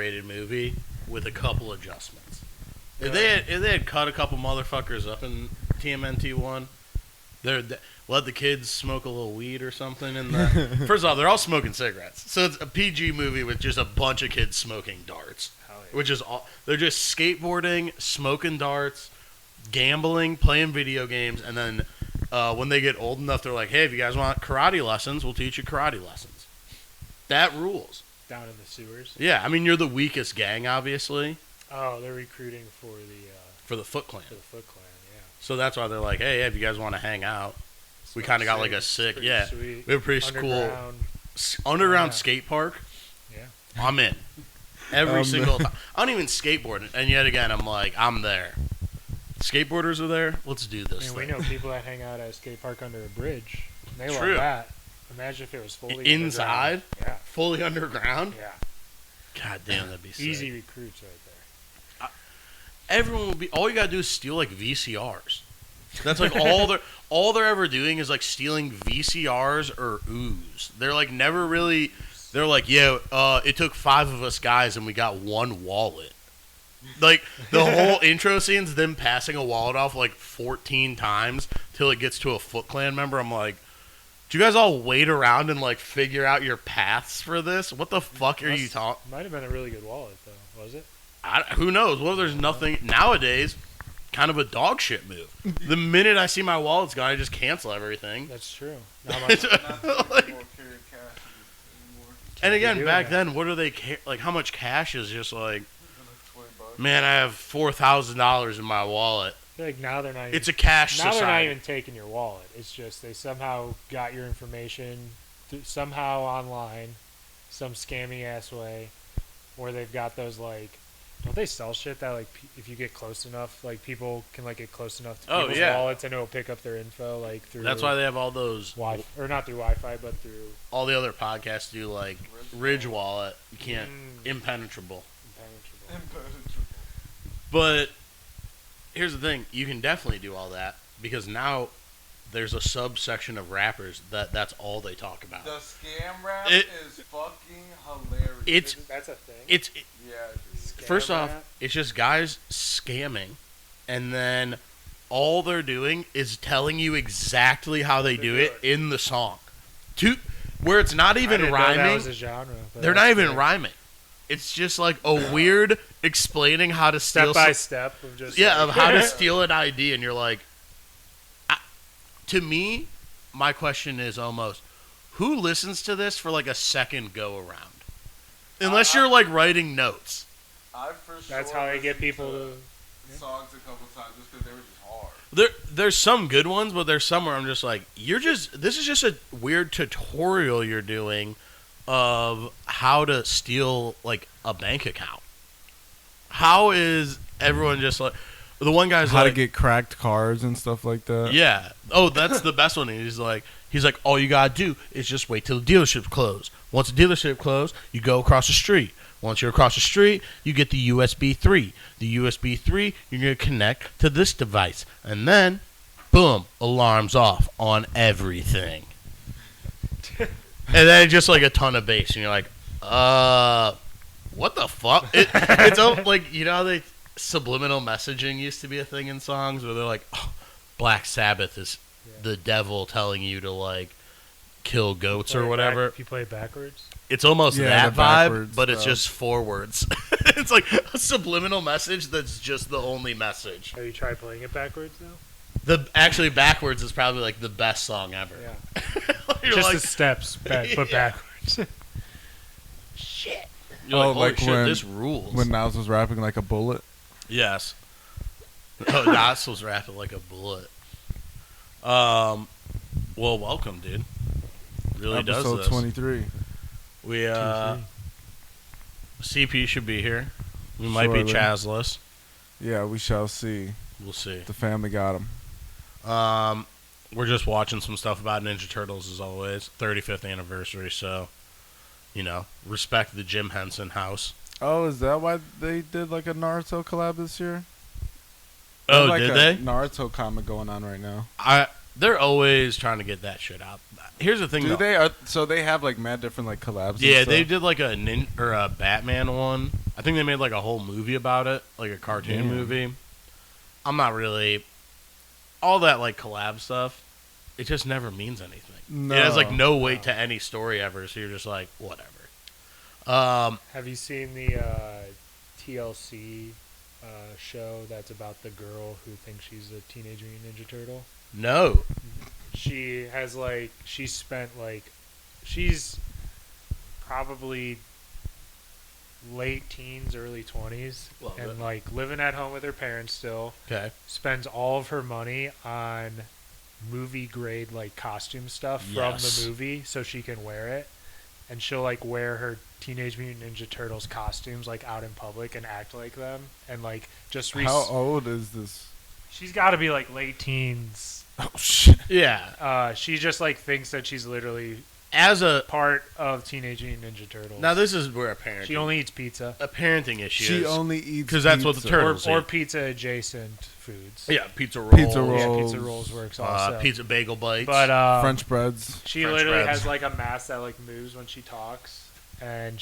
rated movie with a couple adjustments. If they had cut a couple motherfuckers up in TMNT one, let the kids smoke a little weed or something. First off, they're all smoking cigarettes, so it's a PG movie with just a bunch of kids smoking darts, which is all. They're just skateboarding, smoking darts, gambling, playing video games, and then when they get old enough, they're like, "Hey, if you guys want karate lessons, we'll teach you karate lessons." That rules. Down in the sewers. Yeah, I mean you're the weakest gang, obviously. Oh, they're recruiting for the Foot Clan. For the Foot Clan, yeah. So that's why they're like, "Hey, if you guys want to hang out." We kind of got like a sick, sweet. We have a pretty cool underground skate park. Yeah, I'm in every single time. I don't even skateboard, and yet again, I'm like, I'm there. Skateboarders are there. Let's do this. I mean, we know people that hang out at a skate park under a bridge. They True. love that. Imagine if it was fully inside, yeah, fully underground. Yeah. God damn, that'd be sick. Easy recruits right there. Everyone would be. All you gotta do is steal like VCRs. That's like all they're ever doing is like stealing VCRs or ooze. They're like never really. They're like, yeah, it took 5 of us guys and we got 1 wallet. Like the whole intro scene's them passing a wallet off like 14 times till it gets to a Foot Clan member. I'm like, do you guys all wait around and like figure out your paths for this? What the fuck are you talking? Might have been a really good wallet though, was it? Who knows? Well, there's nothing nowadays. Kind of a dog shit move. The minute I see my wallet's gone, I just cancel everything. That's true. And again, back then, what do they like? How much cash is just like? Man, I have $4,000 in my wallet. I feel like now they're not. It's a cash now society. They're not even taking your wallet. It's just they somehow got your information somehow online, some scammy ass way, or they've got those like. Don't they sell shit that, like, if you get close enough, like, people can, like, get close enough to people's wallets and it'll pick up their info, like, through... That's why they have all those... or not through Wi-Fi, but through... All the other podcasts do, like, Ridge Wallet. You can't... Impenetrable. But here's the thing. You can definitely do all that because now there's a subsection of rappers that's all they talk about. The scam rap is fucking hilarious. That's a thing? Yeah, dude. First off, it's just guys scamming, and then all they're doing is telling you exactly how they do it in the song. Where it's not even rhyming. That was a genre. They're not even rhyming. It's just like a weird explaining how to steal... Step by step. Of just of how to steal an ID, and you're like... to me, my question is almost, who listens to this for like a second go-around? Unless you're like writing notes. That's how they get people to songs a couple times just because they were just hard. There's some good ones, but there's some where I'm just like, this is just a weird tutorial you're doing of how to steal like a bank account. How is everyone just like the one guy's how like, to get cracked cards and stuff like that? Yeah. Oh, that's the best one. He's like all you gotta do is just wait till the dealership closes. Once the dealership closes, you go across the street. Once you're across the street, you get the USB 3. The USB 3, you're going to connect to this device. And then, boom, alarms off on everything. And then just like a ton of bass. And you're like, what the fuck? It's like, you know how subliminal messaging used to be a thing in songs where they're like, oh, Black Sabbath is the devil telling you to like kill goats or whatever. If you play it backwards? It's almost that vibe, but it's just forwards. It's like a subliminal message that's just the only message. Have you tried playing it backwards, though? Actually, backwards is probably like the best song ever. Yeah. Just like, the steps, but backwards. Shit. You're like, shit, this rules. When Nas was rapping like a bullet? Yes. Oh, Nas was rapping like a bullet. Well, welcome, dude. Really Episode does this. 23. We CP should be here. We might be Chazless. Yeah, we shall see. We'll see. The family got him. We're just watching some stuff about Ninja Turtles as always. 35th anniversary, so respect the Jim Henson house. Oh, is that why they did like a Naruto collab this year? Oh, like did they? Naruto comic going on right now. They're always trying to get that shit out. Here's the thing, they? So they have like mad different like collabs. Yeah, they did like a Batman one. I think they made like a whole movie about it, like a cartoon movie. I'm not really all that like collab stuff. It just never means anything. No. It has like no weight to any story ever. So you're just like whatever. Have you seen the TLC show that's about the girl who thinks she's a Teenage Mutant Ninja Turtle? No. She has she's probably late teens, early 20s, Love and it. like living at home with her parents still. Okay. Spends all of her money on movie grade like costume stuff from Yes. the movie so she can wear it, and she'll like wear her Teenage Mutant Ninja Turtles costumes like out in public and act like them, and like just How old is this? she's got to be like late teens. Oh shit! Yeah. She just like thinks that she's literally As a part of Teenage Mutant Ninja Turtles. now, this is where a parenting She only eats pizza a parenting issue She is. only eats because that's what the pizza. turtles or eat. pizza adjacent foods. Yeah, pizza rolls. Pizza Yeah, rolls. pizza rolls works also. Pizza bagel bites. But French breads. she French literally breads. has like a mask that like moves when she talks, and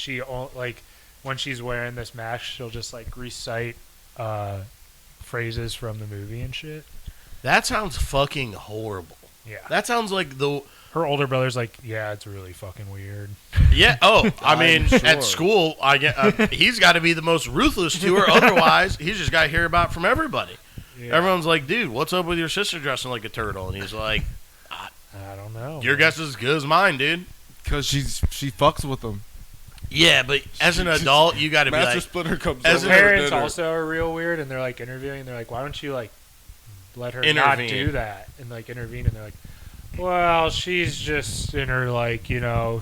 like when she's wearing this mask, she'll just like recite phrases from the movie and shit. that sounds fucking horrible. Yeah. That sounds like the Her older brother's like, yeah, it's really fucking weird. yeah. Oh, I mean, I'm sure. at school, I get he's got to be the most ruthless to her. Otherwise, he's just got to hear about it from everybody. Yeah. Everyone's like, dude, what's up with your sister dressing like a turtle? And he's like, I don't know. your guess is as good as mine, dude. Because she fucks with them. Yeah, but as an adult, you got to be Master like, Splinter comes as over an- for Parents dinner. also are real weird, and they're like interviewing. They're like, why don't you like let her not Intervene. do that and like intervene? And they're like, well, she's just in her like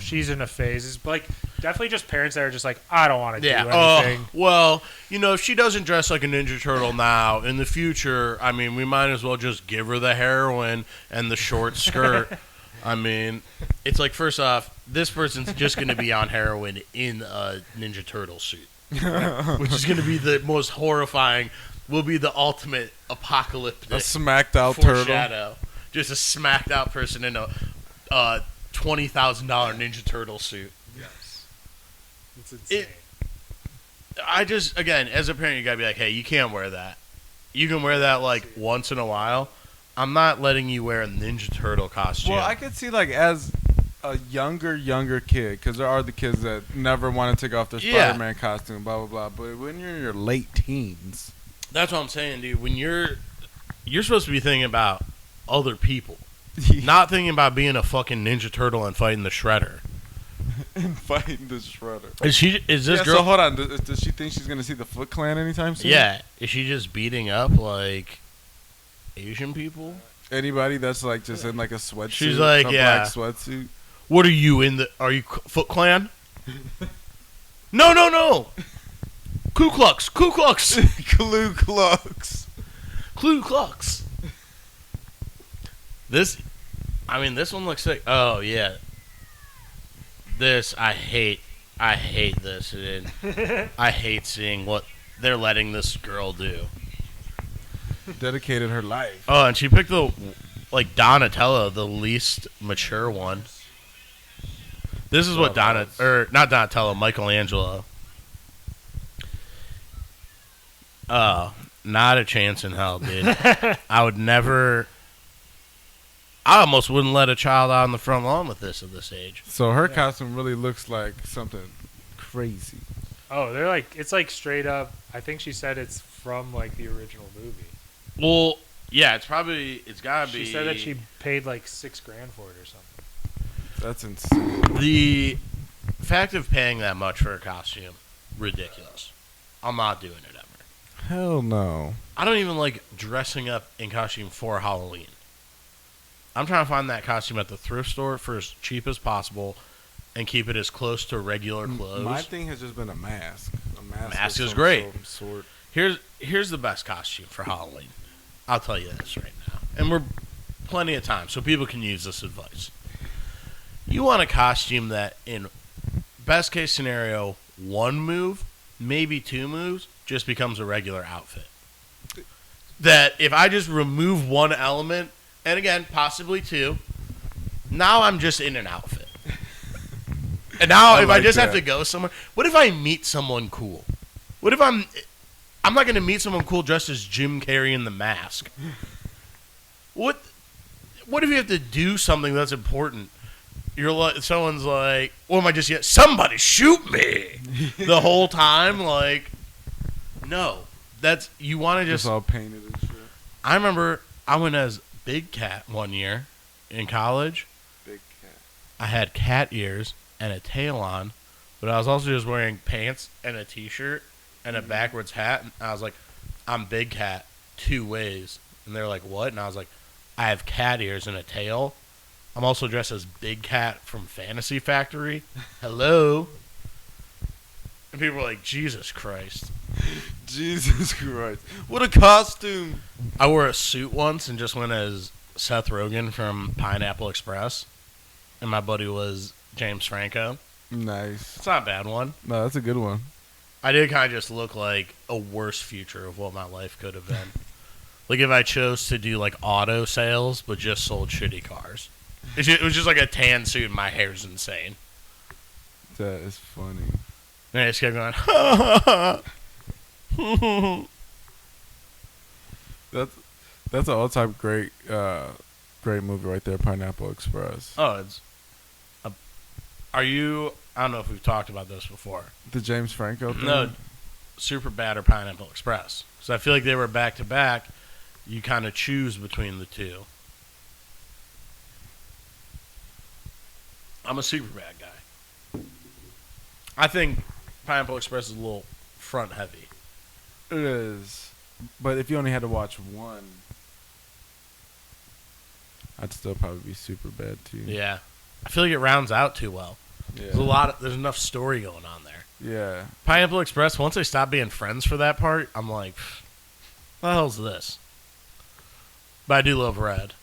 she's in a phase. It's like definitely just parents that are just like, I don't want to do anything. Well, if she doesn't dress like a Ninja Turtle now, in the future, I mean, we might as well just give her the heroin and the short skirt. I mean, it's like, first off, this person's just going to be on heroin in a Ninja Turtle suit, which is going to be the most horrifying, will be the ultimate apocalyptic A smacked out turtle. foreshadow. Just a smacked out person in a $20,000 Ninja Turtle suit. Yes, it's insane. I just, again, as a parent, you gotta be like, hey, you can't wear that. You can wear that like once in a while. I'm not letting you wear a Ninja Turtle costume. Well, I could see like as a younger kid, because there are the kids that never want to take off their Yeah. Spider-Man costume, blah blah blah. But when you're in your late teens, That's what I'm saying, dude. When you're supposed to be thinking about other people, not thinking about being a fucking Ninja Turtle and fighting the Shredder. and fighting the Shredder. Is this Yeah, girl? so hold on. Does she think she's gonna see the Foot Clan anytime soon? Yeah, is she just beating up like Asian people? Anybody that's like just in like a sweatsuit. She's like, a yeah. black sweatsuit. What are you in the? Are you Foot Clan? No. Ku Klux. Ku Klux. Ku Klux. This one looks sick. Oh yeah. This I hate this. Dude. I hate seeing what they're letting this girl do. Dedicated her life. Oh, and she picked the Donatello, the least mature one. This is what not Donatello, Michelangelo. Oh, not a chance in hell, dude. I would never. I almost wouldn't let a child out on the front lawn with this at this age. So her costume really looks like something crazy. Oh, they're like, it's like straight up. I think she said it's from like the original movie. Well, yeah, it's gotta be. She said that she paid like $6,000 for it or something. That's insane. The fact of paying that much for a costume, ridiculous. I'm not doing it ever. Hell no. I don't even like dressing up in costume for Halloween. I'm trying to find that costume at the thrift store for as cheap as possible and keep it as close to regular clothes. My thing has just been a mask. A Mask of is some great. Sort. Here's the best costume for Halloween. I'll tell you this right now. And we're plenty of time, so people can use this advice. You want a costume that, in best case scenario, one move, maybe two moves, just becomes a regular outfit. That if I just remove one element, and again, possibly two, now I'm just in an outfit. And now, I if I like just have that. to go somewhere, what if I meet someone cool? What if I'm not gonna meet someone cool dressed as Jim Carrey in The Mask? What if you have to do something that's important? You're like, someone's like, "What am I just yet? Somebody shoot me!" The whole time, like, no, that's you want to Just all painted and shit. I remember I went as Big Cat one year in college. Big cat. I had cat ears and a tail on, but I was also just wearing pants and a t-shirt and a backwards hat. And I was like, I'm Big Cat 2 ways. And they're like, what? And I was like, I have cat ears and a tail. I'm also dressed as Big Cat from Fantasy Factory. Hello. And people were like, Jesus Christ. Jesus Christ. What a costume. I wore a suit once and just went as Seth Rogen from Pineapple Express. And my buddy was James Franco. Nice. It's not a bad one. No, that's a good one. I did kind of just look like a worse future of what my life could have been. Like if I chose to do like auto sales but just sold shitty cars. It was just like a tan suit and my hair's insane. That is funny. And I just kept going, That's an all-time great movie right there, Pineapple Express. oh, I don't know if we've talked about this before. The James Franco thing? No, Superbad or Pineapple Express. So I feel like they were back to back. You kind of choose between the two. I'm a Superbad guy. I think Pineapple Express is a little front heavy. It is. But if you only had to watch one, I'd still probably be Superbad too. Yeah, I feel like it rounds out too well. Yeah. There's enough story going on there. Yeah. Pineapple Express. Once they stop being friends for that part, I'm like, what the hell's this? But I do love Red.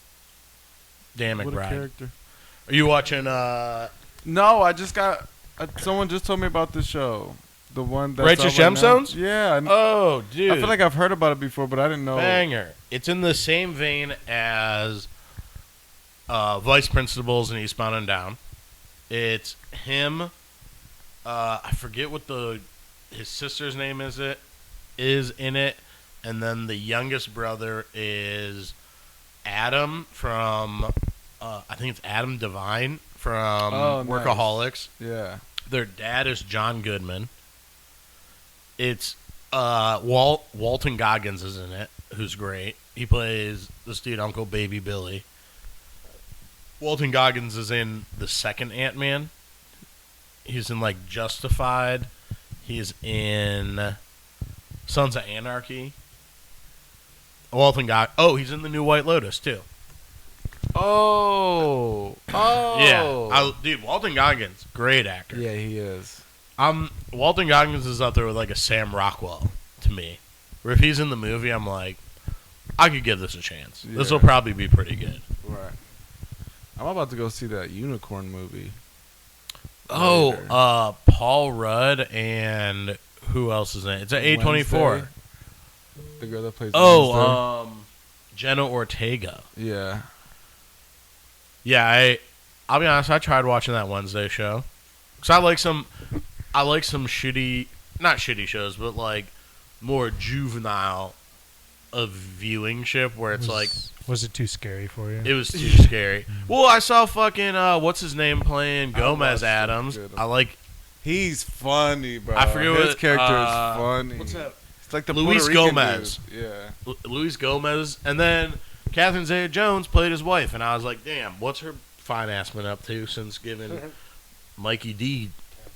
Dan What a McBride. character. Are you watching? No, I just got. Someone just told me about this show. The one that's Righteous out right now. Gemstones? Yeah. Oh, dude. I feel like I've heard about it before, but I didn't know. Banger. It's in the same vein as Vice Principals and Eastbound and Down. It's him. I forget what his sister's name is in it, and then the youngest brother is Adam from. I think it's Adam Devine from Nice. Workaholics. Yeah. Their dad is John Goodman. It's Walton Goggins is in it, who's great. He plays this dude, Uncle Baby Billy. Walton Goggins is in the second Ant-Man. He's in like Justified. He's in Sons of Anarchy. He's in the new White Lotus too. Oh. Yeah, dude, Walton Goggins, great actor. Yeah, he is. Walton Goggins is up there with like a Sam Rockwell to me. Where if he's in the movie, I'm like, I could give this a chance. Yeah. This will probably be pretty good. Right. I'm about to go see that unicorn movie. later. Paul Rudd and who else is in it? It's at A24. Wednesday. The girl that plays Wednesday. Jenna Ortega. Yeah. Yeah, I'll be honest, I tried watching that Wednesday show. Cuz I like some shitty, not shitty shows, but like more juvenile of viewing ship where it's Was it too scary for you? it was too scary. Well, I saw fucking what's his name playing Gomez watched it. Adams. Good. I like He's funny, bro. I forget his what character is funny. What's that? It's like the Luis Puerto Rican Gomez. dude. Yeah. Luis Gomez, and then Catherine Zeta-Jones played his wife, and I was like, damn, what's her fine ass been up to since giving Mikey D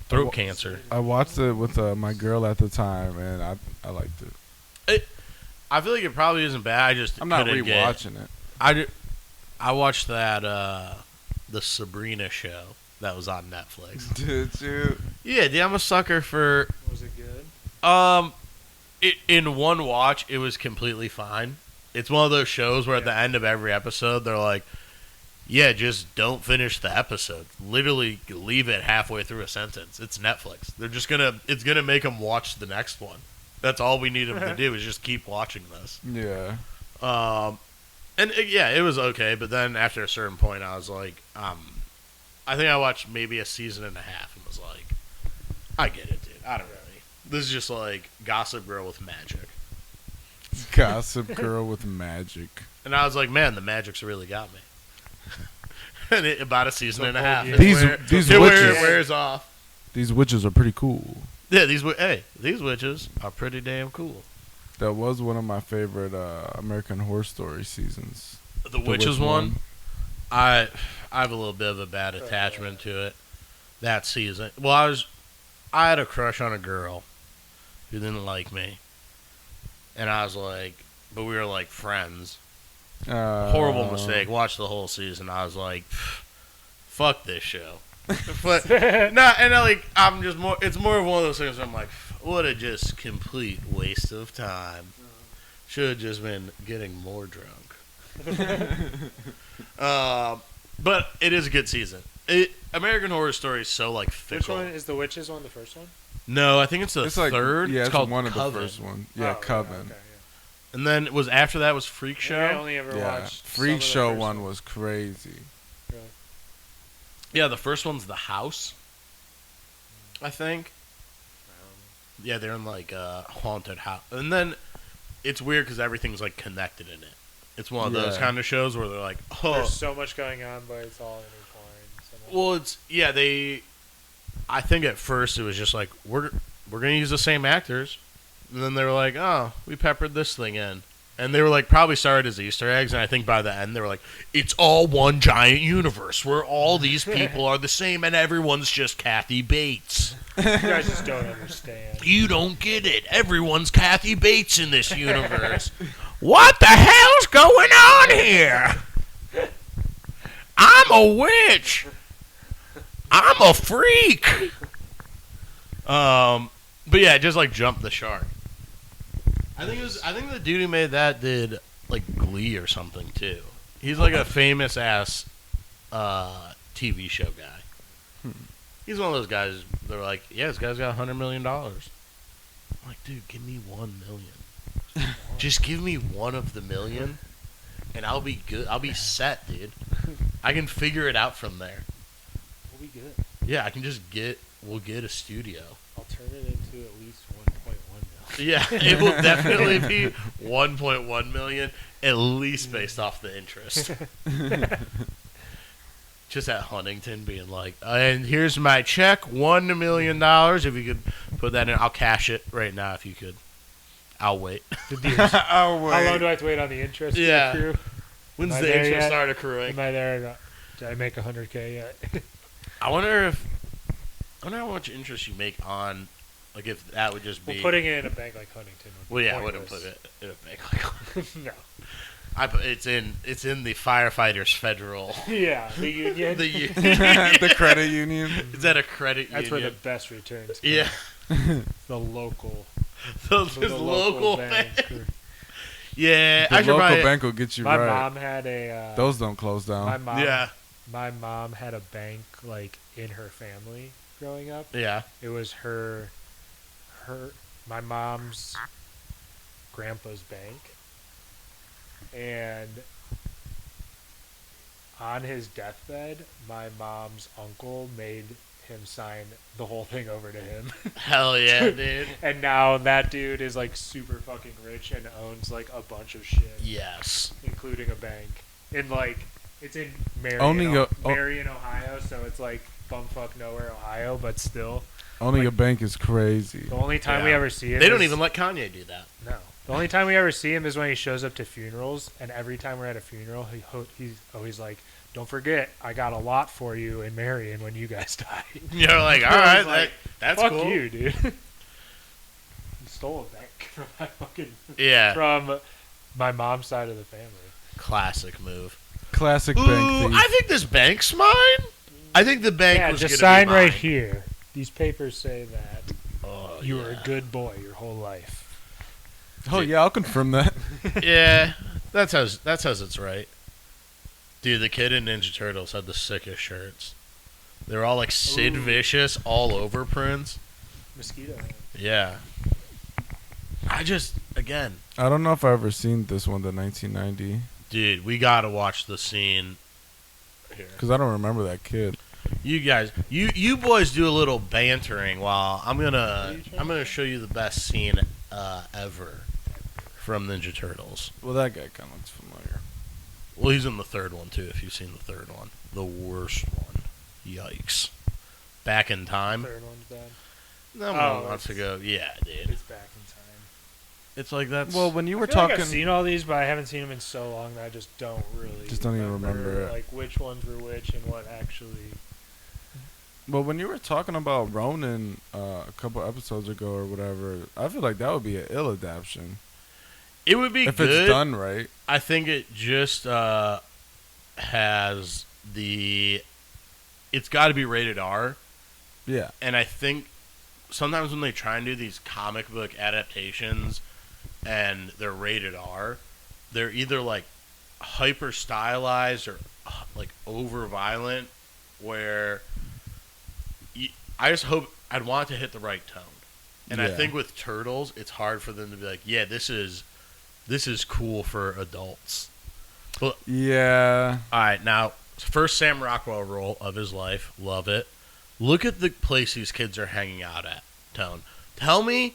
throat cancer? I watched it with my girl at the time, and I liked it. I feel like it probably isn't bad. I just I'm not couldn't rewatching it. I watched that the Sabrina show that was on Netflix. Did you? Yeah, dude, I'm a sucker for. Was it good? In one watch, it was completely fine. It's one of those shows where at the end of every episode, they're like, yeah, just don't finish the episode. Literally leave it halfway through a sentence. It's Netflix. It's gonna make them watch the next one. That's all we need them to do is just keep watching this. Yeah. Yeah, it was okay, but then after a certain point, I was like, I think I watched maybe a season and a half and was like, I get it, dude. I don't really. This is just like Gossip Girl with magic. Gossip Girl with magic. And I was like, man, the magic's really got me. And about a season and a half. Yeah. These It witches. wears off. These witches are pretty cool. Yeah, these witches are pretty damn cool. That was one of my favorite American Horror Story seasons. The witches witch one, I have a little bit of a bad attachment to it. That season. Well, I had a crush on a girl who didn't like me. And I was like, but we were like friends. Horrible mistake. Watched the whole season. I was like, fuck this show. But I'm just more. It's more of one of those things where I'm like, what a just complete waste of time. Should have just been getting more drunk. But it is a good season. American Horror Story is so like fickle. Which one is the witches one? The first one? No, I think it's the It's like third. Yeah, it's called one Coven. of the first one. Yeah, Oh, Coven. Okay, And then it was after that was Freak yeah. I Show. only ever Yeah, watched Freak some Show of the first one was crazy. Really? Yeah, the first one's The House. I think. Yeah, they're in like a haunted house, and then it's weird because everything's like connected in it. It's one of those Yeah. kind of shows where they're like, oh, There's so much going on, but it's all intertwined. somehow. well, I think at first it was just like we're gonna use the same actors, and then they were like, oh, we peppered this thing in, and they were like probably started as Easter eggs, and I think by the end they were like, it's all one giant universe where all these people are the same and everyone's just Kathy Bates. You guys just don't understand. You don't get it. Everyone's Kathy Bates in this universe. What the hell's going on here? I'm a witch. I'm a freak. But yeah, just like jumped the shark. I think the dude who made that did like Glee or something too. He's like a famous ass TV show guy. He's one of those guys. They're like, yeah, this guy's got $100 million. I'm like, dude, give me 1 million. Just give me one of the million, and I'll be good. I'll be set, dude. I can figure it out from there. We'll be good. Yeah, I can just we'll get a studio. I'll turn it into at least 1.1 million. Yeah, it will definitely be 1.1 million, at least based off the interest. Just at Huntington being like, and here's my check, $1 million. If you could put that in, I'll cash it right now if you could. I'll wait. Oh wait. How long do I have to wait on the interest to Yeah. accrue? When's Am I the there interest yet? start accruing? Am I there or not? Did I make 100K yet? I wonder how much interest you make on, like if that would just be. Well, putting it in a bank like Huntington would be Well, yeah, I wouldn't pointless. put it in a bank like No. it's in the firefighters federal. Yeah, the union. The union. The credit union. Is that a credit That's where union? the best returns come. Yeah. The local. Those the local bank. Yeah, The I should local probably. bank will get you My right. mom had a. Those don't close down. My mom had a bank like in her family growing up. Yeah. It was my mom's grandpa's bank, and on his deathbed, my mom's uncle made him sign the whole thing over to him. Hell yeah, dude. And now that dude is like super fucking rich and owns like a bunch of shit, Yes. including a bank. In like, it's in Owning Marion, Ohio, so it's like bumfuck nowhere, Ohio, but still. Owning like- a bank is crazy. The only time we Yeah. ever see him, They don't is- even let Kanye do that. No. The only time we ever see him is when he shows up to funerals, and every time we're at a funeral, he's always like, "Don't forget, I got a lot for you in Marion when you guys die." You're like, all I right, was like, that's Fuck cool. you, dude. You stole a bank from my fucking Yeah. from my mom's side of the family. Classic move. Classic Ooh, bank thief. I think this bank's mine. I think the bank Yeah, was just gonna sign be right mine. here. These papers say that Oh, you were yeah. a good boy your whole life. Oh yeah, I'll confirm that. Yeah, that says it's right. Dude, the kid in Ninja Turtles had the sickest shirts. They were all like Sid Ooh. Vicious all over prints. Mosquito. Yeah. Again, I don't know if I ever seen this one, the 1990, dude, we gotta watch the scene here. because I don't remember that kid. You guys, you boys do a little bantering while I'm gonna show you the best scene ever from Ninja Turtles. Well, that guy kind of looks familiar. Well, he's in the third one too. If you've seen the third one, the worst one. Yikes! Back in time. Third one's bad. That Oh, one wants to go. Yeah, dude. It's back in time. It's like that's. Well, when you were I feel like talking, I've seen all these, but I haven't seen them in so long that I just don't really. Just don't even remember it. like which ones were which and what actually. well, when you were talking about Ronin a couple episodes ago or whatever, I feel like that would be an ill adaptation it would be if good. it's done right. I think it just has the. It's got to be rated R. Yeah. And I think sometimes when they try and do these comic book adaptations and they're rated R, they're either like hyper stylized or like over violent, where I just hope I'd want it to hit the right tone. And I Yeah. think with Turtles, it's hard for them to be like, yeah, this is cool for adults. Well, Yeah. all right, now first Sam Rockwell role of his life, love it. Look at the place these kids are hanging out at, Tone. Tell me,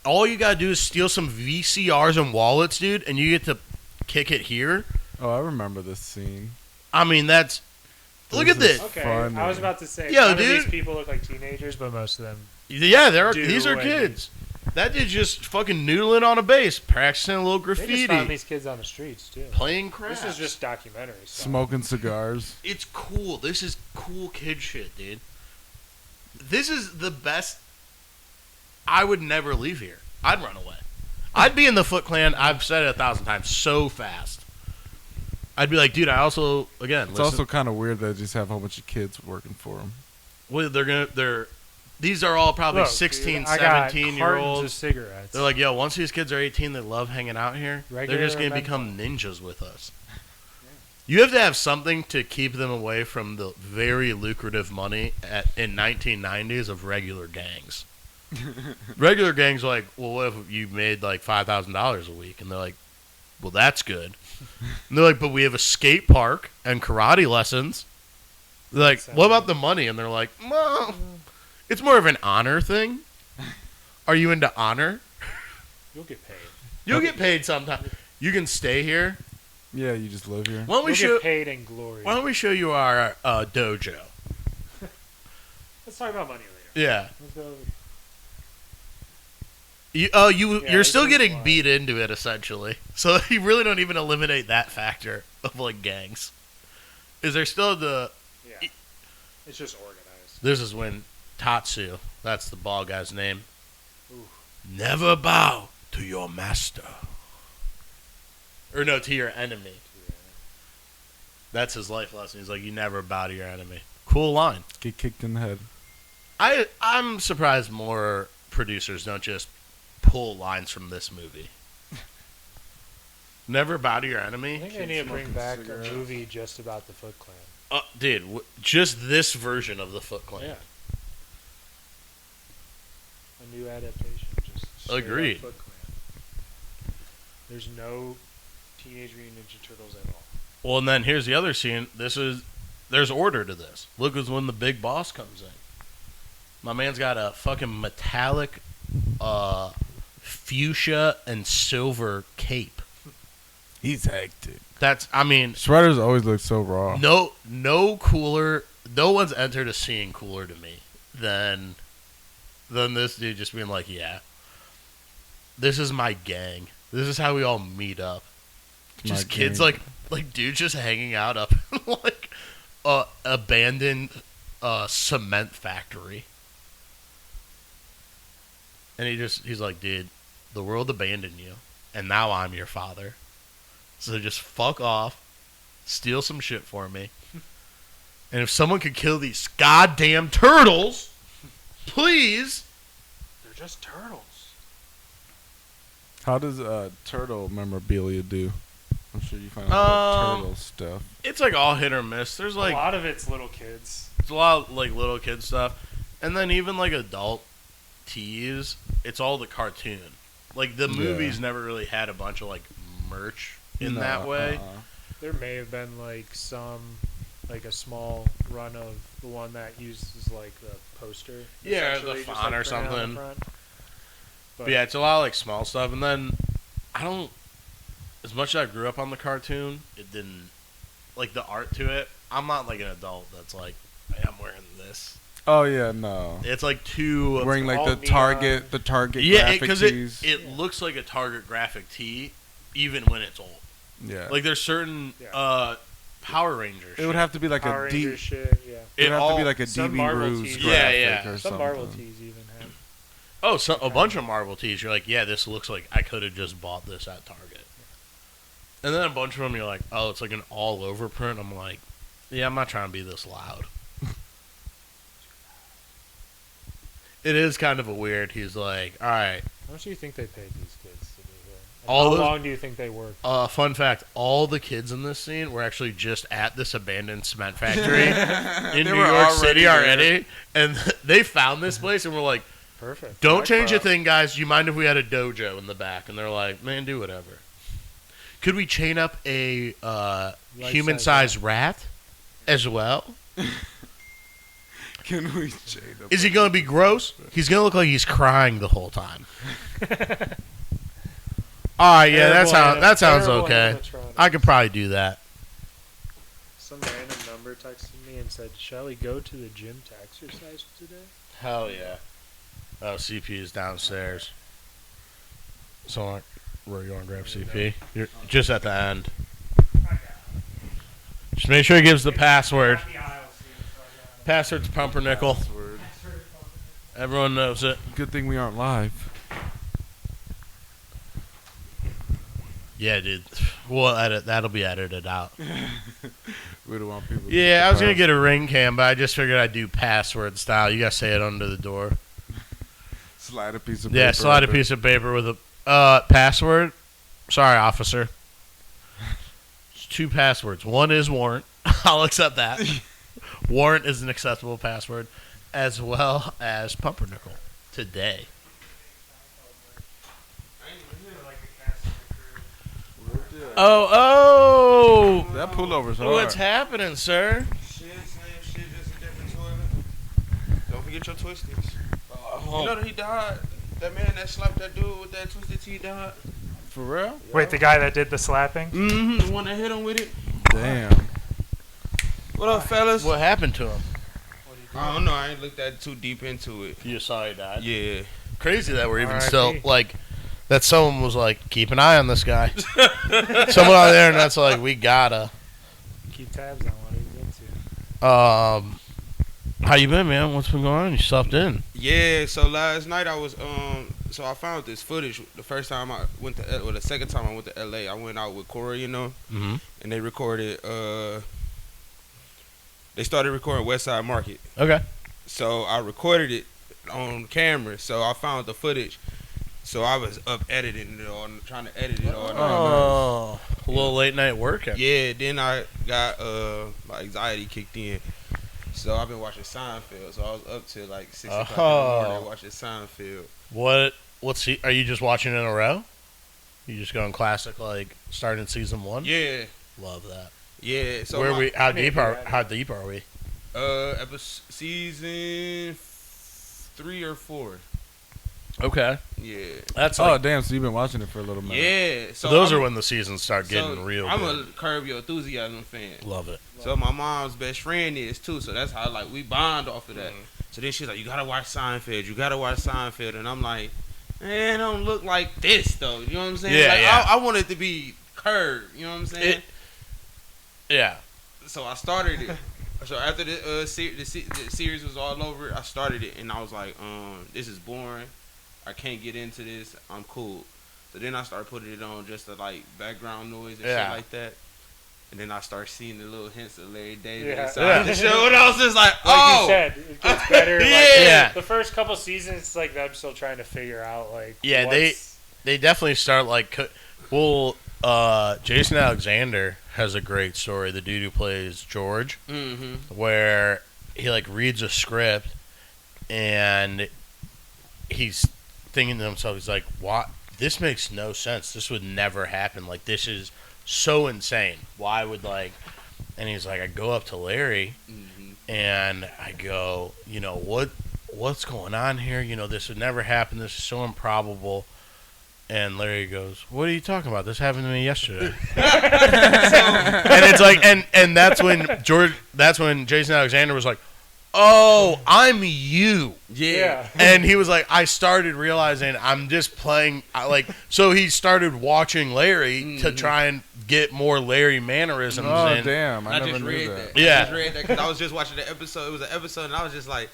all you gotta do is steal some VCRs and wallets, dude, and you get to kick it here? Oh, I remember this scene. I mean, that's... Look at This is this. Okay, Funny. I was about to say. Yo, none of dude. these people look like teenagers, but most of them. Yeah, Do these are what- kids. That dude just fucking noodling on a bass, practicing a little They just graffiti, found these kids on the streets too. playing craps. This is just documentary stuff. Smoking cigars. It's cool. This is cool kid shit, dude. This is the best. I would never leave here. I'd run away. I'd be in the Foot Clan. I've said it 1,000 times. So fast. I'd be like, dude. I also again. It's listen, also kind of weird that they just have a whole bunch of kids working for them. well, they're. These are all probably Look, 16, dude, I got 17 year cartons of olds. cigarettes. They're like, yo. Once these kids are 18, they love hanging out here. Regular they're just gonna or become ninjas with us. You have to have something to keep them away from the very lucrative money in 1990s of regular gangs. Regular gangs are like, well, what if you made like $5,000 a week? And they're like, well, that's good. And they're like, but we have a skate park and karate lessons. They're like, what about the money? And they're like, well, it's more of an honor thing. Are you into honor? You'll get paid. You'll get paid sometime. You can stay here. Yeah, you just live here. Why don't we You'll show? get paid in glory. Why don't we show you our dojo? Let's talk about money later. Yeah. Let's go. You're this still is getting wild. beat into it essentially. So you really don't even eliminate that factor of like gangs. Is there still the? Yeah. It's just organized. This is when Tatsu. That's the ball guy's name. Ooh. Never bow to your master. Or no, to your enemy. That's his life lesson. He's like, you never bow to your enemy. Cool line. Get kicked in the head. I'm surprised more producers don't just pull lines from this movie. Never bow to your I enemy. think they Kids need to bring smoking back cigarettes. a movie just about the Foot Clan. Dude, just this version of the Foot Clan. Yeah. A new adaptation. Just straight up Agreed. Foot Clan. There's no Teenage Mutant Ninja Turtles at all. Well, and then here's the other scene. There's order to this. Look, is when the big boss comes in. My man's got a fucking metallic, fuchsia and silver cape. He's hectic. I mean, Shredders always look so raw. no cooler. No one's entered a scene cooler to me than this dude just being like, yeah, this is my gang. This is how we all meet up. My Just kids gang. like dudes just hanging out up in like a abandoned cement factory. And he's like, dude, the world abandoned you, and now I'm your father. So just fuck off, steal some shit for me. And if someone could kill these goddamn turtles, please. They're just turtles. How does turtle memorabilia do? I'm sure you find out turtle stuff. It's like all hit or miss. There's like a lot of it's little kids. it's a lot of like little kid stuff, and then even like adult tees. It's all the cartoon. Like the movies never really had a bunch of like merch in No, that way. There may have been like some, like a small run of the one that uses like the poster. Yeah, essentially, the just, font like, or printed on the something. front. But yeah, it's a lot of like small stuff. And then I don't. As much as I grew up on the cartoon, it didn't like the art to it. I'm not like an adult that's like, hey, I'm wearing this. Oh yeah, no. It's like too Wearing like all the neon. Target yeah, graphic because tees. it looks like a Target graphic tee, even when it's old. Yeah. Like there's certain Yeah. Power Rangers. It would have to be like Power a D. Rangers shit, yeah. It would have to be like a some DB Marvel Ruse tees. graphic Yeah, yeah. or Some something. Marvel tees even have. a bunch of Marvel tees. You're like, yeah, this looks like I could have just bought this at Target. And then a bunch of them, you're like, oh, it's like an all over print. I'm like, yeah, I'm not trying to be this loud. It is kind of a weird. He's like, all right. How much do you think they paid these kids to be here? And All how those- long do you think they worked? Fun fact: all the kids in this scene were actually just at this abandoned cement factory in They New were York already City there. already, and they found this place and were like, Perfect. "Don't Black change a Rock. thing, guys. Do you mind if we had a dojo in the back?" And they're like, "Man, do whatever." Could we chain up a Life-size human-sized rat as well? Can we shade up? Is he going to be gross? He's going to look like he's crying the whole time. All right, yeah, that sounds Terrible okay. animatronics. I could probably do that. Some random number texted me and said, "Shall we go to the gym to exercise today?" Hell yeah. Oh, CP is downstairs. So, where you want to grab CP? You're just at the end. Just make sure he gives the password. Password's pumpernickel. Password. Everyone knows it. Good thing we aren't live. Yeah, dude. We'll edit. That'll be edited out. We don't want people. Yeah, I was gonna get a ring cam, but I just figured I'd do password style. You gotta say it under the door. Slide a piece of paper. Yeah, slide a up it. piece of paper with a password. Sorry, officer. It's 2 passwords. One is warrant. I'll accept that. Warrant is an acceptable password, as well as pumpernickel. Today. Oh, That pullover's hard. what's happening, sir? Shit, same shit, just a different toilet. Don't forget your twisties. You know that he died? That man that slapped that dude with that twisted T died? For real? Wait, the guy that did the slapping? Mm-hmm, the one that hit him with it. Damn. What up, fellas? What happened to him? I don't know, I ain't looked that too deep into it. You saw he died. Yeah. Crazy that we're even R.I.P. still like that. Someone was like, keep an eye on this guy. Someone on there, and that's like, we gotta. Keep tabs on what he's into. How you been, man? What's been going on? You slept in. Yeah, so last night I was so I found this footage the first time I went to the second time I went to LA. I went out with Corey, Mm-hmm. and they recorded they started recording West Side Market. Okay. So I recorded it on camera. So I found the footage. So I was up editing it all, trying to edit it all night. Oh, a little late night working. Yeah, then I got my anxiety kicked in. So I've been watching Seinfeld. So I was up till like 6 o'clock in the morning watching Seinfeld. What's are you just watching in a row? You just going classic, like starting season 1? Yeah, Love that. yeah. So Where my- we? How I need deep to are? do that. How deep are we? season 3 or 4. Okay. Yeah. That's Oh like. damn! So you've been watching it for a little minute. Yeah. So those are when the seasons start getting so real. I'm good. a Curb Your Enthusiasm fan. Love it. So my mom's best friend is too. So that's how like we bond off of that. So then she's like, "You gotta watch Seinfeld. You gotta watch Seinfeld." And I'm like, "Man, it don't look like this though." You know what I'm saying? Yeah, like, yeah. I want it to be Curb. You know what I'm saying? Yeah. So I started it. So after the series was all over, I started it and I was like, this is boring. I can't get into this. I'm cool. So then I started putting it on just to like background noise and Yeah. shit like that. And then I start seeing the little hints of Larry David Yeah. inside the show. And I was just like, Like oh. you said, it gets better. Like, Yeah. The first couple seasons, it's like them still trying to figure out like. Yeah, what's- they definitely start like. Jason Alexander has a great story. The dude who plays George, Mm-hmm. where he like reads a script and he's thinking to himself, he's like, "What? This makes no sense. This would never happen. Like this is so insane. Why would like?" And he's like, "I go up to Larry, Mm-hmm. and I go, what's going on here? This would never happen. This is so improbable. And Larry goes, "What are you talking about? This happened to me yesterday." And it's like, and that's when Jason Alexander was like, "Oh, I'm you." Yeah. And he was like, I started realizing I'm just playing, so he started watching Larry to try and get more Larry mannerisms Oh, in. damn. I I never just knew read that. that. Yeah. I just read that because I was just watching the episode. It was an episode, and I was just like,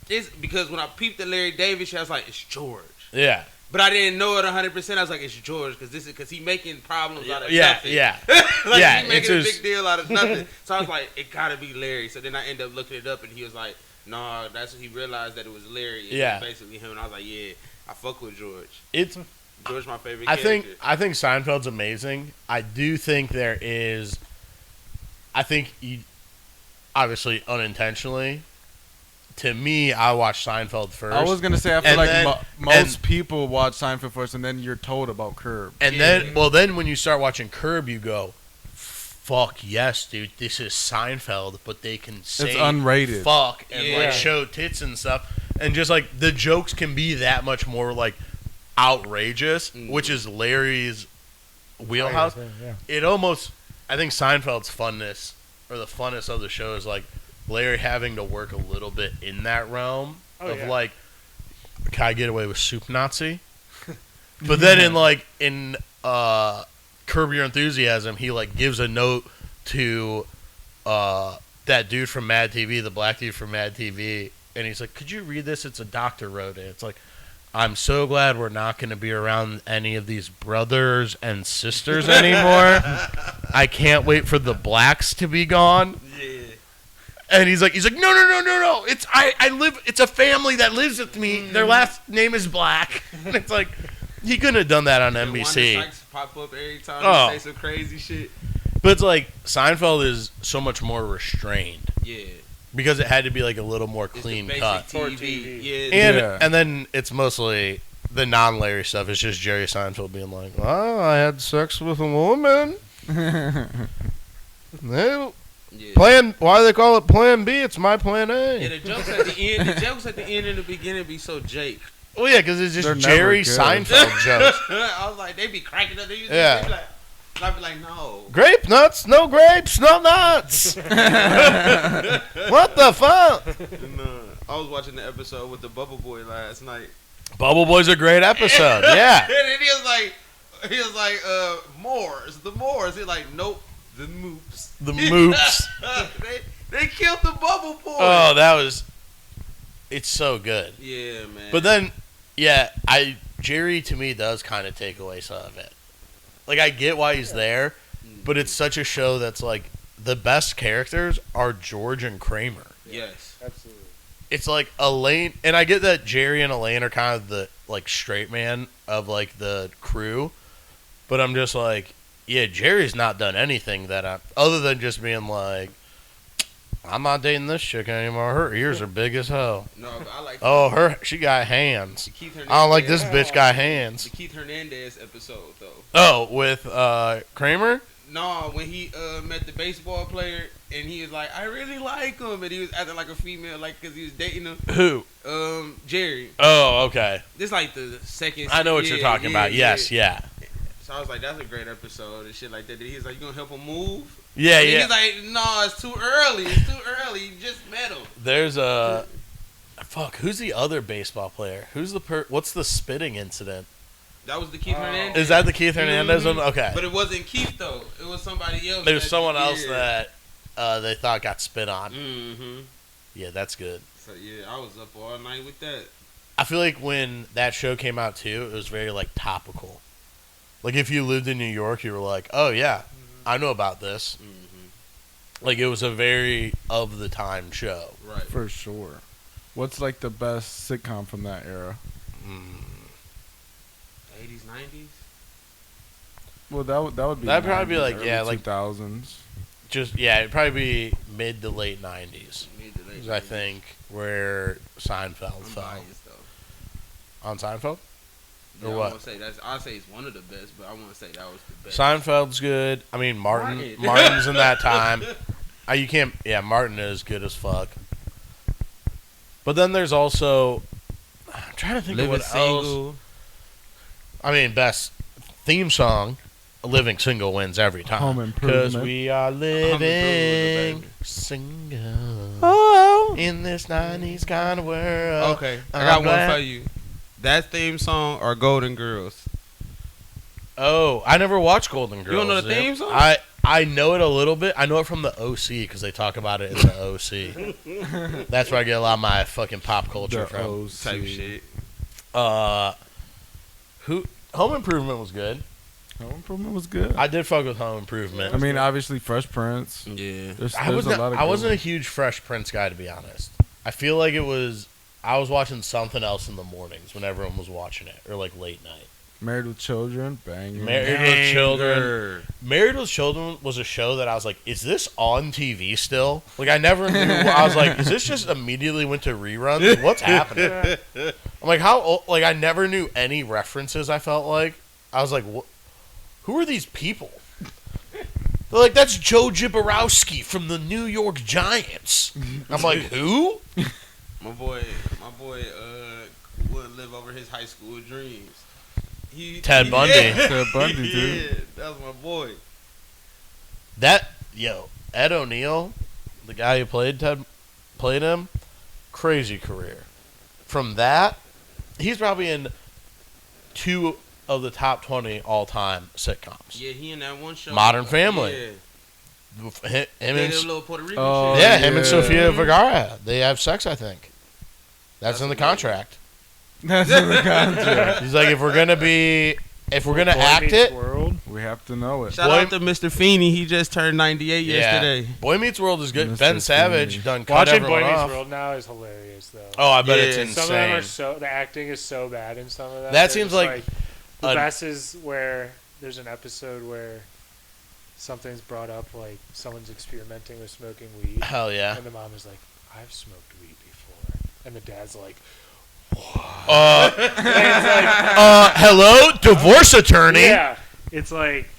this, because when I peeped the Larry David shit, I was like, it's George. Yeah. But I didn't know it 100%. I was like, it's George because he making problems out of Yeah, nothing. yeah. Like, Yeah, he making it's a just- big deal out of nothing. So I was like, it gotta be Larry. So then I ended up looking it up, and he was like, no, that's when he realized that it was Larry. And Yeah. it was basically him. And I was like, yeah, I fuck with George. It's. George my favorite I character. think Seinfeld's amazing. I do think there is. I think he, obviously unintentionally. To me, I watched Seinfeld first. I was gonna say I feel And like then- most people watch Seinfeld first, and then you're told about Curb. And then when you start watching Curb, you go, "Fuck yes, dude, this is Seinfeld," but they can say It's unrated. fuck and Yeah. like show tits and stuff, and just like the jokes can be that much more like outrageous, which is Larry's wheelhouse. Yeah. It almost, I think Seinfeld's funness or the funness of the show is like Larry having to work a little bit in that realm of like, can I get away with soup Nazi? But then in Curb Your Enthusiasm, he like gives a note to that dude from Mad TV, the black dude from Mad TV, and he's like, "Could you read this? It's a doctor wrote it." It's like, "I'm so glad we're not going to be around any of these brothers and sisters anymore. I can't wait for the blacks to be gone." Yeah. And he's like, no. I live. It's a family that lives with me. Their last name is Black. And it's like, he couldn't have done that on And NBC. Wanda Sykes pop up every time Oh. he say some crazy shit. But it's like Seinfeld is so much more restrained Yeah. because it had to be like a little more It's the clean basic cut. TV. Yeah. And Yeah. and then it's mostly the non-Larry stuff. It's just Jerry Seinfeld being like, "Oh, I had sex with a woman." They yeah. Plan. Why do they call it Plan B? It's my Plan A. Yeah, the jokes at the end, and the beginning be so Jake. Well, yeah, because it's just They're never Jerry good. Seinfeld jokes. I was like, they be cracking up. They used Yeah. to be like, and I'd be like, no. Grape nuts? No grapes, no nuts. What the fuck? And, I was watching the episode with the Bubble Boy last night. Bubble Boy's a great episode. Yeah. And then he was like, Moors, the Moors. He's like, nope, the Moops. The Moops. they killed the Bubble Boy. Oh, that was. It's so good. Yeah, man. But then, yeah, Jerry to me does kind of take away some of it. Like, I get why he's there, but it's such a show that's like the best characters are George and Kramer. Yes. Absolutely. It's like Elaine, and I get that Jerry and Elaine are kind of the like straight man of like the crew, but I'm just like, yeah, Jerry's not done anything that other than just being like, I'm not dating this chick anymore. Her ears are big as hell. No, but I like Oh, she got hands. the Keith Hernandez. I don't like this bitch got hands. The Keith Hernandez episode though. Oh, with Kramer? No, when he met the baseball player and he was like, I really like him, and he was acting like a female, like because he was dating him. Who? Jerry. Oh, okay. This like the second. I know what you're talking about. Yes, yeah. So I was like, that's a great episode and shit like that. He was like, you gonna help him move? Yeah, And yeah. He's like, no, it's too early. It's too early. You just met him. There's a fuck. Who's the other baseball player? Who's the what's the spitting incident? That was the Keith Hernandez. Is that the Keith Hernandez Mhm. one? Okay. But it wasn't Keith though. It was somebody else. There's someone else that they thought got spit on. Mm-hmm. Yeah, that's good. So yeah, I was up all night with that. I feel like when that show came out too, it was very like topical. Like if you lived in New York, you were like, "Oh yeah, I know about this." Mm-hmm. Like it was a very of the time show. Right. For sure. What's like the best sitcom from that era? 80s, 90s. Well, that would be. That'd probably be 90s, like, early yeah, like- 2000s. Just yeah, it'd probably be mid to late '90s. Mid to late I 90s. think where Seinfeld I'm fell biased though. on Seinfeld. Yeah, Or I what? won't say that's. I say it's one of the best, but I want to say that was the best. Seinfeld's good. I mean, Martin. Martin's in that time. You can't. Yeah, Martin is good as fuck. But then there's also. I'm trying to think Living of what else. Single. I mean, best theme song. Living Single wins every time. Home Improvement. Because we are living Improvement, single Oh. in this 90s kind of world. Okay, I I'm got glad- one for you. That theme song or Golden Girls? Oh, I never watched Golden Girls. don't know the dude. theme song? I know it a little bit. I know it from the OC because they talk about it in the OC. That's where I get a lot of my fucking pop culture The from. OC. Type shit. Home Improvement was good. Home Improvement was good. I did fuck with Home Improvement. I mean, obviously, Fresh Prince. Yeah. There's I a wasn't. lot of I good wasn't a ones. huge Fresh Prince guy, to be honest. I feel like it was. I was watching something else in the mornings when everyone was watching it, or like late night. Married with Children, banging. Married with Children. Married with Children was a show that I was like, is this on TV still? Like, I never knew. I was like, is this just immediately went to reruns? Like, what's happening? I'm like, how old? Like, I never knew any references. I felt like I was like, who are these people? They're like, that's Joe Jiborowski from the New York Giants. I'm like, who? My boy, wouldn't live over his high school dreams. Ted Bundy. Yeah. Ted Bundy, dude. Yeah, that was my boy. Ed O'Neill, the guy who played him, crazy career. From that, he's probably in 2 of the top 20 all-time sitcoms. Yeah, he in that one show. Modern Family. Yeah. Him They and did a little Puerto Rican Oh, shit. yeah, him and yeah. Sofia Vergara. They have sex, I think. That's in the contract. That's in the contract. He's like, if we're gonna Boy act Meets it, World. We have to know it. Shout Boy- out to Mr. Feeney. He just turned 98 yesterday. Boy Meets World is good. Mr. Ben Savage Feeney. done cut Watching everyone Boy Meets off. World now is hilarious, though. Oh, I bet Yeah. it's Some of them insane. are the acting is so bad in some of them. That They're seems just like the a- best is where there's an episode where something's brought up, like someone's experimenting with smoking weed, Hell yeah. and the mom is like, "I've smoked weed before," and the dad's like, Hello, divorce attorney. "Yeah." It's like,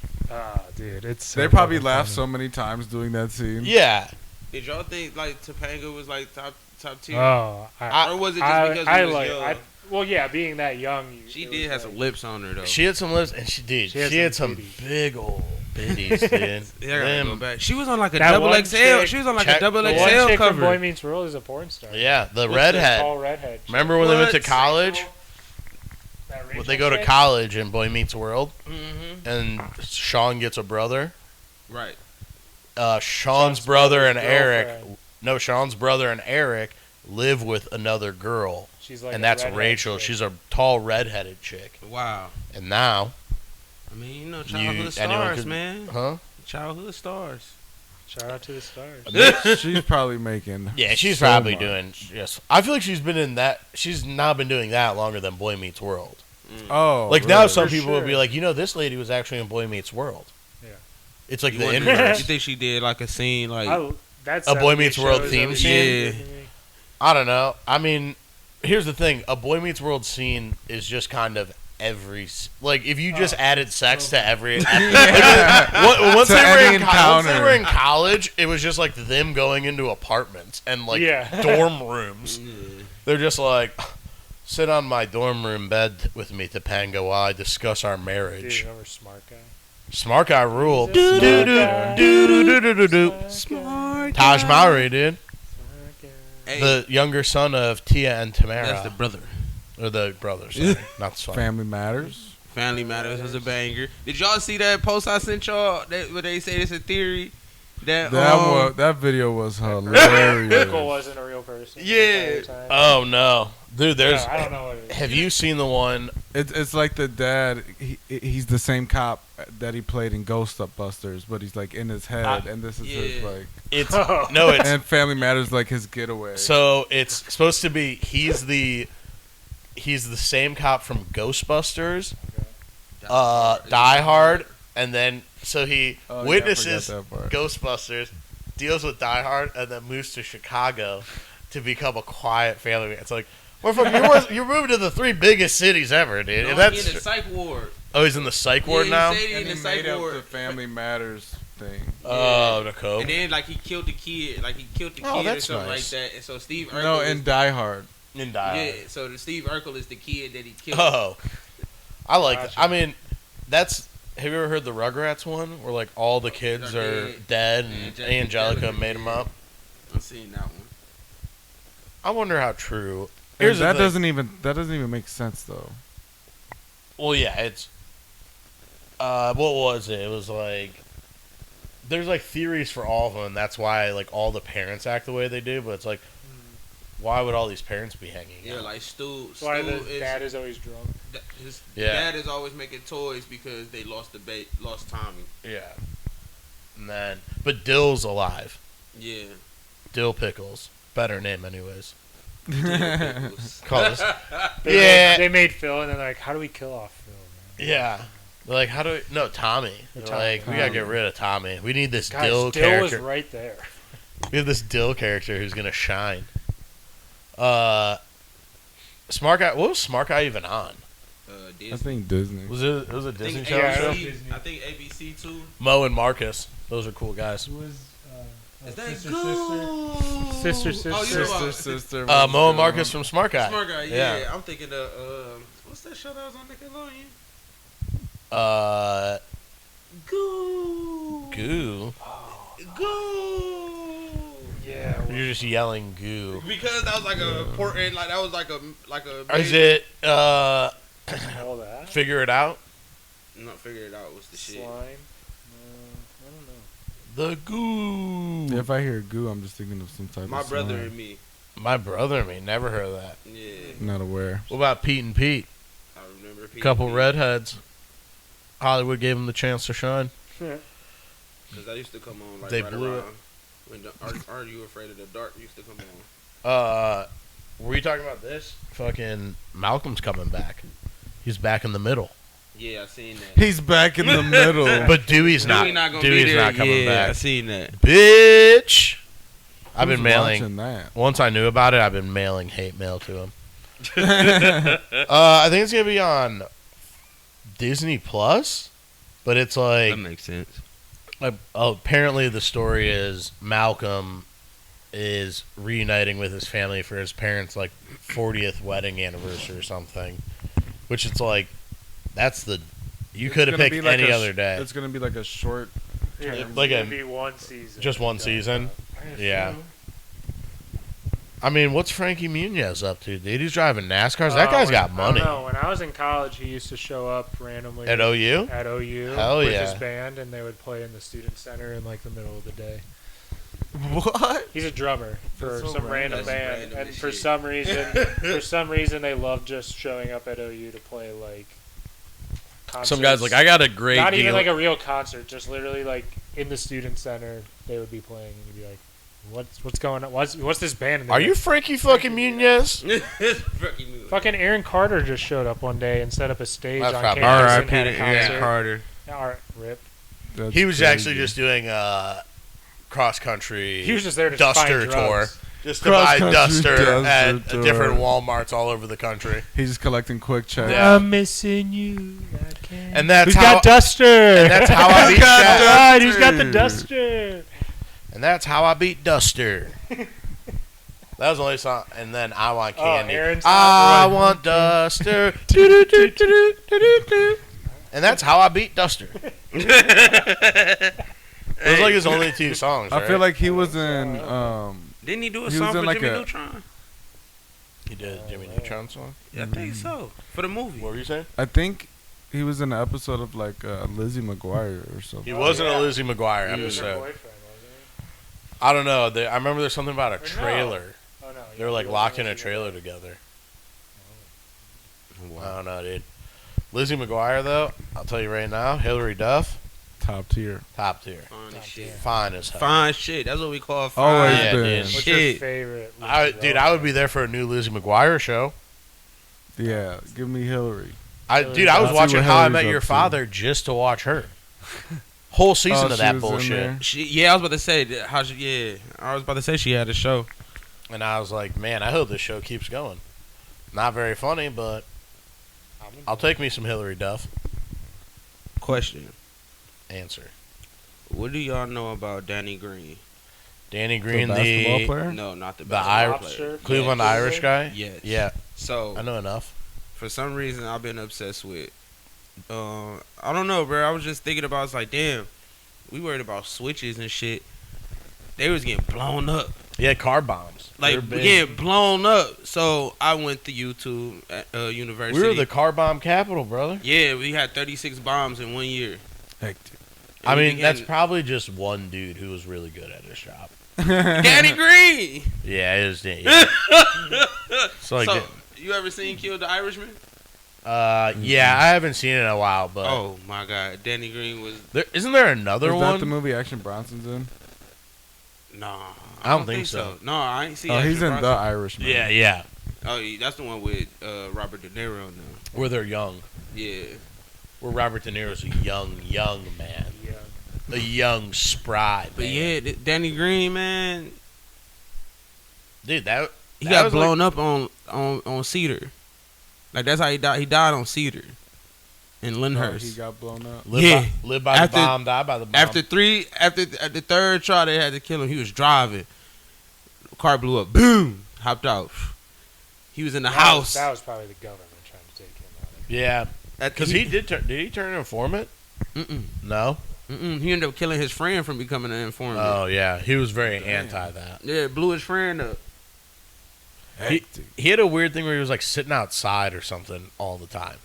dude, it's. So They probably fucking laughed funny. so many times doing that scene. Yeah. Did y'all think like Topanga was like top tier? Oh, Or was it just because he was young? well, yeah, being that young, She it did was have some like- lips on her though. She had some lips, and she did. She She, had had some some titties. big old bitties, dude. Yeah, I gotta Them- go back. She was on like a That double one XL. chick- She was on like check a double the The one XL chick from Boy cover. Meets World is a porn star. Yeah, the What's redhead. Tall redhead. Remember when they went to What? college? That Well, Rachel they go to chick? college in Boy Meets World, Mm-hmm. and Sean gets a brother. Right. Sean's brother and brother's Eric. girlfriend. No, Sean's brother and Eric live with another girl, She's like and a that's redhead Rachel. chick. She's a tall redheaded chick. Wow. And now, I mean, you know, You- childhood anyone stars, could- man. huh? Childhood stars. Shout out to the stars. She's probably making. Yeah, she's so probably much. doing. Yes, I feel like she's been in that. She's now been doing that longer than Boy Meets World. Oh, Like now, really? some For people would be sure. like, this lady was actually in Boy Meets World. Yeah. It's like You the wonder- inverse. You think she did like a scene like? That's A Boy 70s Meets World shows theme that scene? we- Yeah. I don't know. I mean, here's the thing: a Boy Meets World scene is just kind of like if you just added sex to every. Once To any once they encounter. were in college, it was just like them going into apartments and like Yeah. dorm rooms. Yeah. They're just like, sit on my dorm room bed with me, Topanga, while I discuss our Dude, marriage. remember Smart Guy? Smart guy rule. He's a smart guy. Do-do-do-do-do-do. Smart Taj Mowry, dude. Smart guy. Hey, The younger son of Tia and Tamara. that's the brother. Or the brothers, sorry, not the son. Family Matters. Family Matters was a banger. Did y'all see that post I sent y'all? Where they say it's a theory that That video was hilarious. Michael wasn't a real person. Yeah. the entire time. Oh no, dude! There's. I don't know what it is. Have you seen the one? It's like the dad. He's the same cop that he played in Ghostbusters, but he's like in his head, and this is his Yeah. like. It's Oh. no, it's And Family Matters like his getaway. so it's supposed to be. He's the same cop from Ghostbusters, Die Hard, and then so he Oh, yeah, I witnesses forgot that part. Ghostbusters, deals with Die Hard, and then moves to Chicago to become a quiet family man. It's like, motherfucker, you're moving to the 3 biggest cities ever, dude. No, If he in that's the psych ward. oh, he's in the psych ward Yeah, now. he said he And in he the psych made up ward. the Family Matters thing. Oh, the coke. And then like he killed the kid, Oh, or that's something nice. like that. And so Steve Urkel No, is, in Die Hard. And die. yeah, so the Steve Urkel is the kid that he killed. Oh, I like that. Gotcha. I mean, that's. Have you ever heard the Rugrats one where like all the kids They're are dead and Angelica made them up? I've seen that one. I wonder how true. And Here's the that thing. doesn't even make sense though. Well, yeah, it's. What was it? It was like. There's like theories for all of them, and that's why like all the parents act the way they do. But it's like, why would all these parents be hanging Yeah, out? like Stu. That's why the is, dad is always drunk. His Yeah. dad is always making toys because they lost lost Tommy. Yeah. And then, but Dill's alive. Yeah. Dill Pickles, better name, anyways. Pickles. Call this. They Yeah. Made, they made Phil, and then like, how do we kill off Phil? Man? Yeah. They're like, how do we? No, Tommy. They're Tommy. like, we gotta get rid of Tommy. We need this Guys, Dill Dill was character. right there. We have this Dill character who's gonna shine. Smart Guy. What was Smart Guy even on? Disney. I think Disney. Was it a I Disney think Channel Yeah, show? Disney. I think ABC too. Mo and Marcus. Those are cool guys. Was Is that sister, good? Sister, sister. Oh, you know Sister, about sister. Mo and Marcus from Smart Guy. Smart Guy. Yeah. Yeah. I'm thinking of what's that show that was on Nickelodeon? Goo. Goo. Goo. Yeah. You're just yelling goo. Because that was like a important, like that was like a. Or is it All that. Figure It Out? Not figure it out. What's the Slime. shit? I don't know. The goo. If I hear goo, I'm just thinking of some type My of brother slime. and me. My brother and me never heard of that. Yeah. Not aware. What about Pete and Pete? I remember. Couple redheads. Hollywood gave them the chance to shine. Because I used to come on like They right blew around when the Are You Afraid of the Dark used to come on. Were you talking about this? Fucking Malcolm's coming back. He's back in the middle. Yeah, I seen that. He's back in the middle. But Dewey's not. Dewey not gonna Dewey's be there. not coming Yeah, I back. seen that. Bitch. I've been Who's mailing. watching that? Once I knew about it, I've been mailing hate mail to him. I think it's gonna be on Disney Plus, but it's like That makes sense. apparently the story is Malcolm is reuniting with his family for his parents' like 40th wedding anniversary or something, which it's like that's the you It's could have gonna picked be like any a other day. It's gonna be like a short. Yeah, Like it's a- gonna be one season. just one season? I Yeah. assume. I mean, what's Frankie Muniz up to, dude? He's driving NASCARs. That guy's got money. I don't know. When I was in college, he used to show up randomly At OU? at OU Hell with yeah. his band, and they would play in the student center in like the middle of the day. What? He's a drummer for That's so some random random. band, That's random and as for shit. some reason, they love just showing up at OU to play like. Concerts. Some guy's like, I got a great not deal. even like a real concert, just literally like in the student center, they would be playing, and you'd be like, "What's going on? What's this band?" And they're Are you like, Frankie fucking Muniz? Fucking movie. Fucking Aaron Carter just showed up one day and set up a stage That's on probably- campus and R.I.P. had to a Aaron concert. Carter. Rip. That's He was crazy. actually just doing a cross country He was just there to Duster find tour. drugs. Just to buy Cross-country Duster at Duster tour. different Walmarts all over the country. He's just collecting quick checks. Yeah. I'm missing you. I can't. And that's Who's how got Duster? and that's how I beat All Shaq. right, who's got the Duster? And that's how I beat Duster. That was the only song. And then I Want Candy. Aaron's I not- Want Duster. Do-do-do-do-do-do-do. And that's how I beat Duster. Those are like his only two songs, I right? feel like he was in. Didn't he do a He was song in for like Jimmy a- Neutron? he did a Jimmy Neutron song. Yeah, I think so. For the movie. What were you saying? I think he was in an episode of like Lizzie McGuire or something. He wasn't yeah. a Lizzie McGuire He was her episode. boyfriend, wasn't I don't know. I remember there's something about a no. trailer. he? Oh no. They were like he locked in wasn't a trailer Lizzie together. Wow. I don't know, dude. Lizzie McGuire, though, I'll tell you right now, Hillary Duff, Top tier. top tier. Fine as shit. Fine as hell. Fine shit. That's what we call fine. Always Yeah, been. dude. What's your Shit. favorite? Dude, I would be there for a new Lizzie McGuire show. Yeah, give me Hillary. Dude, I was Let's see watching what How I Hillary's Met up Your to. Father just to watch her. Whole season Oh, of she that was in bullshit. there? Yeah, I was about to say I was about to say she had a show. And I was like, man, I hope this show keeps going. Not very funny, but I'll take me some Hillary Duff. Question. Answer. What do y'all know about Danny Green? Danny Green, The basketball the player? No, not the The basketball Irish- player. Cleveland Yes. Irish guy. Yes. Yeah, So I know enough. for some reason I've been obsessed with. I don't know, bro. I was just thinking about. It's like, damn, we worried about switches and shit. They was getting blown up, Yeah, car bombs. like They're big. getting blown up. So I went to YouTube at university. We were the car bomb capital, brother. Yeah, we had 36 bombs in 1 year. Hectic. I And we mean, that's began- probably just one dude who was really good at his job. Danny Green. Yeah, it is. Yeah. So like, So you ever seen Kill the Irishman? yeah, I haven't seen it in a while, but Oh my God, Danny Green was isn't there another Is that one? the movie Action Bronson's in? nah. I don't think so. No, I ain't see. Oh, he's Action in The Bronson. Irishman. Yeah, yeah, Oh, that's the one with Robert De Niro now. where they're young. Yeah. Where Robert De Niro's a young man, Yeah. a young spry man. But yeah, Danny Green, man, Dude, that he that got was blown up on Cedar. Like that's how he died. He died on Cedar in Oh, Lyndhurst. he got blown up. Live Yeah. by, live by After- the bomb, die by the bomb. After the third try they had to kill him, he was driving. Car blew up. Boom. Hopped out. He was in the house. That was probably the government trying to take him out. yeah, because he did he turn an informant? Mm-mm. No. He ended up killing his friend from becoming an informant. Oh yeah, he was very Damn. anti that. Yeah, blew his friend up. Hectic. He had a weird thing where he was like sitting outside or something all the time.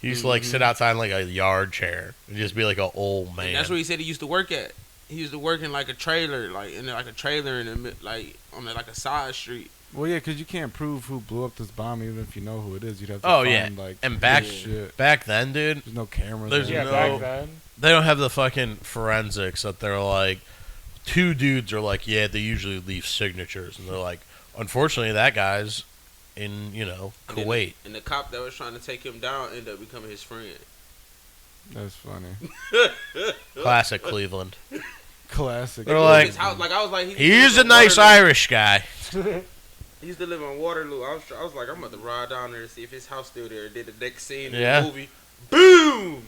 He used to like sit outside in like a yard chair and just be like an old man. And that's where he said he used to work at. He used to work in like a trailer, in the like on like a side street. Well, yeah, because you can't prove who blew up this bomb, even if you know who it is. You'd have to Oh, find, yeah. like, And back shit. back then, dude, There's no cameras. There's or Yeah, no- anything. back then. they don't have the fucking forensics that they're like. Two dudes are like, yeah, they usually leave signatures, and they're like, unfortunately, that guy's in And then- Kuwait. And the cop that was trying to take him down ended up becoming his friend. That's funny. Classic Cleveland. Classic. They're like, His house, I was like, he's a nice Irish guy. He used to live on Waterloo. I was like, I'm about to ride down there to see if his house still there. Did the next scene Yeah. in the movie. Boom!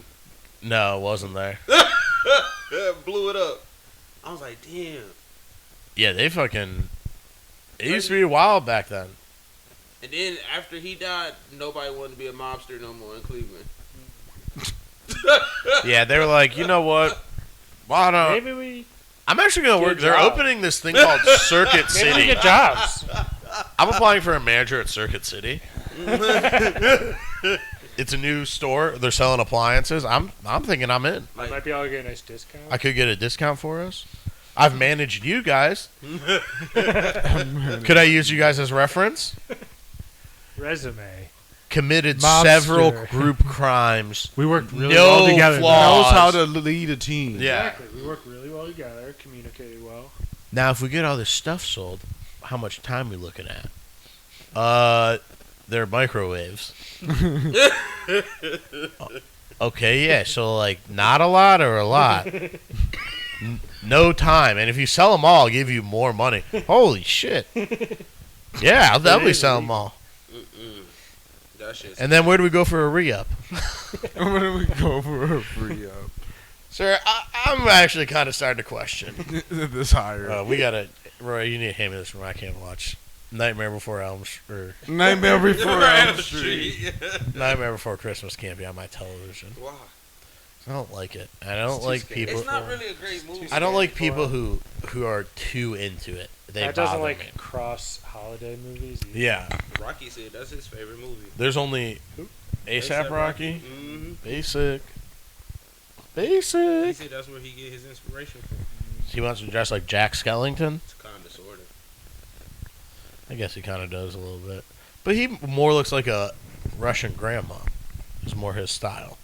No, it wasn't there. Blew it up. I was like, damn. Yeah, they fucking. It used to be wild back then. And then after he died, nobody wanted to be a mobster no more in Cleveland. Yeah, they were like, you know what? Why don't Maybe we I'm actually gonna work? Good They're job. opening this thing called Circuit maybe we City. get jobs. I'm applying for a manager at Circuit City. It's a new store. They're selling appliances. I'm thinking I'm in. I might be able to get a nice discount. I could get a discount for us. I've managed you guys. Could I use you guys as reference? Resume. Committed Mobster. several group crimes. We worked really No well together. flaws. Knows how to lead a team. Yeah. Exactly. We worked really well together. Communicated well. Now, if we get all this stuff sold, how much time are we looking at? They're microwaves. Okay, yeah. So, like, not a lot or a lot? No time. And if you sell them all, I'll give you more money. Holy shit. Yeah, I'll definitely sell them all. That shit's And then where do we go for a re-up? Where do we go for a free up? Sir, I'm actually kind of starting to question. This higher. We got to... Roy, you need to hand me this from I can't watch. Nightmare Before Elm or Nightmare Before Elm Elm Street. Nightmare Before Christmas can't be on my television. Wow. I don't like it. I don't too like scary. people. It's not really a great movie. I don't like people who are too into it. They That doesn't bother like me. cross holiday movies. Either. Yeah, Rocky said that's his favorite movie. there's only Who? ASAP Rocky. Mm-hmm. Basic. He Basic. said that's where he get his inspiration from. He wants to dress like Jack Skellington. It's kind of sort of. I guess he kind of does a little bit, but he more looks like a Russian grandma. Is more his style.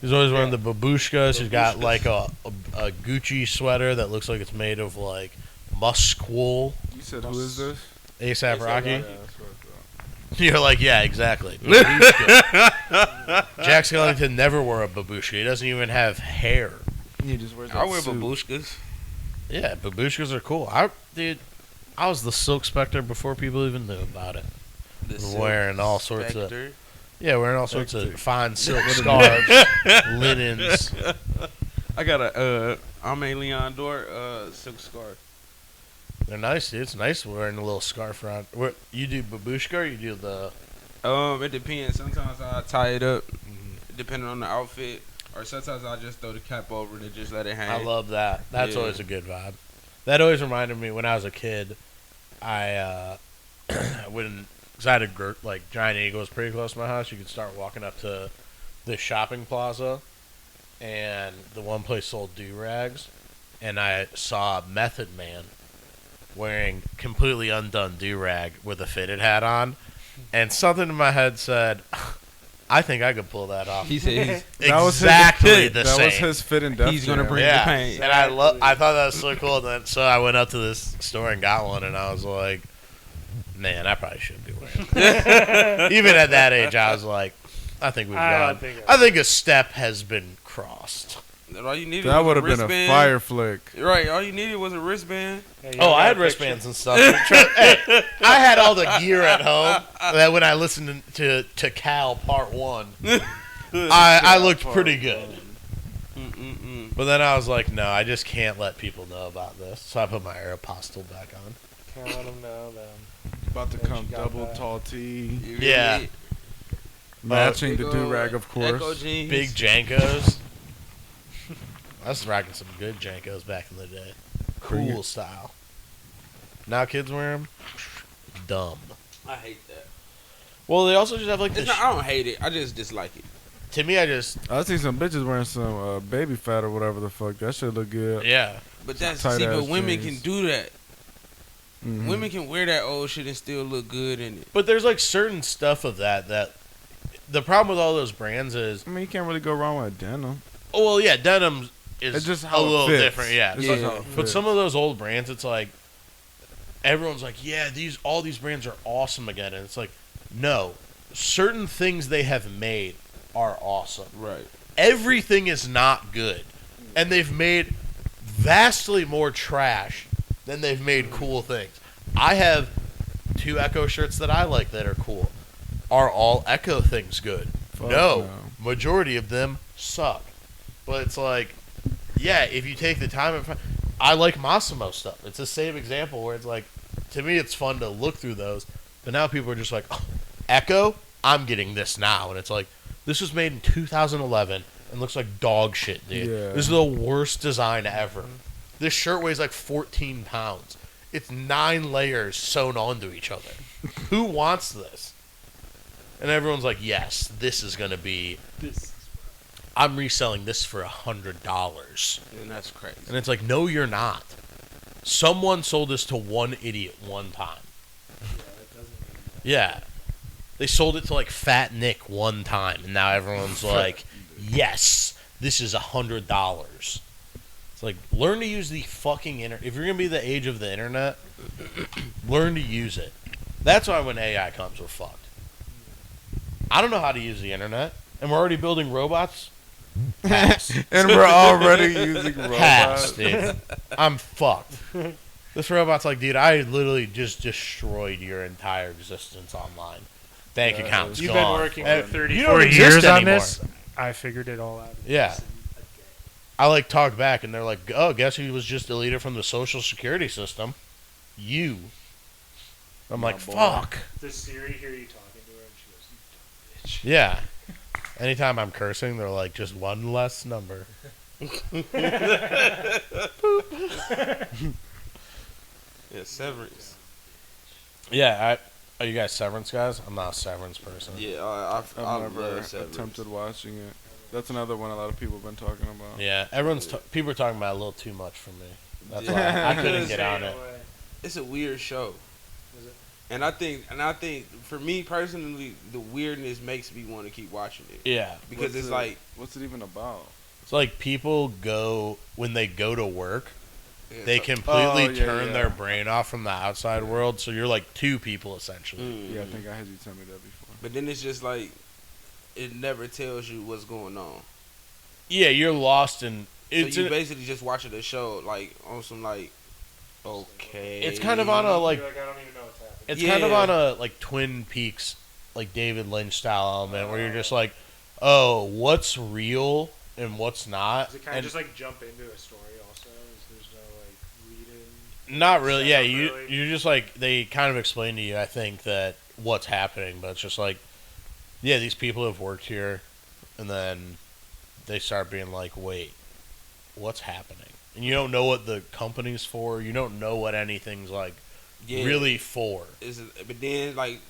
He's always wearing the babushkas. He's got like a Gucci sweater that looks like it's made of like musk wool. You said who is this? ASAP Rocky. Yeah, that's what I thought. You're like, yeah, exactly. Babushka. Jack Skellington never wore a babushka. He doesn't even have hair. He just wears I that wear suit. babushkas. Yeah, babushkas are cool. I was the Silk Spectre before people even knew about it. Wearing all sorts of wearing all sorts of fine silk scarves, linens. I got a Ame Leon Dort silk scarf. They're nice, dude. It's nice wearing a little scarf around. You do babushka or you do the... It depends. Sometimes I tie it up, depending on the outfit, or sometimes I just throw the cap over it and just let it hang. I love that. That's Yeah. always a good vibe. That always reminded me when I was a kid. I because I had a Giant Eagle was pretty close to my house. You could start walking up to the shopping plaza, and the one place sold do-rags, and I saw Method Man wearing completely undone do-rag with a fitted hat on, and something in my head said, I think I could pull that off. He said exactly the same. That was his fit and death. He's gonna jam. bring the pain. And I thought that was so cool. And then, so I went up to this store and got one, and I was like, man, I probably shouldn't be wearing it. Even at that age, I was like, I think we've gone. I think a step has been crossed. All you needed That was would a have been a wristband. fire flick. Right, all you needed was a wristband. Oh, I had wristbands and stuff. Hey, I had all the gear at home that when I listened to Cal Part 1, I looked pretty good. But then I was like, no, I just can't let people know about this. So I put my Aeropostale back on. Can't let them know them. About to That come you got double that. tall tee. Yeah. Matching the Big do-rag, of Echo course. jeans. Big Jankos. I was rocking some good Jankos back in the day. Bring Cool style. Now kids wear them. Dumb. I hate that. Well, they also just have like It's this. not, I don't hate it. I just dislike it. To me, I just I see some bitches wearing some baby fat or whatever the fuck. That shit look good. yeah. But that's Tight see, but ass women jeans. can do that. Mhm. Women can wear that old shit and still look good in it. But there's like certain stuff of that the problem with all those brands is I mean, you can't really go wrong with denim. oh well yeah denim is It's just a how it little fits. different yeah. It's Yeah. just how it But fits. some of those old brands, it's like everyone's like, yeah, all these brands are awesome again, and it's like, no, certain things they have made are awesome. Right. Everything is not good, and they've made vastly more trash than they've made cool things. I have 2 Echo shirts that I like that are cool. Are all Echo things good? Fuck No. Majority of them suck. But it's like, yeah, if you take the time and I like Massimo stuff. It's the same example where it's like, to me, it's fun to look through those. But now people are just like, oh, Echo, I'm getting this now. And it's like, this was made in 2011 and looks like dog shit, dude. Yeah. This is the worst design ever. This shirt weighs like 14 pounds. It's 9 layers sewn onto each other. Who wants this? And everyone's like, yes, this is going to be... I'm reselling this for $100. And that's crazy. And it's like, no, you're not. Someone sold this to one idiot one time. Yeah. They sold it to like Fat Nick one time, and now everyone's like, yes, this is $100. It's like, learn to use the fucking internet. If you're going to be the age of the internet, learn to use it. That's why when AI comes, we're fucked. I don't know how to use the internet, and we're already building robots. Pass. And we're already using Pass, robots. dude. I'm fucked. This robot's like, dude, I literally just destroyed your entire existence online. Bank account's You've gone. been working And for you don't 34 exist years on anymore. this. I figured it all out. Yeah. I like talk back, and they're like, oh, guess who was just deleted from the social security system? You. I'm like, boy. fuck. Does Siri hear you talking to her and she goes, you dumb bitch? Yeah. Anytime I'm cursing, they're like, just one less number. Yeah, Severance. Yeah, are you guys Severance guys? I'm not a Severance person. Yeah, I've I never love Severance. attempted watching it. That's another one a lot of people have been talking about. Yeah, people are talking about it a little too much for me. That's why I couldn't get on it. It's a weird show. Is it? And I think for me personally, the weirdness makes me want to keep watching it. Yeah, Because it's like, what's it even about? it's like people when they go to work, yeah, they so- completely yeah, turn yeah. their brain off from the outside world. So you're like 2 people essentially. Yeah, I Mhm. think I had you tell me that before. But then it's just like, it never tells you what's going on. Yeah, you're lost in. It's So you an- basically just watching the show like on some like, okay. It's kind of on a like. You're like, I don't even know what's happening. It's kind of Yeah. on a like Twin Peaks, like David Lynch style element, where you're just like, oh, what's real and what's not. Does it kind And of just like jump into a story also? There's no like lead-in? not really. Set Yeah, up, you really? you're just like they kind of explain to you. I think that what's happening, but it's just like, yeah, these people have worked here, and then they start being like, wait, what's happening? And you don't know what the company's for. You don't know what anything's like really for. But then like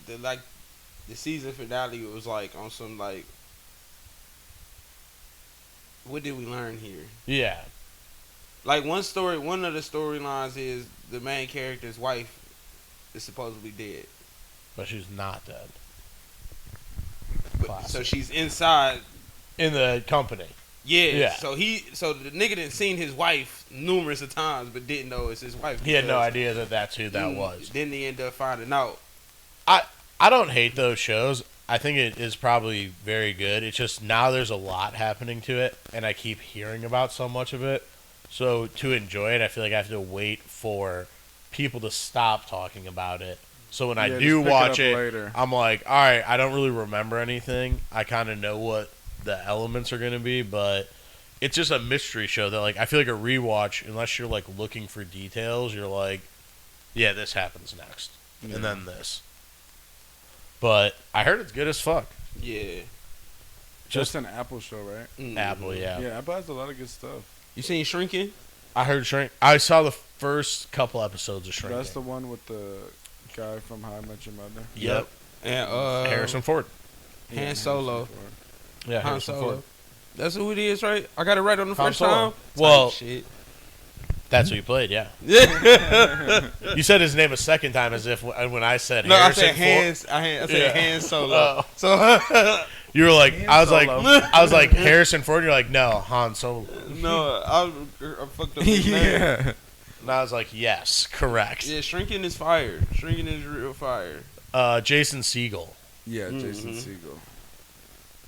the season finale was like on some like, what did we learn here? Yeah, Like one of the storylines is the main character's wife is supposedly dead. but she's not dead But, Classic. so she's inside. in the company. Yeah. Yeah. So the nigga didn't seen his wife numerous of times, but didn't know it's his wife. He had no because idea that that's who that was. Then he ended up finding out. I don't hate those shows. I think it is probably very good. It's just now there's a lot happening to it, and I keep hearing about so much of it. So to enjoy it, I feel like I have to wait for people to stop talking about it. So when I Yeah, do just pick watch it it, up later. I'm like, all right, I don't really remember anything. I kind of know what the elements are going to be, but it's just a mystery show that, like, I feel like a rewatch, unless you're like looking for details, you're like, yeah, this happens next, Yeah. and then this. But I heard it's good as fuck. Yeah. Just an Apple show, right? Mhm. Apple, yeah. Yeah, Apple has a lot of good stuff. You seen Shrinking? I heard Shrink. I saw the first couple episodes of Shrink. That's the one with the guy from How I Met Your Mother. Yep. And Harrison Ford. Han Harrison Solo. Ford. Yeah, Han Harrison Solo. Ford. That's who it is, right? I got it right on the Han first Solo. time. Well- Type shit. That's who he played. Yeah. Yeah. You said his name a second time as if when I said No, I Harrison said Ford. hands. I said Yeah. Han Solo. Oh. So You were like, Han I was Solo. like Harrison Ford. You're like, no, Han Solo. no, I fucked up. His name. Yeah. And I was like, yes, correct. Yeah, Shrinking is fire. Shrinking is real fire. Jason Segel. Yeah, Jason Mhm. Segel.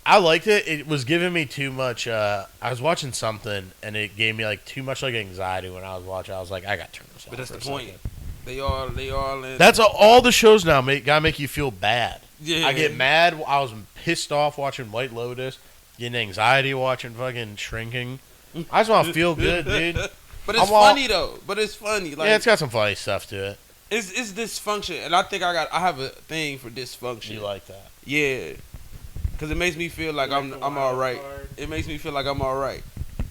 I liked it. It was giving me too much. I was watching something, and it gave me like too much like anxiety when I was watching. I was like, I got to turn this off. But that's for the a point. second. They all in. That's all the shows now gotta make you feel bad. yeah. I get mad. I was pissed off watching White Lotus, getting anxiety watching fucking Shrinking. I just want to feel good, dude. But it's I'm all- funny though. But it's funny. Like Yeah, it's got some funny stuff to it. it's dysfunction, and I think I have a thing for dysfunction. You like that? Yeah. Because it makes me feel like I'm the all wild right. card. It makes me feel like I'm all right.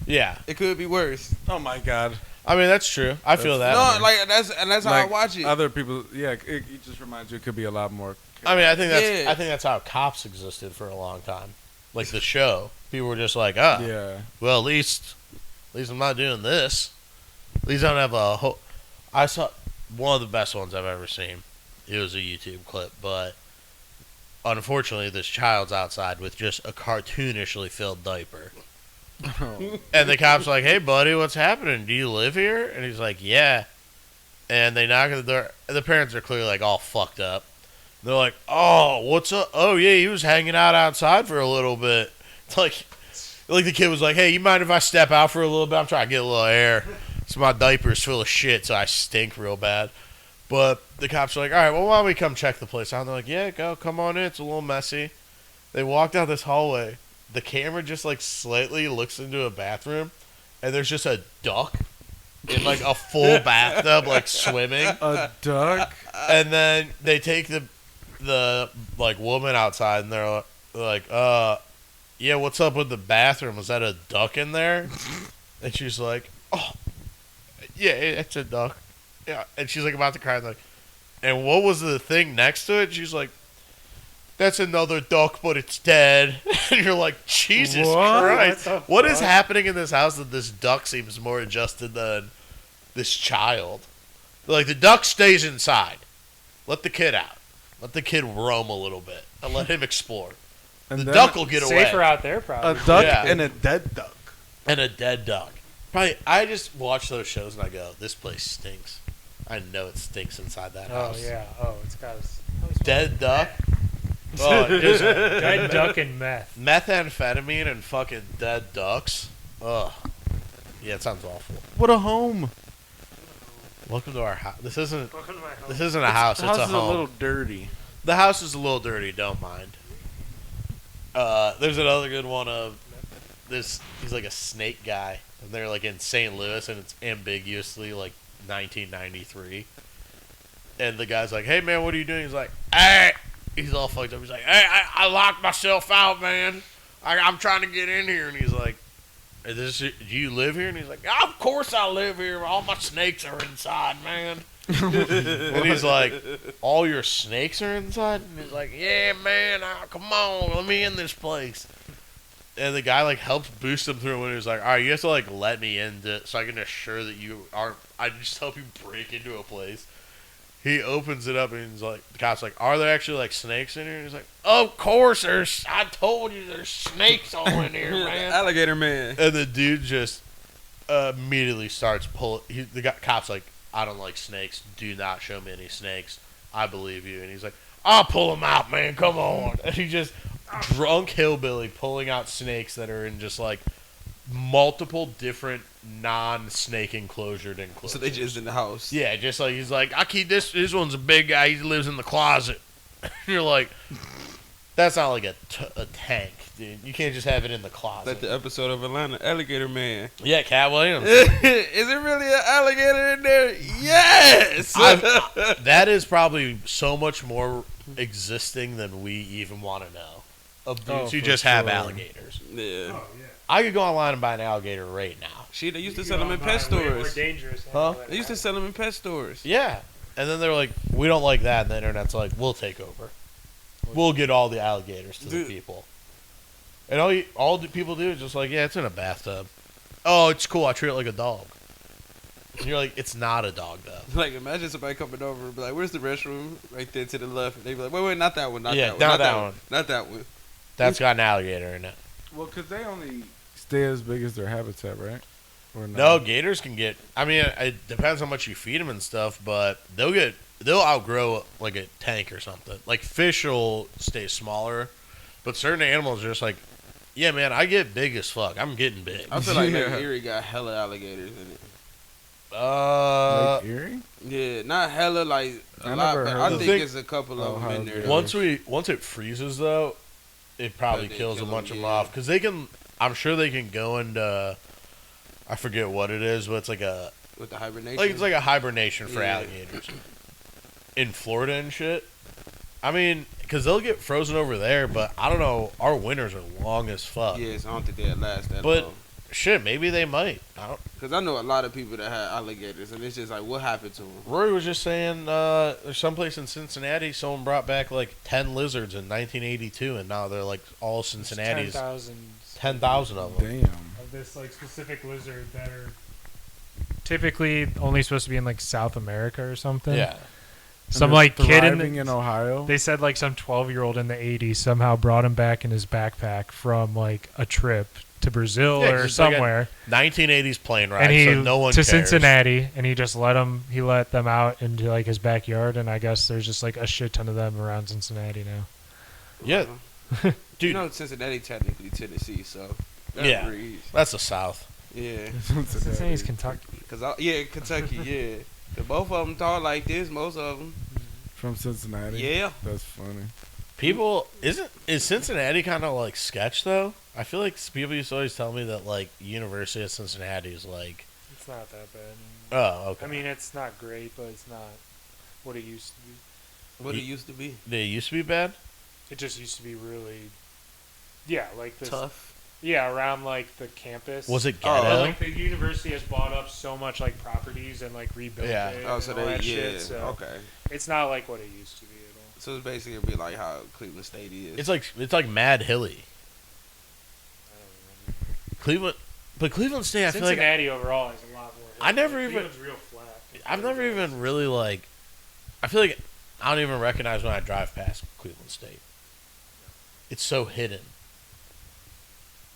Yeah. It could be worse. Oh my God. I mean, that's true. I feel that. No, like that's how I Like, watch it. Other people, yeah, it just reminds you it could be a lot more. I mean, I think Yeah. that's how Cops existed for a long time. Like the show, people were just like, ah, Yeah. well, at least I'm not doing this. At least I don't have a whole. I saw one of the best ones I've ever seen. It was a YouTube clip, but unfortunately, this child's outside with just a cartoonishly filled diaper. Oh. And the cop's like, hey, buddy, what's happening? Do you live here? And he's like, yeah. And they knock at the door. And the parents are clearly, like, all fucked up. They're like, oh, what's up? Oh, yeah, he was hanging out outside for a little bit. It's like the kid was like, hey, you mind if I step out for a little bit? I'm trying to get a little air. So my diaper's full of shit, so I stink real bad. But the cops are like, all right, well, why don't we come check the place out? And they're like, yeah, come on in. It's a little messy. They walk down this hallway. The camera just, like, slightly looks into a bathroom, and there's just a duck in, like, a full bathtub, like, swimming. A duck? And then they take the like, woman outside, and they're like, yeah, what's up with the bathroom? Was that a duck in there? And she's like, oh, yeah, it's a duck. Yeah. And she's, like, about to cry, like, and what was the thing next to it? She's like, that's another duck, but it's dead. And you're like, Jesus What? Christ. What the What is fuck? happening in this house that this duck seems more adjusted than this child? Like, the duck stays inside. Let the kid out. Let the kid roam a little bit. And let him explore. And The then duck will get away. Safer out there, a probably. duck Yeah. and a dead duck. And a dead duck. Probably, I just watch those shows and I go, this place stinks. I know it stinks inside that Oh house. yeah. Oh, it's got Dead duck. Oh, just dead duck and meth. methamphetamine and fucking dead ducks. Ugh. Yeah, it sounds awful. What a home. Welcome to our house. This isn't Welcome to my home. this isn't a house. The It's house a is home. a little dirty. The house is a little dirty. Don't mind. There's another good one of he's like a snake guy, and they're like in St. Louis, and it's ambiguously like 1993. And the guy's like, "Hey man, what are you doing?" He's like, "Hey," he's all fucked up. He's like, "Hey, I locked myself out, man. I'm trying to get in here." And he's like, do you live here? And he's like, "Of course I live here. All my snakes are inside, man." And he's like, "All your snakes are inside?" And he's like, "Yeah, man. Come on, let me in this place." And the guy like helps boost him through, and he's like, "All right, you have to like let me in so I can assure that you aren't. I just help you break into a place." He opens it up, and he's like, the cop's like, "Are there actually like snakes in here?" And he's like, "Of course there's. I told you there's snakes all in here, man." Alligator man. And the dude just immediately starts pulling. Cop's like, "I don't like snakes. Do not show me any snakes. I believe you." And he's like, "I'll pull them out, man. Come on." And he just drunk hillbilly pulling out snakes that are in just like multiple different non-snake enclosured enclosures. So they just in the house. Yeah, just like he's like, "I keep this. This one's a big guy. He lives in the closet." You're like, that's not like a tank, dude. You can't just have it in the closet. Like the episode of Atlanta, Alligator Man. Yeah, Cat Williams. Is it really an alligator in there? Yes! That is probably so much more existing than we even want to know. Of dudes who just have alligators. Yeah. Oh yeah. I could go online and buy an alligator right now. Shit, they used to You sell go them in buy pet way more stores. dangerous Huh? animal They used to sell them in pet stores. Yeah. And then they're like, "We don't like that." And the internet's like, "We'll take over. We'll get all the alligators to Dude. the people." And all the people do is just like, "Yeah, it's in a bathtub." "Oh, it's cool. I treat it like a dog." And you're like, "It's not a dog, though." Like, imagine somebody coming over and be like, "Where's the restroom?" Right there to the left. And they be like, "Wait, not that one. Not Yeah, that one. not Not that that one. one. Not that one." That's got an alligator in it. Well, because they only stay as big as their habitat, right? Or No, gators can get. I mean, it depends how much you feed them and stuff, but they'll outgrow like a tank or something. Like fish will stay smaller, but certain animals are just like, "Yeah, man, I get big as fuck. I'm getting big." I feel like Yeah. Lake Erie got hella alligators in it. Lake Erie? Yeah, not hella like a I lot, never but heard I of think it. it's a couple of them Ohio in there. Gator. once it freezes though, it probably They kills a kill bunch them, of them yeah. off because they can. I'm sure they can go into. I forget what it is, but it's like With the hibernation. it's like a hibernation for Yeah. alligators in Florida and shit. I mean, because they'll get frozen over there, but I don't know. Our winters are long as fuck. Yes, I don't think they'll last that But- long. Shit, maybe they might. I don't. Because I know a lot of people that have alligators, and it's just like, what happened to them? Rory was just saying there's someplace in Cincinnati someone brought back like 10 lizards in 1982, and now they're like all Cincinnati's 10,000 10,000 of them. Damn. of this like specific lizard that are typically only supposed to be in like South America or something. Yeah. Some And like it's kid thriving in in Ohio. they said like some 12-year-old in the 80s somehow brought him back in his backpack from like a trip to Brazil Yeah, or 'cause it's like a somewhere, 1980s plane ride, and he so no one to cares. Cincinnati, and he just let them out into like his backyard, and I guess there's just like a shit ton of them around Cincinnati now. Yeah, You dude, know, Cincinnati technically Tennessee, so that Yeah. agrees. that's the South. Yeah. Cincinnati's Kentucky. Yeah, Kentucky, yeah. The both of them talk like this, most of them. From Cincinnati. Yeah. That's funny. People, is Cincinnati kind of like sketch though? I feel like people used to always tell me that like University of Cincinnati is like, It's not that bad. oh, okay. I mean, it's not great, but it's not what it used to be. What it used to be. They used to be bad. It just used to be really, yeah, like this. Tough. Yeah, around like the campus. Was it Oh, And, ghetto? like the university has bought up so much like properties and like rebuilt Yeah. it Oh, so and all they, that yeah. shit. So Okay. it's not like what it used to be at all. So it's basically be like how Cleveland State is. It's like mad hilly. I don't remember. Cleveland, but Cleveland State, I feel like Cincinnati overall is a lot more. I never like, even- Cleveland's real flat. I've never even really like. I feel like I don't even recognize when I drive past Cleveland State. It's so hidden.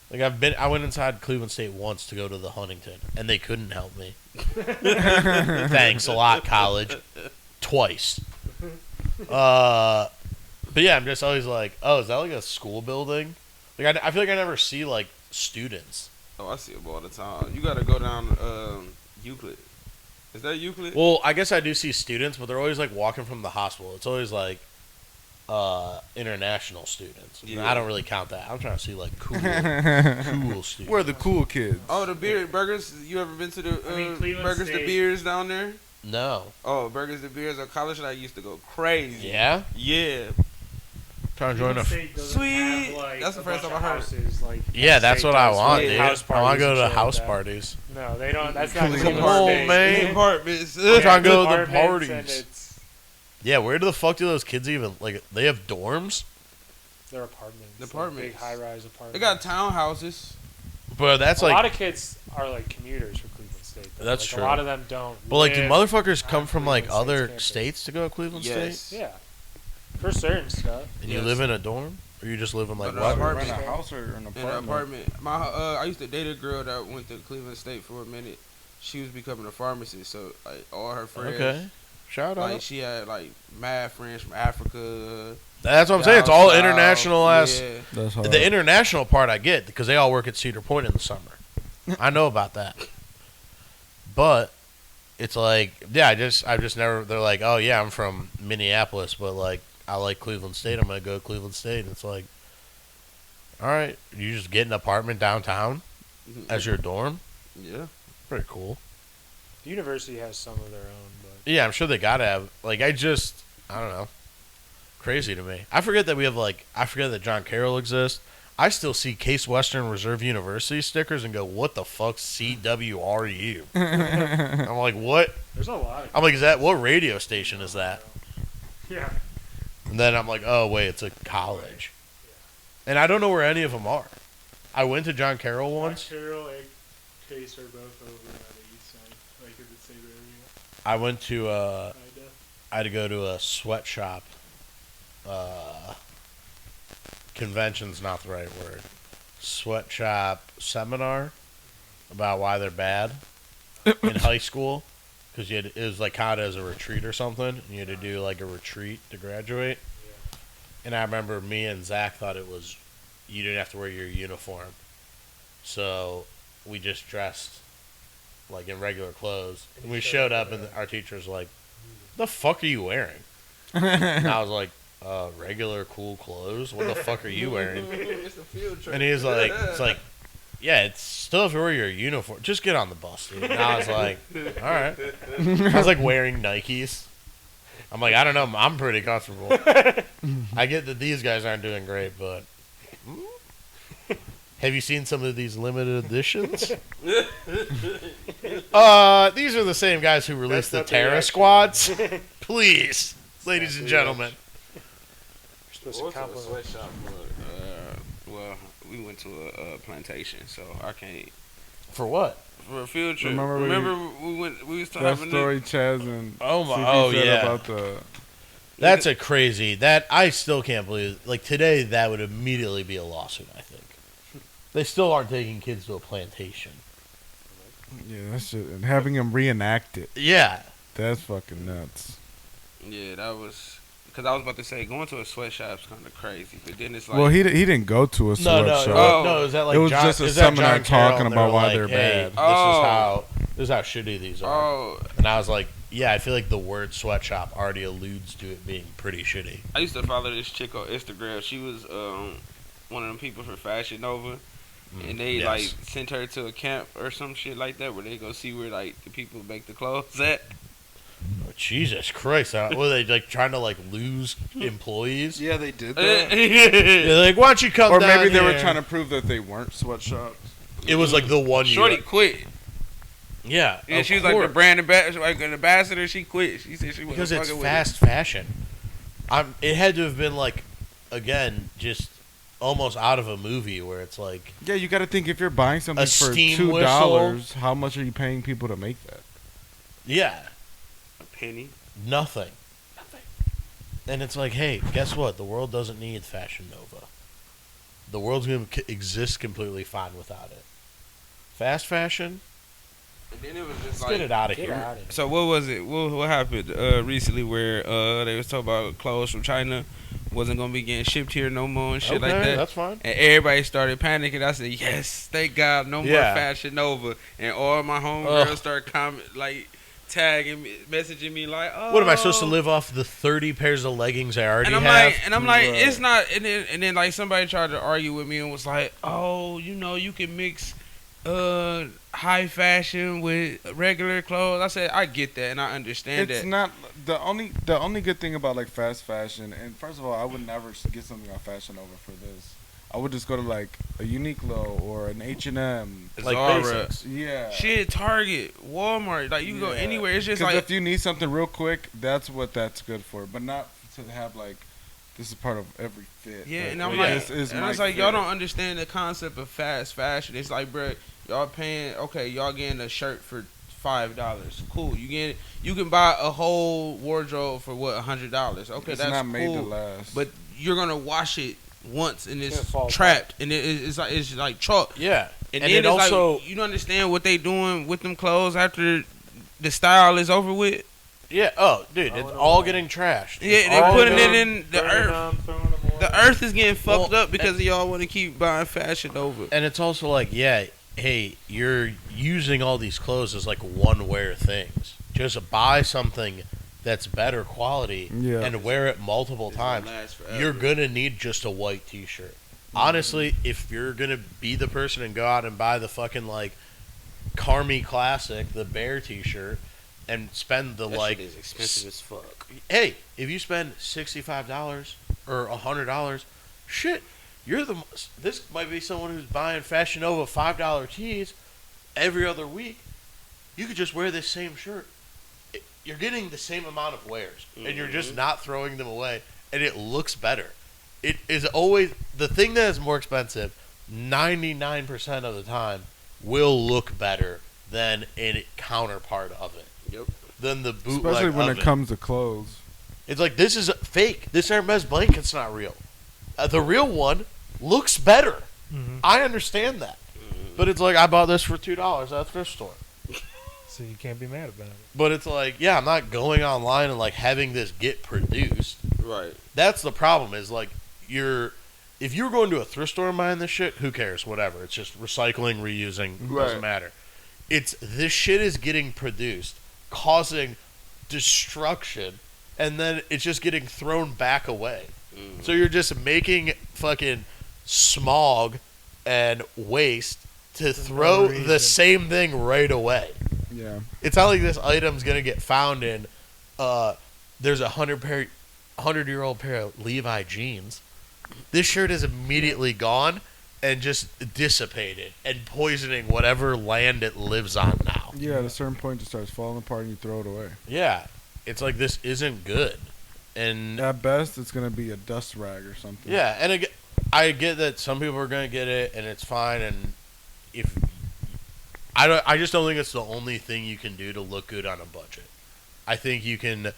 Like I went inside Cleveland State once to go to the Huntington, and they couldn't help me. Thanks a lot, college. Twice. But yeah, I'm just always like, oh, is that like a school building? Like I feel like I never see like students. Oh, I see them all the time. You gotta go down Euclid. Is that Euclid? Well, I guess I do see students, but they're always like walking from the hospital. It's always like international students. Yeah. I don't really count that. I'm trying to see like cool students. We're the cool kids. Oh, the beer burgers. You ever been to the Cleveland Burgers State. the Beers down there? No. Oh, Burgers the Beers on college that I used to go crazy. Yeah. Yeah. Trying to join a. State doesn't Sweet. have, like, That's the a first bunch time I of heard. houses, like Yeah, Penn that's State what I does, want, with dude. house I want parties to go and to shit house like that. parties. No, they don't. That's not Cleveland Cleveland Come on, State. man. Apartments. I'm trying to go to the Apartments, and parties. it's- Yeah, where the fuck do those kids even like? They have dorms, They're apartments. The like apartments. big high-rise apartments. They got townhouses. but that's a like. lot of kids are like commuters for Cleveland State. Though. That's like, true. A lot of them don't. But like, do live motherfuckers come on from like Cleveland State's other campus. states to go to Cleveland Yes. State? Yeah, for certain stuff. And you Yes. live in a dorm, or you just live in like No, what? no, Rent apartment. a house or an In an apartment? apartment. My I used to date a girl that went to Cleveland State for a minute. She was becoming a pharmacist, so like all her friends. Okay, shout out. Like she had like mad friends from Africa. That's what I'm saying. It's all down south. international ass. Yeah. That's hard. The international part I get because they all work at Cedar Point in the summer. I know about that. But it's like, yeah, I've just never. They're like, oh yeah, I'm from Minneapolis, but like I like Cleveland State. I'm gonna go to Cleveland State. And it's like, all right, you just get an apartment downtown as your dorm. Yeah. Pretty cool. The university has some of their own, but Yeah, I'm sure they gotta have. Like, I don't know. Crazy to me. I forget that John Carroll exists. I still see Case Western Reserve University stickers and go, what the fuck, CWRU? I'm like, what? there's a lot. Of I'm like, what radio station is that? Yeah. And then I'm like, oh, wait, it's a college. And I don't know where any of them are. I went to John Carroll once. Carroll and Case are both over on the east side, like in the same area. I went to, Kinda. I had to go to a sweatshop. Convention's not the right word. Sweatshop seminar about why they're bad in high school. Because it was like kind of as a retreat or something. And you had to do like a retreat to graduate. Yeah. And I remember me and Zach thought it was you didn't have to wear your uniform. So we just dressed like in regular clothes. And we showed up and our teacher was like, the fuck are you wearing? And I was like, regular cool clothes? What the fuck are you wearing? It's a field trip. And he was like, it's like, yeah, it's still if you wear your uniform, just get on the bus, dude. And I was like, all right. I was like wearing Nikes. I'm like, I don't know, I'm pretty comfortable. I get that these guys aren't doing great, but have you seen some of these limited editions? These are the same guys who released the That's not the Terror reaction. Squads. Please, ladies and the gentlemen. You're supposed to What's a compliment. sweatshop? Well, we went to a plantation, so I can't. For what? For a field trip. Remember we went. We used to That have story Chaz and Oh my! CP Oh said yeah. about the That's a crazy. That I still can't believe. Like today, that would immediately be a lawsuit. I think they still aren't taking kids to a plantation. that shit and having him reenact it. Yeah, That's fucking nuts. Yeah, that was because I was about to say going to a sweatshop's kind of crazy, but then it's like Well, he didn't go to a sweatshop. Oh. Is that like It was John, just a is that seminar John Carroll, talking and about they're why like, they're hey, bad. Oh. This is how shitty these are. Oh, And I was like, yeah, I feel like the word sweatshop already alludes to it being pretty shitty. I used to follow this chick on Instagram. She was one of them people for Fashion Nova, and they Yes. like sent her to a camp or some shit like that where they go see where like the people make the clothes at. Oh, Jesus Christ! Were they like trying to like lose employees? Yeah, they did They're like, why don't you come Or down maybe they were here?" trying to prove that they weren't sweatshops. It was like the one Shorty year. quit. Yeah, Yeah, of she was like course. the brand ambassador. She quit. She said she wasn't Because it's fucking fast fashion. It had to have been like, again, just almost out of a movie where it's like, Yeah, you got to think if you're buying something A for steam $2, how much are you paying people to make that? yeah, with it. A penny. nothing. And it's like, hey, guess what? The world doesn't need Fashion Nova. The world's going to exist completely fine without it. Fast fashion? And then it was just Let's like get it out of Get here. out of here. So what was it? What happened recently where they was talking about clothes from China wasn't gonna be getting shipped here no more and shit like that. That's fine. And everybody started panicking. I said, "Yes, thank God, no more Yeah. Fashion Nova." And all my homegirls started tagging me, messaging me like, "Oh, What am I supposed to live off the 30 pairs of leggings I already have? I'm like, it's not. And then like somebody tried to argue with me and was like, "Oh, you know, you can mix high fashion with regular clothes." I said, I get that and I understand that. It's not the only good thing about like fast fashion. And first of all, I would never get something on Fashion Nova for this. I would just go to like a Uniqlo or an H&M. Like Zara. basics. Yeah. Shit, Target, Walmart, like you can go anywhere. It's just like if you need something real quick, that's what that's good for. But not to have like this is part of every fit. yeah, Like, and I'm Yeah. like, this is and my it's like fit. y'all don't understand the concept of fast fashion. It's like, bro, y'all paying y'all getting a shirt for $5. Cool, you can buy a whole wardrobe for what $100. Okay, It's that's not made to cool. last. But you're gonna wash it once and It's it's gonna fall trapped and it's like chalk. Yeah. And, And then it it's also- like you don't understand what they doing with them clothes after the style is over with. Yeah. Oh, dude, it's Throwing all them getting trashed. Yeah, It's they all putting getting- it in the Burning earth. them, throwing them away. The earth is getting fucked Well, up because y'all want to keep buying Fashion Nova. And it's also like, yeah, hey, you're using all these clothes as like one wear things. Just buy something that's better quality Yeah. and wear it multiple times. You're gonna need just a white t-shirt. Honestly, if you're gonna be the person and go out and buy the fucking like Carmi Classic, the bear t-shirt, and spend the like is expensive as fuck. hey, if you spend $65 or $100, shit, this might be someone who's buying Fashion Nova $5 tees every other week. You could just wear this same shirt. You're getting the same amount of wears, and you're just not throwing them away, and it looks better. It is always the thing that is more expensive. 99% of the time, will look better than a counterpart of it. Yep. Than the bootleg especially when of it comes to clothes. It's like, this is fake. This Hermes blanket's not real. The real one looks better. Mhm. I understand that. But it's like, I bought this for $2 at a thrift store. So you can't be mad about it. But it's like, yeah, I'm not going online and like having this get produced. Right. That's the problem is like, if you're going to a thrift store and buying this shit, who cares? Whatever. It's just recycling, reusing, doesn't Right. matter. It's this shit is getting produced, causing destruction, and then it's just getting thrown back away. So you're just making fucking smog and waste to throw the reason. same thing right away. Yeah. It's not like this item's gonna get found in. There's a 100-year-old pair of Levi jeans. This shirt is immediately gone and just dissipated and poisoning whatever land it lives on now. Yeah, at a certain point it starts falling apart and you throw it away. Yeah, it's like this isn't good, and At best, it's going to be a dust rag or something. yeah, and I get that some people are gonna get it and it's fine, and if I just don't think it's the only thing you can do to look good on a budget. I think you can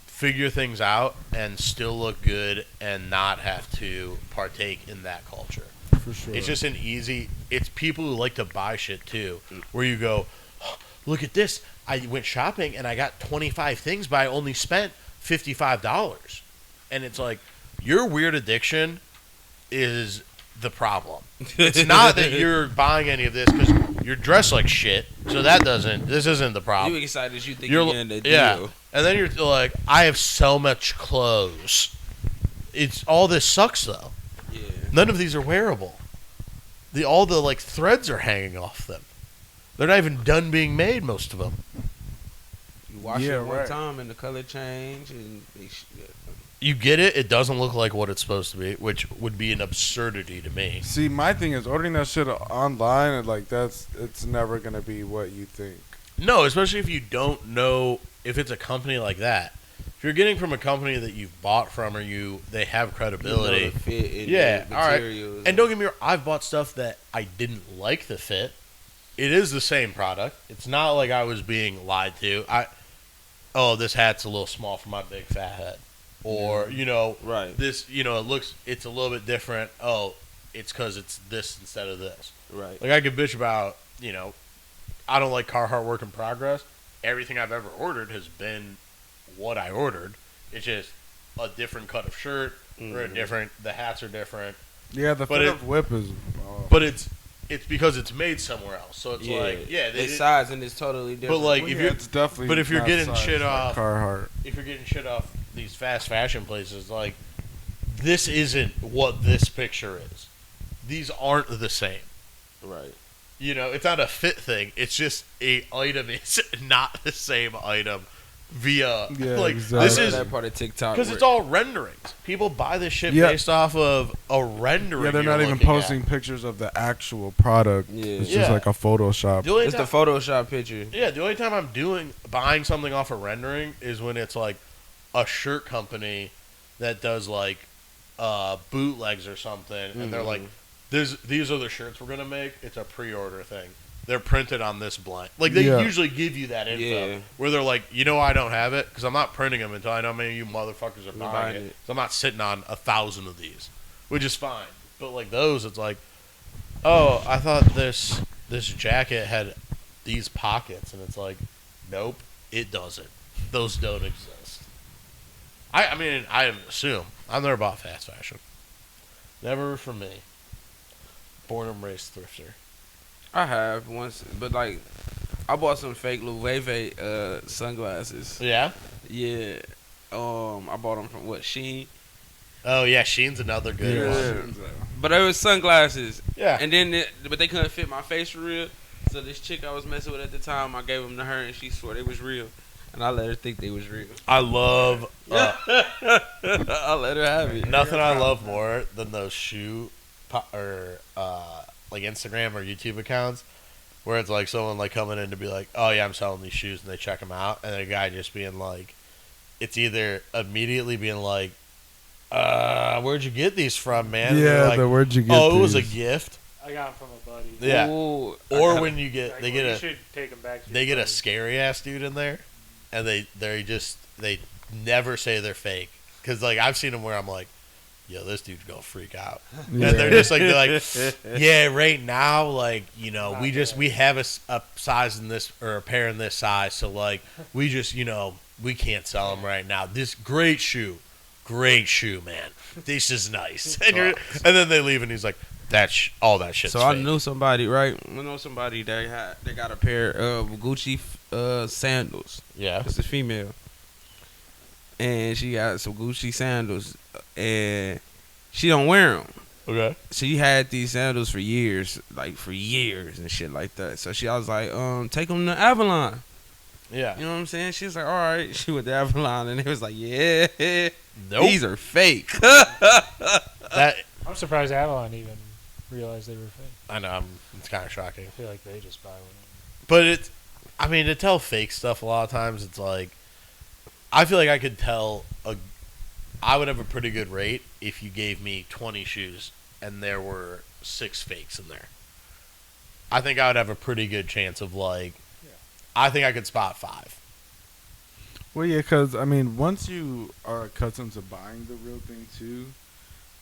figure things out and still look good and not have to partake in that culture. For sure. It's just it's people who like to buy shit too, where you go, oh, look at this. I went shopping and I got 25 things, but I only spent $55. And it's like, your weird addiction is the problem. It's not that you're buying any of this because you're dressed like shit, so this isn't the problem. You excited you think You're- you're getting a deal. yeah. And then you're like, I have so much clothes. It's all this sucks though. Yeah. None of these are wearable. All the like threads are hanging off them. They're not even done being made, most of them. You wash Yeah, it one right. time and the color change and You get it, it doesn't look like what it's supposed to be, which would be an absurdity to me. See, my thing is ordering that shit online, and like it's never going to be what you think. No, especially if you don't know if it's a company like that. If you're getting from a company that you've bought from or they have credibility. the fit and Yeah, the all right. materials. And don't get me wrong, I've bought stuff that I didn't like the fit. It is the same product. It's not like I was being lied to. This hat's a little small for my big fat head. Or, right. this, it's a little bit different. Oh, it's because it's this instead of this. Right. Like, I could bitch about, I don't like Carhartt Work in Progress. Everything I've ever ordered has been what I ordered. It's just a different cut of shirt, or the hats are different. Yeah, the But fit it- of whip is. But it's it's because it's made somewhere else. So it's the sizing is totally different. But like, Well, if yeah, you're it's definitely but if you're not getting sized shit like off, Carhartt. if you're getting shit off these fast fashion places, like, this isn't what this picture is. These aren't the same. right. You know, it's not a fit thing. It's just a item is not the same item via like exactly. this I love is that part of TikTok because where- it's all renderings. People buy this shit Yeah. based off of a rendering. Yeah, they're you're not even looking posting at. pictures of the actual product. Yeah. It's Yeah. just like a Photoshop. The only It's the time, Photoshop picture. yeah, the only time I'm buying something off a rendering is when it's like a shirt company that does like bootlegs or something, and they're like, these are the shirts we're gonna make. It's a pre-order thing. They're printed on this blank. Like, they Yeah. usually give you that info. Yeah. Where they're like, I don't have it because I'm not printing them until I know how many of you motherfuckers are buying buying it. it. So I'm not sitting on 1,000 of these, which is fine. But like those, it's like, oh, I thought this jacket had these pockets, and it's like, nope, it doesn't. Those don't exist. I mean, I assume I've never bought fast fashion. Never for me. Born and raised thrifter. I have once, but like, I bought some fake Louis sunglasses. Yeah. Yeah. I bought them from Shein. Oh yeah, Sheen's another good Yeah. one. But they were sunglasses, Yeah. and then but they couldn't fit my face for real. So this chick I was messing with at the time, I gave them to her, and she swore they was real, and I let her think they was real. I love I let her have it. nothing. I love more than those like Instagram or YouTube accounts where it's like someone like coming in to be like, oh yeah, I'm selling these shoes, and they check them out, and a guy just being like, it's either immediately being like, where'd you get these from, man? And they're Yeah, like, where'd you get oh, it was a these? gift. I got them from a buddy. Yeah. Ooh, Or when you get Like, they well, get you a should take them back to they your get a buddy. scary ass dude in there, and they never say they're fake, because like I've seen them where I'm like, yo, this dude's gonna freak out, Yeah. and they're like, yeah, right now, like, we have a size in this, or a pair in this size, so like we just we can't sell them right now. This great shoe, man. This is nice, and then they leave, and he's like, all that shit's So fake. I knew somebody, right? I know somebody that they got a pair of Gucci sandals. Yeah. It's a female, and she got some Gucci sandals, and she don't wear them. Okay. She had these sandals for years, and shit like that. So I was like, take them to Avalon. Yeah. You know what I'm saying? She was like, all right. She went to Avalon, and it was like, yeah, Nope. these are fake. That I'm surprised Avalon even realized they were fake. I know. It's kind of shocking. I feel like they just buy one. But to tell fake stuff a lot of times, it's like, I feel like I could tell I would have a pretty good rate if you gave me 20 shoes and there were 6 fakes in there. I think I would have a pretty good chance of I think I could spot 5. Well, yeah, because, I mean, once you are accustomed to buying the real thing, too,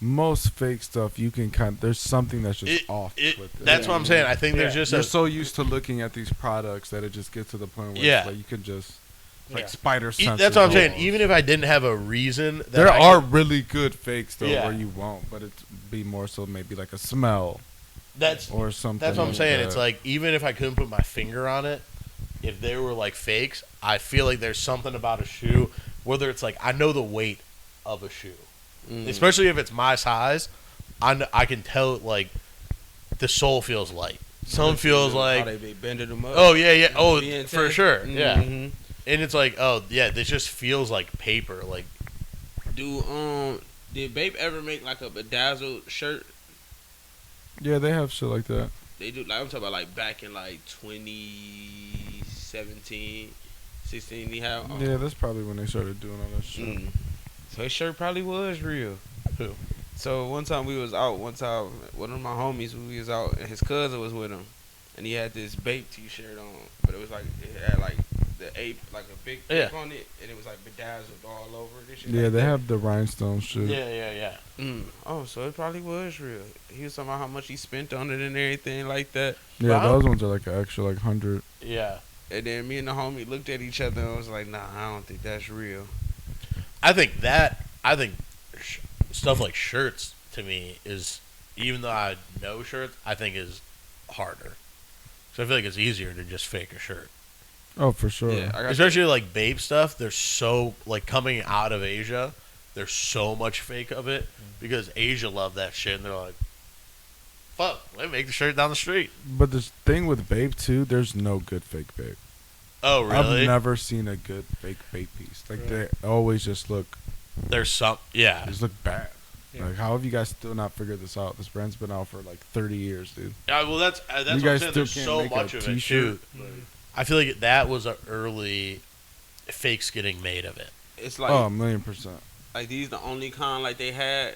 most fake stuff, you can there's something that's just off with it. That's what I'm saying. I think there's just You're so used to looking at these products that it just gets to the point where it's like you can just, like spider sense. that's what I'm saying. almost. Even if I didn't have a reason, that There I are could- really good fakes, though, Yeah. where you won't, but it'd be more so maybe like a smell that's or something. That's what I'm like saying. that. It's like, even if I couldn't put my finger on it, if they were like fakes, I feel like there's something about a shoe, whether it's like, I know the weight of a shoe, especially if it's my size. I can tell, like, the sole feels light. Some feels like, they be bending them up. oh yeah, oh Being for tight. sure, yeah. Mhm. And it's like, oh yeah, this just feels like paper. Like, Did Bape ever make like a bedazzled shirt? Yeah, they have shit like that. They do. Like, I'm talking about like back in like 2017, 16. He had. Yeah, that's probably when they started doing all that shit. So his shirt probably was real. Who? So one time we was out. One time one of my homies, we was out, and his cousin was with him, and he had this Bape T-shirt on, but it was like it had like the ape, like a big ape on it, and it was like bedazzled all over this shit. Yeah, like they that. have the rhinestone shit. yeah. Oh, so it probably was real. He was talking about how much he spent on it and everything like that. Yeah, Wow. those ones are like an extra like 100. Yeah. And then me and the homie looked at each other and was like, nah, I don't think that's real. I think stuff like shirts to me is, even though I know shirts, I think is harder. So I feel like it's easier to just fake a shirt. Oh, for sure. Yeah, I got Especially like babe stuff. There's so like coming out of Asia, there's so much fake of it because Asia love that shit and they're like, fuck, let me make the shirt down the street. But the thing with Babe too, there's no good fake Babe. Oh really? I've never seen a good fake Babe piece. Like Really? they always just look There's some just look bad. Yeah. Like how have you guys still not figured this out? This brand's been out for like 30 years, dude. Yeah, well that's You what I'm guys saying. still There's can't so make a much of it t-shirt? too. I feel like that was an early fakes getting made of it. It's like Oh, 1,000,000%. like these the only kind like they had.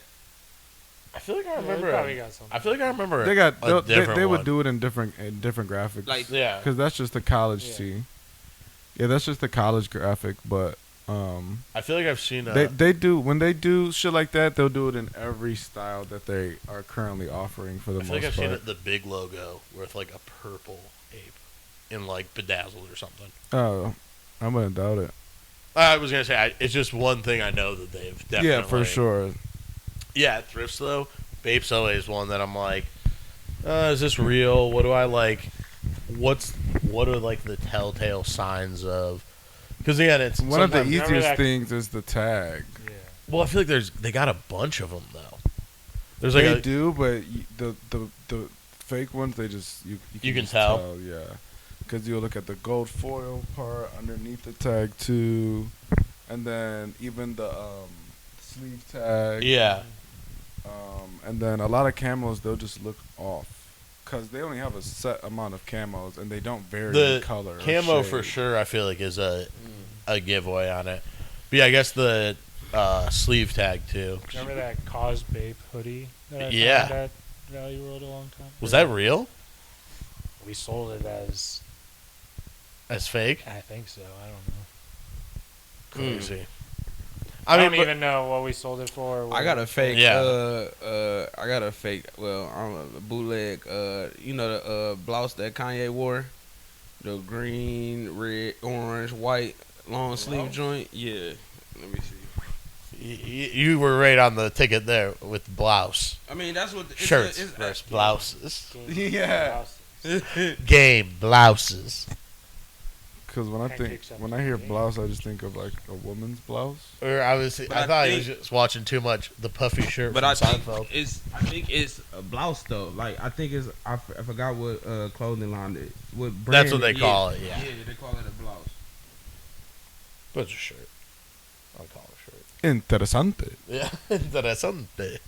I feel like I Yeah, they remember. probably got something. I feel like I remember. They got a they different would one. do it in different graphics. Like Yeah. Because that's just the college Yeah. tee. Yeah, that's just the college graphic. But I feel like I've seen. they do when they do shit like that, they'll do it in every style that they are currently offering for the I most feel like I've part. seen it, the big logo with like a purple ape in like bedazzled or something. Oh, I wouldn't doubt it. I was gonna say it's just one thing I know that they've definitely. Yeah, for sure. Yeah, at thrifts though, Bape Soleil is one that I'm like, is this real? What do I like? What are like the telltale signs of? Because again, it's One of the sometimes- Remember easiest that- things is the tag. Yeah. Well, I feel like they got a bunch of them though. There's like They do, but the fake ones, they just you You can just tell? yeah, because you'll look at the gold foil part underneath the tag too, and then even the sleeve tag. yeah. And then a lot of camos they'll just look off because they only have a set amount of camos and they don't vary The in color. or Camo for shade. sure, I feel like is a giveaway on it. But yeah, I guess the sleeve tag too. Remember that Cause Babe hoodie that I Yeah. found at Value World a long time? Was that real? We sold it as As fake? I think so. I don't know. Crazy. I, mean, don't but- even know what we sold it for. or what I got a it- fake. Yeah. I got a fake. Well, I don't know, a bootleg. You know the blouse that Kanye wore, the green, red, orange, white, long sleeve Blouse? joint. Yeah. Let me see. You were right on the ticket there with blouse. I mean, that's what it's Shirts it's- versus blouses. Yeah. Game blouses. Because when I Pancakes up when to I hear the game. blouse, I just think of like a woman's blouse. Or I But thought I he was think- just watching too much the puffy shirt But from I think Seinfeld. it's a blouse though. Like I think it's I forgot what clothing line it. What brand That's what they it- call it, yeah. Yeah, they call it a blouse. But it's a shirt. I'll call it a shirt. Interessante. Yeah, interesante.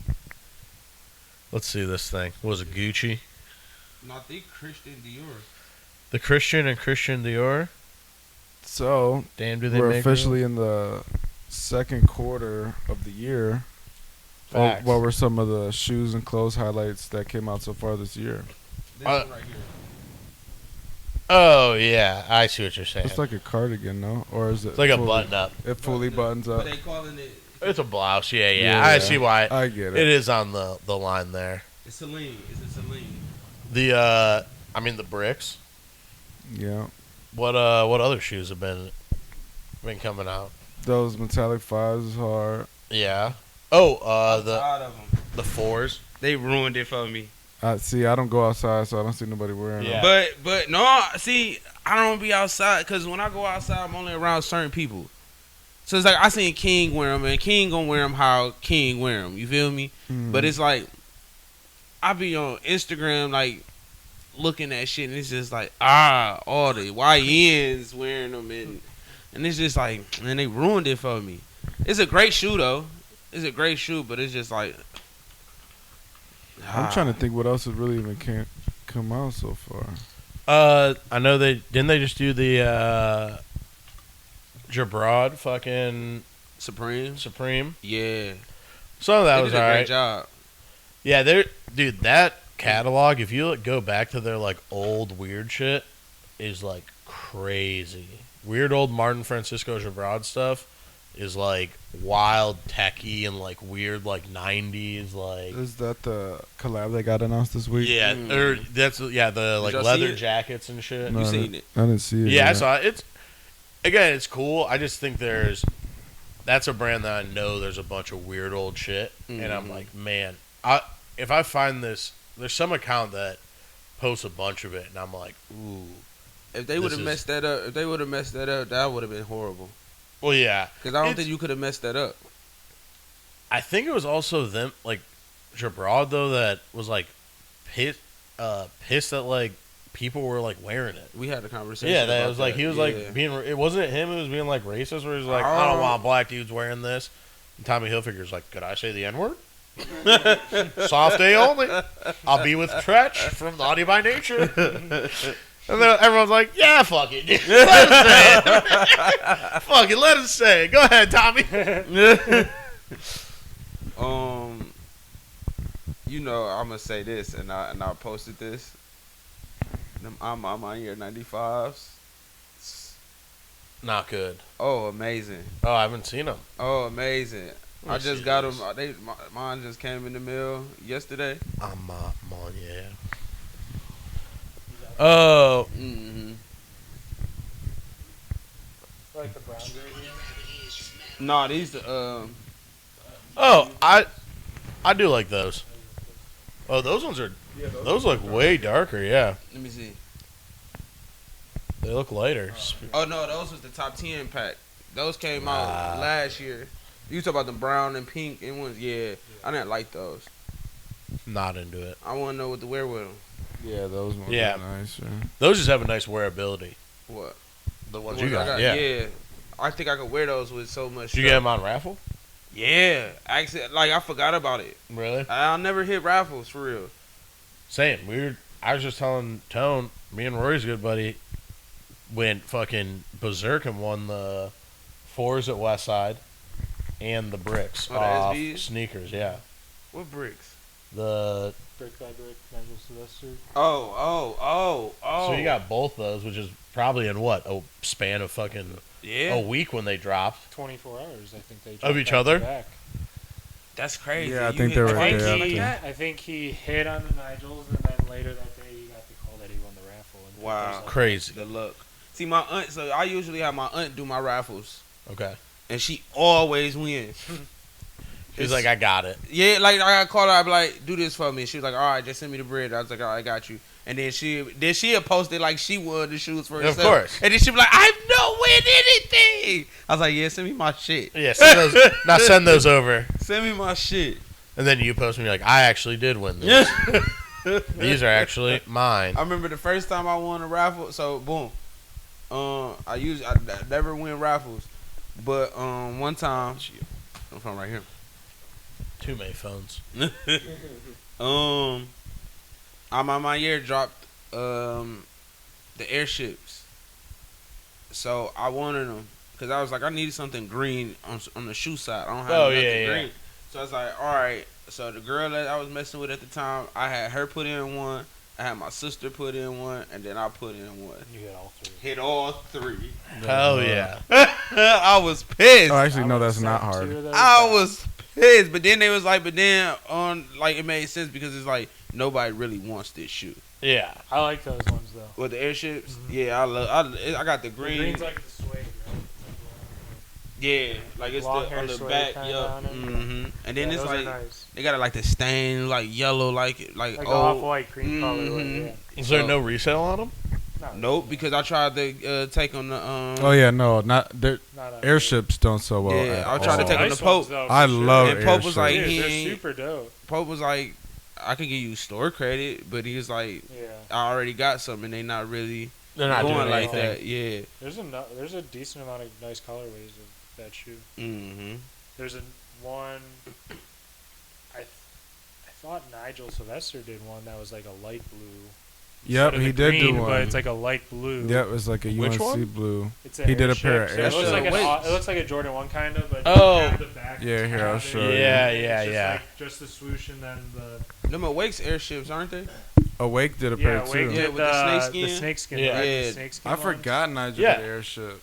Let's see this thing. What was it, Gucci? No, I think Christian Dior. The Christian and Christian Dior? So Damn, do they we're make officially in the second quarter of the year. Facts. What were some of the shoes and clothes highlights that came out so far this year? This Uh, one right here. Oh, yeah. I see what you're saying. It's like a cardigan, no? Or is it? It's like a fully- button up. It fully buttons But up. they calling it. It's a blouse. Yeah. I see why. I get It it. is on the line there. It's Celine. It's a Celine. The bricks. Yeah. What other shoes have been coming out? Those metallic fives is hard. Yeah. Oh, I'm tired of them. the fours. They ruined it for me. I don't go outside, so I don't see nobody wearing Yeah. them. But no, see, I don't be outside because when I go outside, I'm only around certain people. So it's like I seen King wear them, and King gonna wear them how King wear them. You feel me? Mhm. But it's like I be on Instagram like looking at shit, and it's just like all the YNs wearing them, and it's just like, man, they ruined it for me. It's a great shoe though. It's a great shoe, but it's just like I'm trying to think what else has really even can't come out so far. I know they just do the Jabrod fucking Supreme. Supreme. Yeah, Some of that they was did a great alright. job. Yeah, dude, that catalog, if you go back to their like old weird shit, is like crazy. Weird old Martin Francisco Jabrod stuff is like wild techie and like weird like 90s like Is that the collab that got announced this week? yeah, or that's the like y'all see leather it? jackets and shit. No, You I seen didn't- it? I didn't see it. Yeah, I yet. saw it. It's cool. I just think that's a brand that I know there's a bunch of weird old shit, and I'm Mhm. like, man, if I find this, there's some account that posts a bunch of it, and I'm like, ooh. If they would have messed that up, that would have been horrible. Well, yeah. Because I don't think you could have messed that up. I think it was also them, like, Jabroad, though, that was, like, pissed that, like, people were, like, wearing it. We had a conversation. Yeah, that about was, like, he was, like, being, it wasn't him, it was being, like, racist, where he was, like, I don't want black dudes wearing this. And Tommy Hilfiger's like, could I say the N-word? Soft day only. I'll be with Tretch from Naughty by Nature. And then everyone's like, yeah, fuck it. Let him say it. Fuck it, let him say it. Go ahead, Tommy. You know, I'm going to say this, and I posted this. I'm on year 95s. Not good. Oh, amazing. Oh, I haven't seen them. Oh, amazing. I just got them. Mine just came in the mail yesterday. I'm on, yeah. Oh. Mm-hmm. Like the brown gradient. No, these Oh, I do like those. Oh, those ones are. Those look way darker. Yeah, let me see. they look lighter. Oh no, those was the top 10 pack. Those came out last year. You talk about the brown and pink and ones. Yeah, I didn't like those. Not into it. I want to know what to wear with them. Yeah, those ones Yeah. are nice. Yeah. Those just have a nice wearability. What? The ones The you ones got. I Yeah. I think I could wear those with so much. Did you get them on raffle? Yeah, actually, like I forgot about it. Really? I'll never hit raffles for real. Same. I was just telling Tone, me and Rory's good buddy, went fucking berserk and won the 4s at Westside and the bricks Oh, the off SBs? sneakers. Yeah. What bricks? The Brick by brick, Nigel Sylvester. Oh. So you got both those, which is probably in what, a span of fucking a week when they dropped 24 hours, I think they of dropped each back to other. back. That's crazy. Yeah, I You think hit they were twice? there. I think he hit on the Nigels, and then later that day he got the call that he won the raffle. And Wow. Crazy. The luck. See, my aunt. So I usually have my aunt do my raffles, Okay. and she always wins. He's like, I got it. Yeah, like I called her. I be like, do this for me. She was like, all right, just send me the bread. I was like, all right, I got you. And then she had posted like she won the shoes for herself. Of course. And then she be like, I've no win anything. I was like, yeah, send me my shit. Yeah, send those, now send those over. Send me my shit. And then you post me like, I actually did win this. These are actually mine. I remember the first time I won a raffle. So boom, I never win raffles, but one time I'm from right here. Too many phones. I'm on my year dropped the airships, so I wanted them because I was like I needed something green on the shoe side. I don't have nothing green, so I was like, all right. So the girl that I was messing with at the time, I had her put in one, I had my sister put in one, and then I put in one. You hit all three. Hit all three. Hell yeah. I was pissed. Oh, actually, no, that's not hard. I was pissed, but then they was like, it made sense because it's like nobody really wants this shoe. Yeah. I like those ones though. With the airships, yeah, I got the The green. green's like the suede, right? Yeah, like it's Long the hair on the suede back, kinda yeah. on it. Mm-hmm. And then Yeah, it's those are like nice. they got like the stain, like yellow, like Like old. off-white cream color. Mhm. Yeah. Is there no resale on them? No, Nope, because I tried to take on the. Oh yeah, no, not not a- airships don't sell well. Yeah, at I tried to all. take on Nice the Pope. ones, though, for I sure. love And Pope was airships. like, Dude, he they're ain't- super dope. Pope was like, I could give you store credit, but he was like, Yeah. I already got some, and they not really They're not going doing like anything. that. Yeah. There's a decent amount of nice colorways of that shoe. Mm-hmm. There's one. I thought Nigel Sylvester did one that was like a light blue. Yep, instead of he the did green, do but one. it's like a light blue. Yep, it's like a Which UNC one? blue. It's He did a pair of So it looks like Airships. it looks like a Jordan 1 kind of, but Oh. you have the back Yeah, here, tab I'll and show you. it's Yeah, just yeah. Like just the swoosh and then the Them Awakes airships, aren't they? Awake did a pair Wake too. Yeah, did with the snake the skin? snake skin. Yeah. right? The Yeah. snake skin I ones. forgot Nigel Yeah. did airships.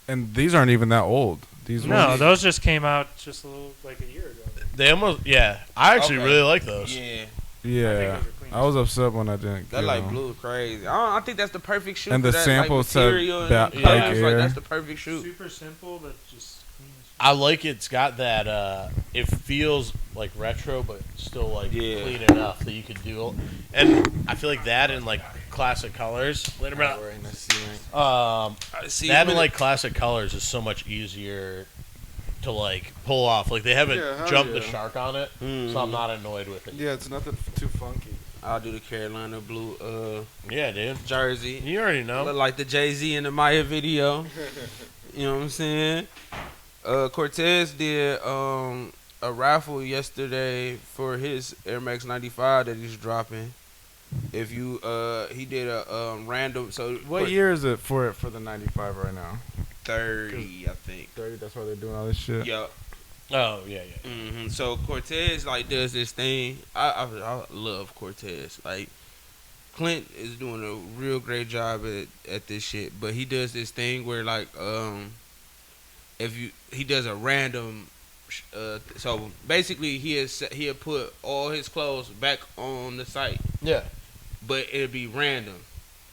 And these aren't even that old. These No, ones. those just came out just a little like a year ago. They almost, yeah. I actually Okay. really like those. Yeah. Yeah, those are clean. I was upset when I didn't That get like them. blue crazy. I think that's the perfect shoe. And for the that, sample like, said material and Bike colors, like, Air. that's the perfect shoe. Super simple, but just clean as I like it's got that. It feels like retro, but still like Yeah. clean enough that you could do. And I feel like that in like classic colors. Later, bro. Right in the ceiling. See, That in like classic colors is so much easier to like pull off. Like they haven't Yeah, hell jumped the yeah. shark on it, so I'm not annoyed with it. Yeah, it's nothing too funky. I'll do the Carolina blue Yeah, dude. jersey. You already know. Look like the Jay-Z in the Maya video. You know what I'm saying? Cortez did a raffle yesterday for his Air Max 95 that he's dropping. If you he did a random What year is it for the 95 right now? 30, I think. 30. That's why they're doing all this shit. Yeah. Oh yeah. So Cortez like does this thing. I love Cortez. Like Clint is doing a real great job at this shit, but he does this thing where like he does a random. So basically he'll put all his clothes back on the site, Yeah. but it'll be random.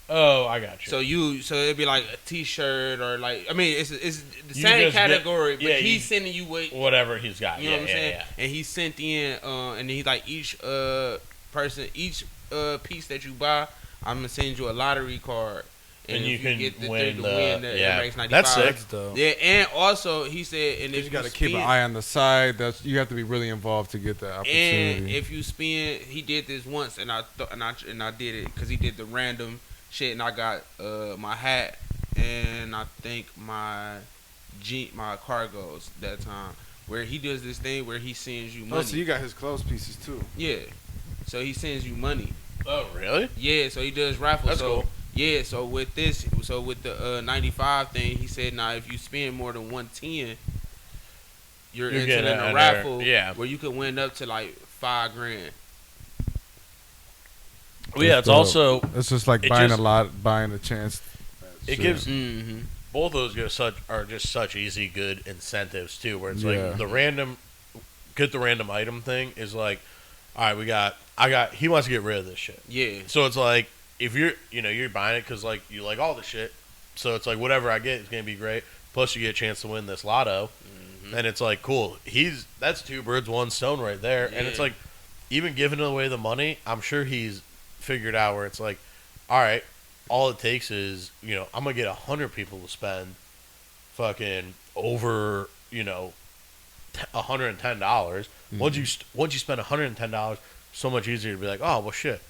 Oh, I got you. So it'd be like a T-shirt or like it's the You same just get- category, but yeah, he's sending you what Whatever he's got. you know yeah, what I'm yeah, saying. yeah. And he sent in and he like each person each piece that you buy, I'm gonna send you a lottery card, And you if can get the win thing to the- win the yeah. MX 95. That's sick. That's dope. Yeah, and also he said, and if You got to spin, keep an eye on the side. That's you have to be really involved to get that and opportunity. if you spin, he did this once, and I did it because he did the random shit, and I got my hat and I think my cargos that time, where he does this thing where he sends you money. Oh, so you got his clothes pieces too. Yeah, so he sends you money. Oh, really? Yeah, so he does raffles. That's so cool. yeah, so with the 95 thing, he said, now if you spend more than 110, you're entering getting a under- raffle yeah. where you can win up to like $5,000. Well, yeah, it's dope. also It's just like It buying just- a lot, buying a chance. it Shit. gives Mm-hmm. both of those are just such easy good incentives too. Where it's Yeah. like the random item thing is like, all right, he wants to get rid of this shit. Yeah. So it's like if you're buying it because like you like all the shit. So it's like whatever I get is gonna be great. Plus you get a chance to win this lotto, and it's like cool. That's two birds, one stone right there. And it's Yeah. like even giving away the money, I'm sure he's figured out where it's like, all right, all it takes is I'm gonna get 100 people to spend fucking over $110. Once you spend $110, so much easier to be like, oh well shit,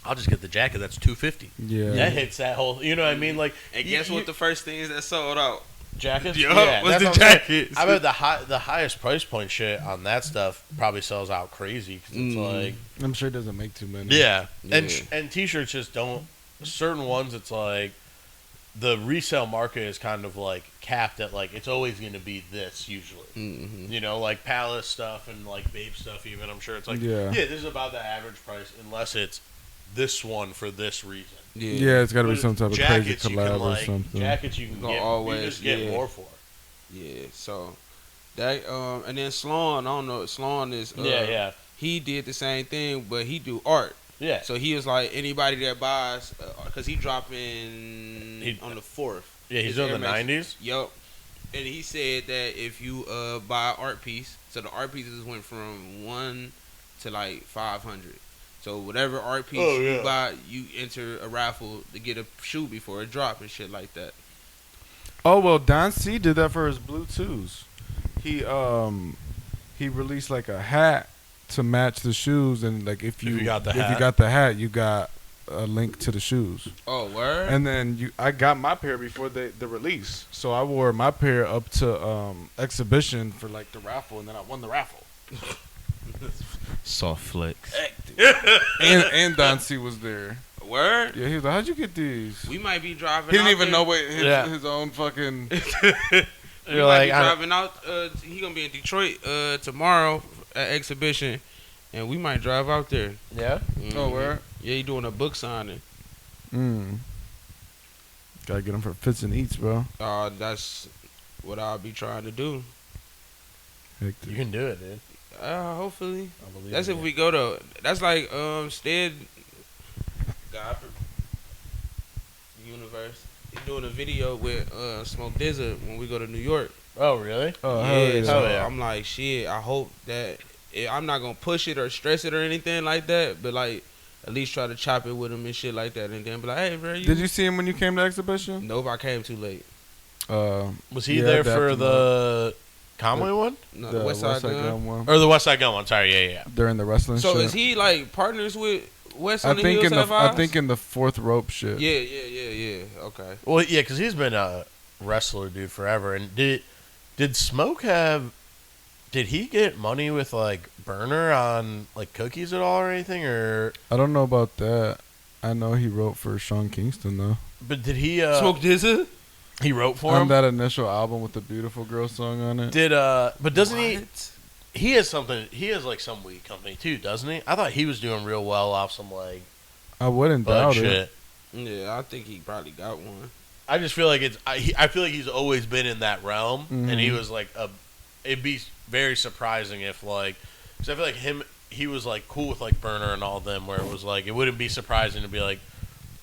I'll just get the jacket. That's $250. Yeah. That hits that whole. You know what I mean? Like, And guess what? The first thing is that sold out. jackets? Yeah, was that's the what I'm saying. jackets. I bet the highest price point shit on that stuff probably sells out crazy because it's like, I'm sure it doesn't make too many. yeah, Yeah. and t-shirts just don't. Certain ones, it's like the resale market is kind of like capped at like it's always going to be this usually. Mm-hmm. Like Palace stuff and like Babe stuff. Even I'm sure it's like Yeah. this is about the average price unless it's this one for this reason. Yeah, it's got to be But some type of crazy jackets you can, collab or like, something. Jackets you can Go get, always, you just get yeah. more for. Yeah. So that and then Sloan, I don't know. Sloan is Yeah. He did the same thing, but he do art. Yeah. So he was like anybody that buys, because he dropping on the 4th. Yeah, he's His doing Air the Max. 90s. Yup. And he said that if you buy an art piece, so the art pieces went from 1 to like 500. So whatever art piece you buy, you enter a raffle to get a shoe before it drop and shit like that. Oh well, Don C did that for his Bluetooths. He released like a hat to match the shoes, and like if you got the if you hat. got the hat, you got a link to the shoes. Oh, word? And then I got my pair before the release, so I wore my pair up to exhibition for like the raffle, and then I won the raffle. Soft flex. and Don C was there. Word? Yeah, he was like, "How'd you get these?" We might be driving. He didn't out even there. know what Yeah. his own fucking. We might be driving out. He gonna be in Detroit tomorrow at exhibition, and we might drive out there. Yeah. Oh, where? Yeah, he doing a book signing. Gotta get him for Fits and Eats, bro. That's what I'll be trying to do. Hectic. You can do it, dude. Hopefully. I believe That's in if you. we go to. That's like Stead. God, universe. He doing a video with Smoke Dizza when we go to New York. Oh, really? Oh, Yeah, hell yeah. so yeah. I'm like, shit. I hope that I'm not gonna push it or stress it or anything like that, but like at least try to chop it with him and shit like that, and then be like, hey, bro, Did you see him when you came to the exhibition? Nope, I came too late. Was he Yeah, there for definitely. the Conway one? No, The the West Side Gun. Gun one. Or the West Side Gun one? Sorry, yeah. During the wrestling So shit. is he like partners with West I on the think Hills in Have the I Eyes? think in the fourth rope shit. Yeah. Okay. Well, yeah, because he's been a wrestler dude forever. And did Smoke have? Did he get money with like Burner on like cookies at all or anything? Or I don't know about that. I know he wrote for Sean Kingston though. but did he? Smoke Dizza. He wrote for On him. that initial album with the Beautiful Girl song on it. Did But doesn't he? What? He has something. He has like some weed company too, doesn't he? I thought he was doing real well off some like I wouldn't bud doubt it. shit. Yeah, I think he probably got one. I just feel like it's. I feel like he's always been in that realm, and he Mhm. was like a. It'd be very surprising if like, because I feel like he was like cool with like Burner and all them, where it was like it wouldn't be surprising to be like,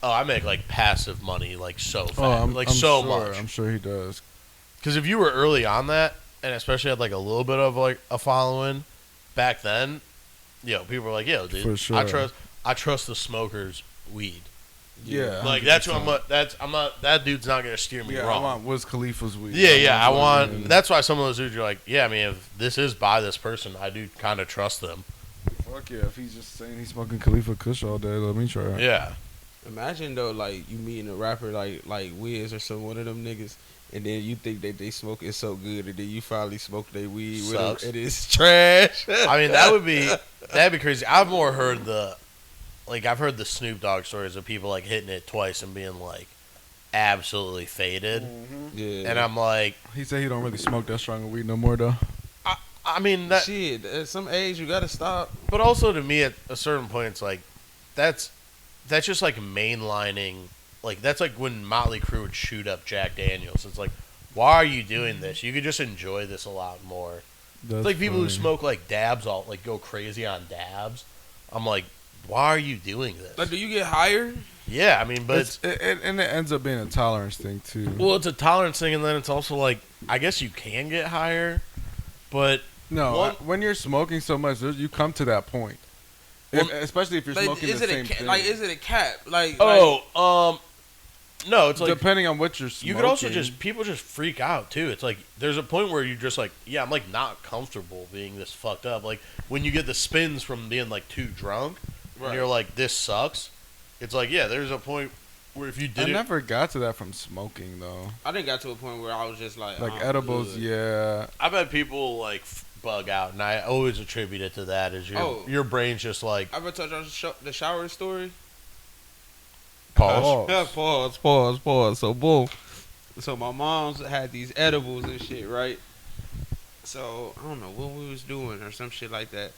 oh, I make like passive money like so fast, I'm so sure, much. I'm sure he does. Because if you were early on that, and especially had like a little bit of like a following back then, people were like, yo, dude, For sure. I trust the smokers weed. Yeah. Like that's what 100%. I'm not. That dude's not gonna steer me Yeah, wrong. I want Wiz Khalifa's weed. Yeah, I want. And That's why some of those dudes are like, yeah, I mean, if this is by this person, I do kind of trust them. fuck yeah, if he's just saying he's smoking Khalifa Kush all day, let me try it. Yeah, Imagine though, like you meeting a rapper like Wiz or some one of them niggas, and then you think that they smoke it so good, and then you finally smoke their weed with them, Sucks. and it's trash. I mean, that'd be crazy. I've heard the Snoop Dogg stories of people like hitting it twice and being like absolutely faded, Yeah, and I'm like, He said he don't really smoke that strong of weed no more though. I mean that, shit. At some age, you gotta stop. but also to me at a certain point, it's like that's just like mainlining. Like that's like when Motley Crue would shoot up Jack Daniels. It's like, why are you doing this? You could just enjoy this a lot more. That's It's like people who funny. smoke like dabs, all like go crazy on dabs. I'm like, why are you doing this? Like, do you get higher? Yeah, I mean, but And it ends up being a tolerance thing too. well, it's a tolerance thing, and then it's also like, I guess you can get higher, but No, One- when you're smoking so much, you come to that point. Well, Especially if you're Like, smoking is the it same a thing. like? Is it a cap? Like, no, it's like depending on what you're smoking. you could also people just freak out too. It's like there's a point where you're just like, yeah, I'm like not comfortable being this fucked up. Like when you get the spins from being like too drunk, and you're like, this sucks. It's like, yeah, there's a point where if you I did it, never got to that from smoking though. I didn't got to a point where I was just like Like I'm edibles, good. yeah. I've had people like bug out, and I always attribute it to that. Is your brain's just like I ever told y'all the shower story? pause. Pause. So boom. So my mom's had these edibles and shit, right? So I don't know what we was doing or some shit like that.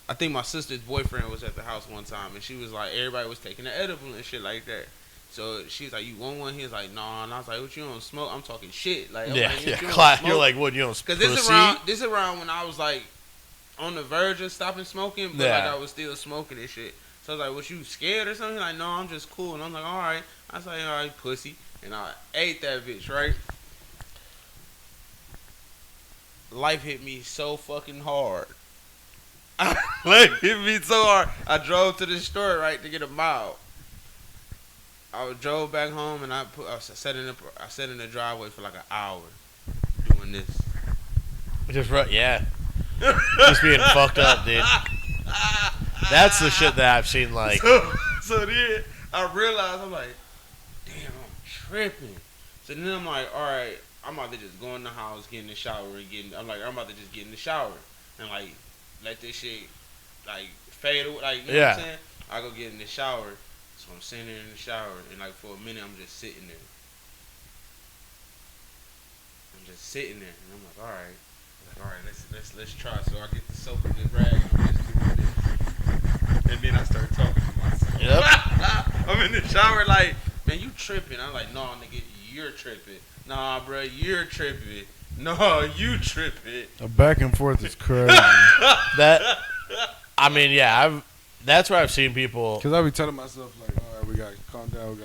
I think my sister's boyfriend was at the house one time, and she was like, everybody was taking the edible and shit like that. So she's like, "You want one?" He was like, "Nah." And I was like, "What, you don't smoke?" I'm talking shit. Like, I'm Yeah, like, yeah. "You don't Class, smoke?" you're like, what? You don't Because pussy? this around when I was like on the verge of stopping smoking, but Yeah. like I was still smoking and shit. So I was like, "Was you scared or something?" Like, "No, I'm just cool." And I'm like, "All right." I was like, "All right, pussy," and I ate that bitch. Right? Life hit me so fucking hard. Life hit me so hard. I drove to the store right to get a mile. I drove back home and I sat in the driveway for like an hour doing this. Just yeah, just being fucked up, dude. That's the shit that I've seen. Like, So then I realized, I'm like, damn, I'm tripping. So then I'm like, all right, I'm about to just go in the house, get in the shower, and I'm about to just get in the shower and like let this shit like fade away, like, you know what I'm saying? I go get in the shower. So I'm sitting there in the shower, and like for a minute, I'm just sitting there. I'm just sitting there, and I'm like, all right, let's try. So I get the soap and the rag, and I'm just doing this, and then I start talking to myself. Yep. I'm in the shower, like, man, you tripping? I'm like, no, nigga, you're tripping. Nah, bro, you're tripping. No, you tripping. A back and forth is crazy. that, I mean, yeah, that's where I've seen people. Because I be telling myself like, all right, we got calm down,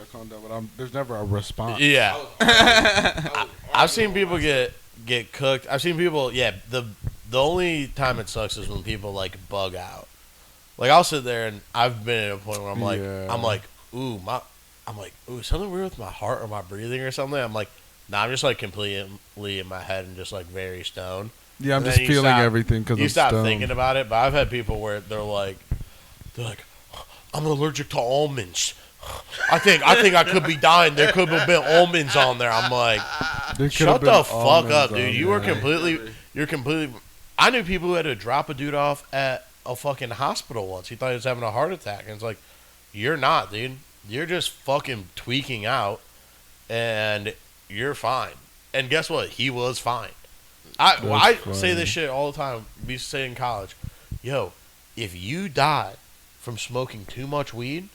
but there's never a response. Yeah. I was I've seen arguing people with get cooked. I've seen people. Yeah, the only time it sucks is when people like bug out. Like I'll sit there and I've been at a point where I'm like, ooh, something weird with my heart or my breathing or something. I'm like, nah, I'm just like completely in my head and just like very stoned. Yeah, I'm And just then you feeling stop- everything because You I'm stop stoned. thinking about it, but I've had people where they're like, I'm allergic to almonds. I think I could be dying. There could have been almonds on there. I'm like, There could shut have the been fuck almonds up, on dude. You there. were completely. I knew people who had to drop a dude off at a fucking hospital once. He thought he was having a heart attack, and it's like, you're not, dude. You're just fucking tweaking out, and you're fine. And guess what? He was fine. I That's say funny. this shit all the time. We used to say in college, yo, if you die from smoking too much weed,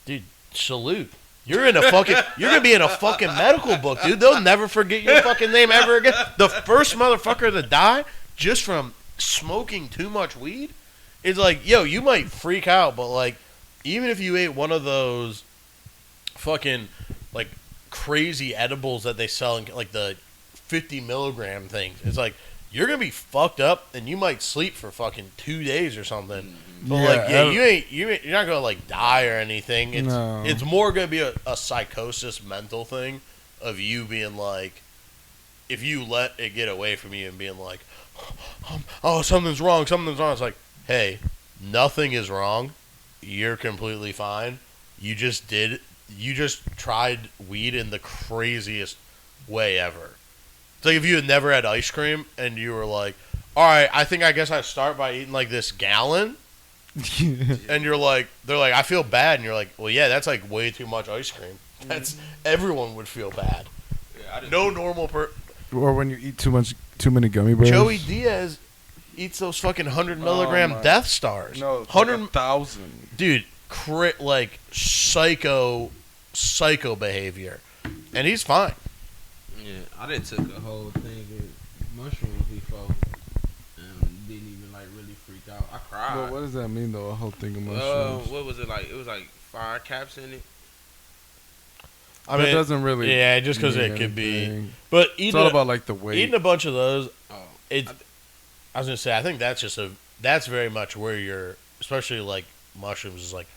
dude, salute. You're gonna be in a fucking medical book, dude. They'll never forget your fucking name ever again. The first motherfucker to die just from smoking too much weed is like, yo, you might freak out, but like, even if you ate one of those fucking like crazy edibles that they sell in like the 50 milligram things, it's like you're gonna be fucked up and you might sleep for fucking 2 days or something. But you're not gonna like die or anything. It's more gonna be a psychosis mental thing of you being like, if you let it get away from you and being like, oh, something's wrong. It's like, hey, nothing is wrong. You're completely fine. You just tried weed in the craziest way ever. It's like if you had never had ice cream and you were like, all right, I guess I start by eating like this gallon. And they're like, I feel bad. And you're like, well, yeah, that's like way too much ice cream. Everyone would feel bad. Yeah, No normal Or when you eat too many gummy bears. Joey Diaz eats those fucking 100 milligram my- Death Stars. No, it's 100, 1,000. dude, like psycho behavior, and he's fine. Yeah, I done took a whole thing of mushrooms before and didn't even like really freak out. I cried. But what does that mean though? A whole thing of mushrooms. What was it like? It was like 5 caps in it. I That mean, doesn't really. yeah, just because mean it could be. anything. But It's all about like the weight. eating a bunch of those, Oh, I was gonna say, I think that's very much where you're, especially like mushrooms, is like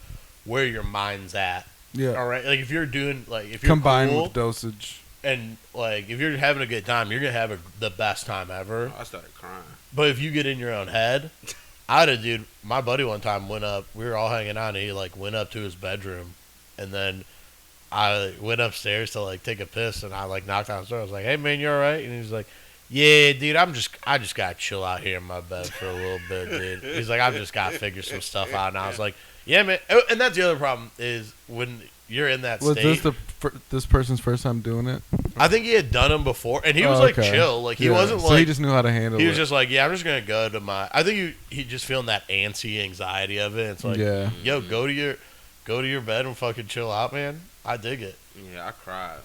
where your mind's at. Yeah. All right, like if you're doing like if you're Combined cool, with dosage. and like if you're having a good time, you're gonna have the best time ever. I started crying. But if you get in your own head, I had a dude. My buddy one time went up. We were all hanging out, and he like went up to his bedroom, and then I went upstairs to like take a piss, and I like knocked on his door. I was like, "Hey man, you all right?" And he was like, "Yeah, dude, I just gotta chill out here in my bed for a little bit, dude." He's like, "I've just gotta figure some stuff out," and I was like, "Yeah, man." And that's the other problem is when you're in that Was state. this this person's first time doing it? I think he had done them before, and he was Oh, like okay. chill, like he Yeah. wasn't So like he just knew how to handle it. he was just like, yeah, I'm just gonna go to my. I think he just feeling that antsy anxiety of it. It's like, yeah. yo, go to your bed and fucking chill out, man. I dig it. Yeah, I cried.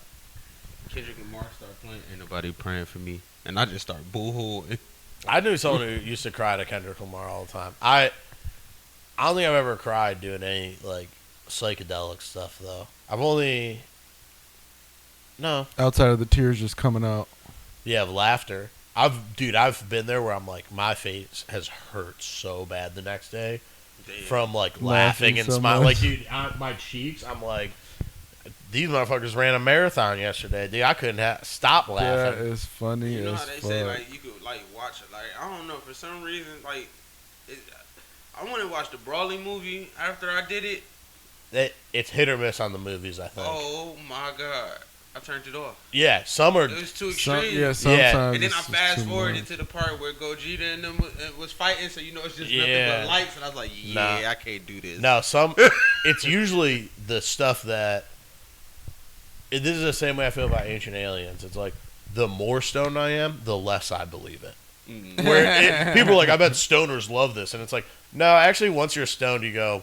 Kendrick Lamar started playing. Ain't nobody praying for me, and I just started boo-hooing. I knew someone who used to cry to Kendrick Lamar all the time. I don't think I've ever cried doing any like psychedelic stuff though. I've only Outside of the tears just coming out. yeah, of laughter. I've been there where I'm like my face has hurt so bad the next day. From like laughing and so smiling, much. like dude, my cheeks. I'm like, these motherfuckers ran a marathon yesterday, dude. I couldn't stop That laughing. is funny You know as how they fuck. say like you could like watch it, like I don't know, for some reason like I want to watch the Brawling movie after I did it. It's hit or miss on the movies, I think. Oh my god, I turned it off. Yeah, some are. It was too Some, extreme. yeah, sometimes. And then I it's just fast too forwarded much. to the part where Gogeta and them was fighting, so you know it's just nothing Yeah. but lights, and I was like, yeah, I can't do this. No, it's usually the stuff that. This is the same way I feel about Ancient Aliens. It's like the more stoned I am, the less I believe it. Mm. Where people are like, I bet stoners love this, and it's like, no, actually, once you're stoned, you go,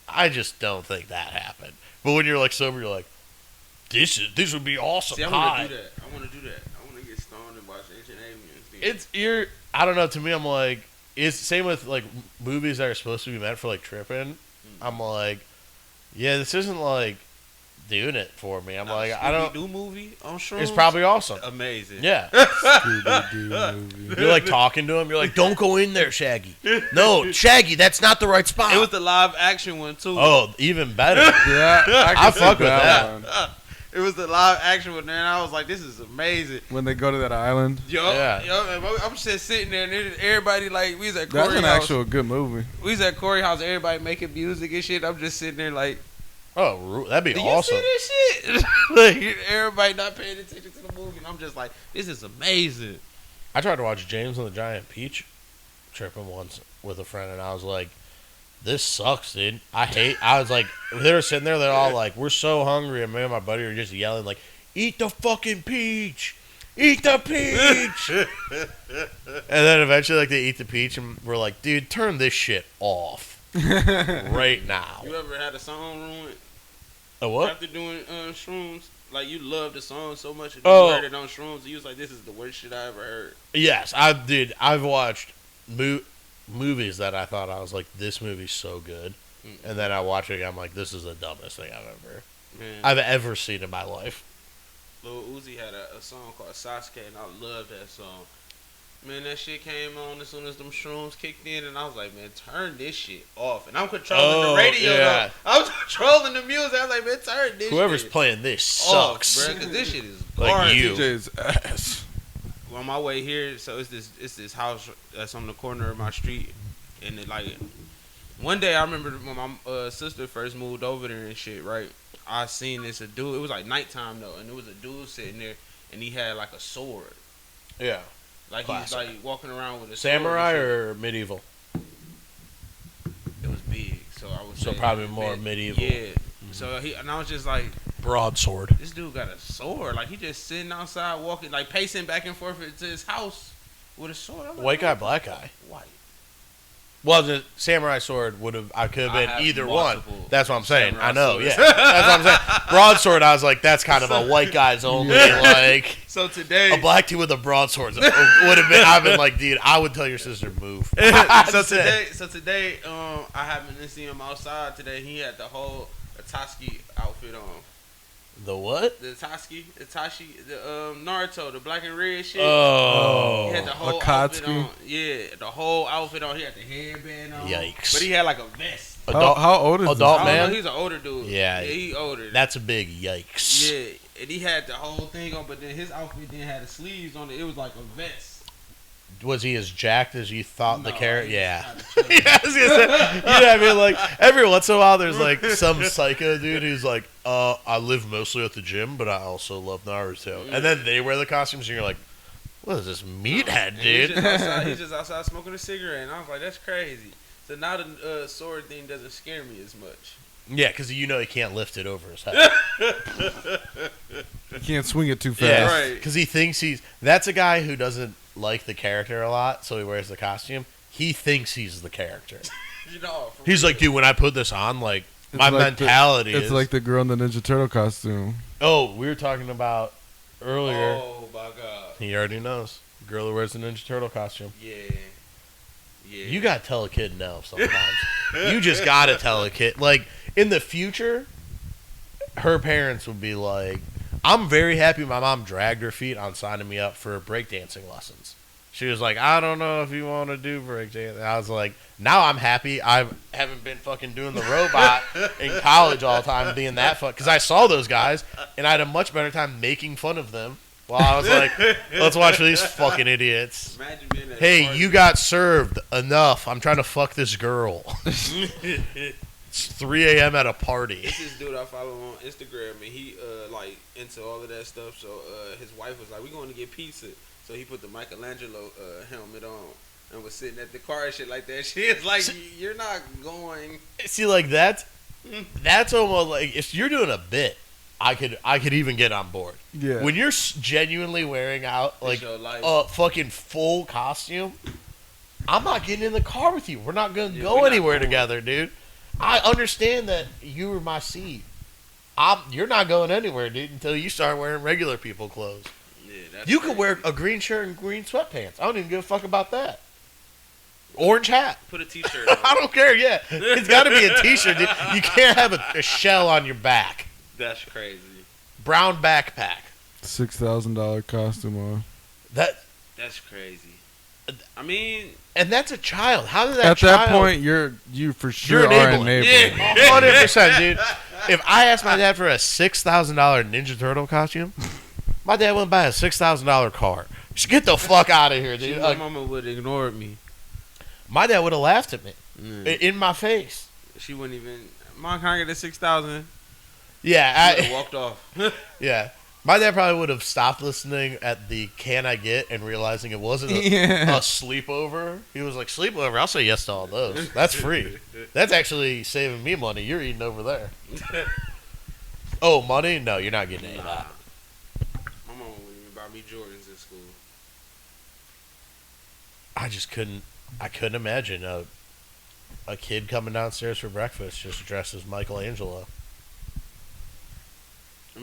I just don't think that happened. But when you're like sober, you're like, this would be awesome. See, I want to do that. I want to do that. I want to get stoned and watch Ancient Aliens. I don't know. To me, I'm like, it's same with like movies that are supposed to be meant for like tripping. I'm like, Yeah, this isn't like doing it for me. I'm Now, like, I don't. Scooby-Doo movie on shrooms. It's probably awesome. amazing. Yeah. Scooby-Doo movie. You're like talking to him. You're like, don't go in there, Shaggy. No, Shaggy, that's not the right spot. It was the live action one too. Oh, even better. Yeah, I fuck with that. one. It was the live action one, and I was like, "This is amazing." When they go to that island. Yeah. I'm just sitting there, and everybody like we was at Corey That's an house. actual good movie. We was at Corey house. Everybody making music and shit. I'm just sitting there like, Oh, that'd be "Do awesome. you see this shit?" Like everybody not paying attention to the movie, and I'm just like, "This is amazing." I tried to watch James and the Giant Peach tripping once with a friend, and I was like, this sucks, dude. I was like, they were sitting there, they're all like, we're so hungry, and me and my buddy were just yelling, like, eat the fucking peach! Eat the peach! And then eventually, like, they eat the peach, and we're like, dude, turn this shit off right now. You ever had a song ruined A what? after doing shrooms? Like you loved the song so much, and Oh. you heard it on shrooms, and you was like, "This is the worst shit I ever heard." Yes, I've watched movies that I thought I was like, this movie's so good. And then I watch it again, I'm like, this is the dumbest thing Man, I've ever seen in my life. Lil Uzi had a song called Sasuke, and I loved that song. Man, that shit came on as soon as them shrooms kicked in, and I was like, man, turn this shit off. And I'm controlling the radio, yeah. though. I was controlling the music. I was like, man, turn this Whoever's shit playing this off, sucks. bruh, 'cause this shit is Like garbage. you. DJ's ass. On my way here, so it's this house that's on the corner of my street, and it like one day I remember when my sister first moved over there and shit, right? I seen a dude. It was like nighttime though, and there was a dude sitting there, and he had like a sword, Yeah. like Classic. he's like walking around with a Samurai sword and or medieval? shit. It was big, so I was So saying, probably man, more medieval. Yeah. So and I was just like, Broadsword. this dude got a sword. Like he just sitting outside walking, like pacing back and forth to his house with a sword. I'm like, White guy, what? black guy. White. Well, the samurai sword would have. I could have I been have either one. multiple That's what I'm saying. samurai I know. swords. Yeah, that's what I'm saying. Broadsword. I was like, that's kind of a white guy's only. Like So today, a black dude with a broadsword would have been. I've been like, dude, I would tell your sister move. so today, I happened to see him outside today. He had the whole Itachi outfit on. The what? The Itachi, the Naruto, the black and red shit. Oh, He had the whole outfit on. Yeah, the whole outfit on. He had the headband on. Yikes. But he had like a vest. How old is adult I don't man? know, he's an older dude. Yeah. he older. That's a big yikes. Yeah, and he had the whole thing on, but then his outfit didn't have the sleeves on it. It was like a vest. Was he as jacked as you thought the No, character? he Yeah. was kinda Yeah, I was gonna say, you know what I mean? Like, every once in a while, there's like some psycho dude who's like, I live mostly at the gym, but I also love Naruto. And then they wear the costumes, and you're like, what is this meathead, And he's dude? just outside, he's just outside smoking a cigarette, and I was like, that's crazy. So now the sword thing doesn't scare me as much. Yeah, because you know he can't lift it over his head. You can't swing it too fast. Yeah, Right. because he thinks that's a guy who doesn't like the character a lot, so he wears the costume. He thinks he's the character. You know, for He's real. like, dude, when I put this on, like, It's my like mentality It's is... like the girl in the Ninja Turtle costume. Oh, we were talking about earlier. Oh my god. He already knows. Girl who wears the Ninja Turtle costume. Yeah. Yeah. You gotta tell a kid no sometimes. You just gotta tell a kid. Like, in the future, her parents would be like, I'm very happy my mom dragged her feet on signing me up for breakdancing lessons. She was like, I don't know if you want to do breakdancing. I was like, now I'm happy I haven't been fucking doing the robot in college all the time being that fun. Because I saw those guys, and I had a much better time making fun of them while I was like, let's watch these fucking idiots. Imagine being at a Hey, party. you got served. Enough. I'm trying to fuck this girl. It's 3 a.m. at a party. It's this dude I follow on Instagram, and he like into all of that stuff. So his wife was like, "We going to get pizza." So he put the Michelangelo helmet on and was sitting at the car and shit like that. She is like, "You're not going." See, like that's almost like if you're doing a bit, I could even get on board. Yeah. When you're genuinely wearing out like your life. a fucking full costume, I'm not getting in the car with you. We're not gonna Yeah, go we're not anywhere going. together, dude. I understand that you were my seed. You're not going anywhere, dude, until you start wearing regular people clothes. Yeah, that's You could crazy. wear a green shirt and green sweatpants. I don't even give a fuck about that. Orange hat. Put a T-shirt on. I don't care. Yeah, it's got to be a T-shirt. Dude. You can't have a shell on your back. That's crazy. Brown backpack. $6,000 costume on. That's crazy. I mean, and that's a child. How did that? At child, that point, you for sure you're are enabling. enabling. Yeah. 100%, dude. If I asked my dad for a $6,000 Ninja Turtle costume, my dad wouldn't buy a $6,000 car. Just get the fuck out of here, dude. my mama would have ignored me. My dad would have laughed at me in my face. She wouldn't even. Mom, can I get the 6,000? Yeah, Walked off. yeah. My dad probably would have stopped listening at the "Can I get?" and realizing it wasn't a sleepover. He was like, "Sleepover? I'll say yes to all those. That's free. That's actually saving me money. You're eating over there." Oh, money? No, you're not getting any of that. My mama wouldn't even buy me Jordans in school. I just couldn't. I couldn't imagine a kid coming downstairs for breakfast just dressed as Michelangelo.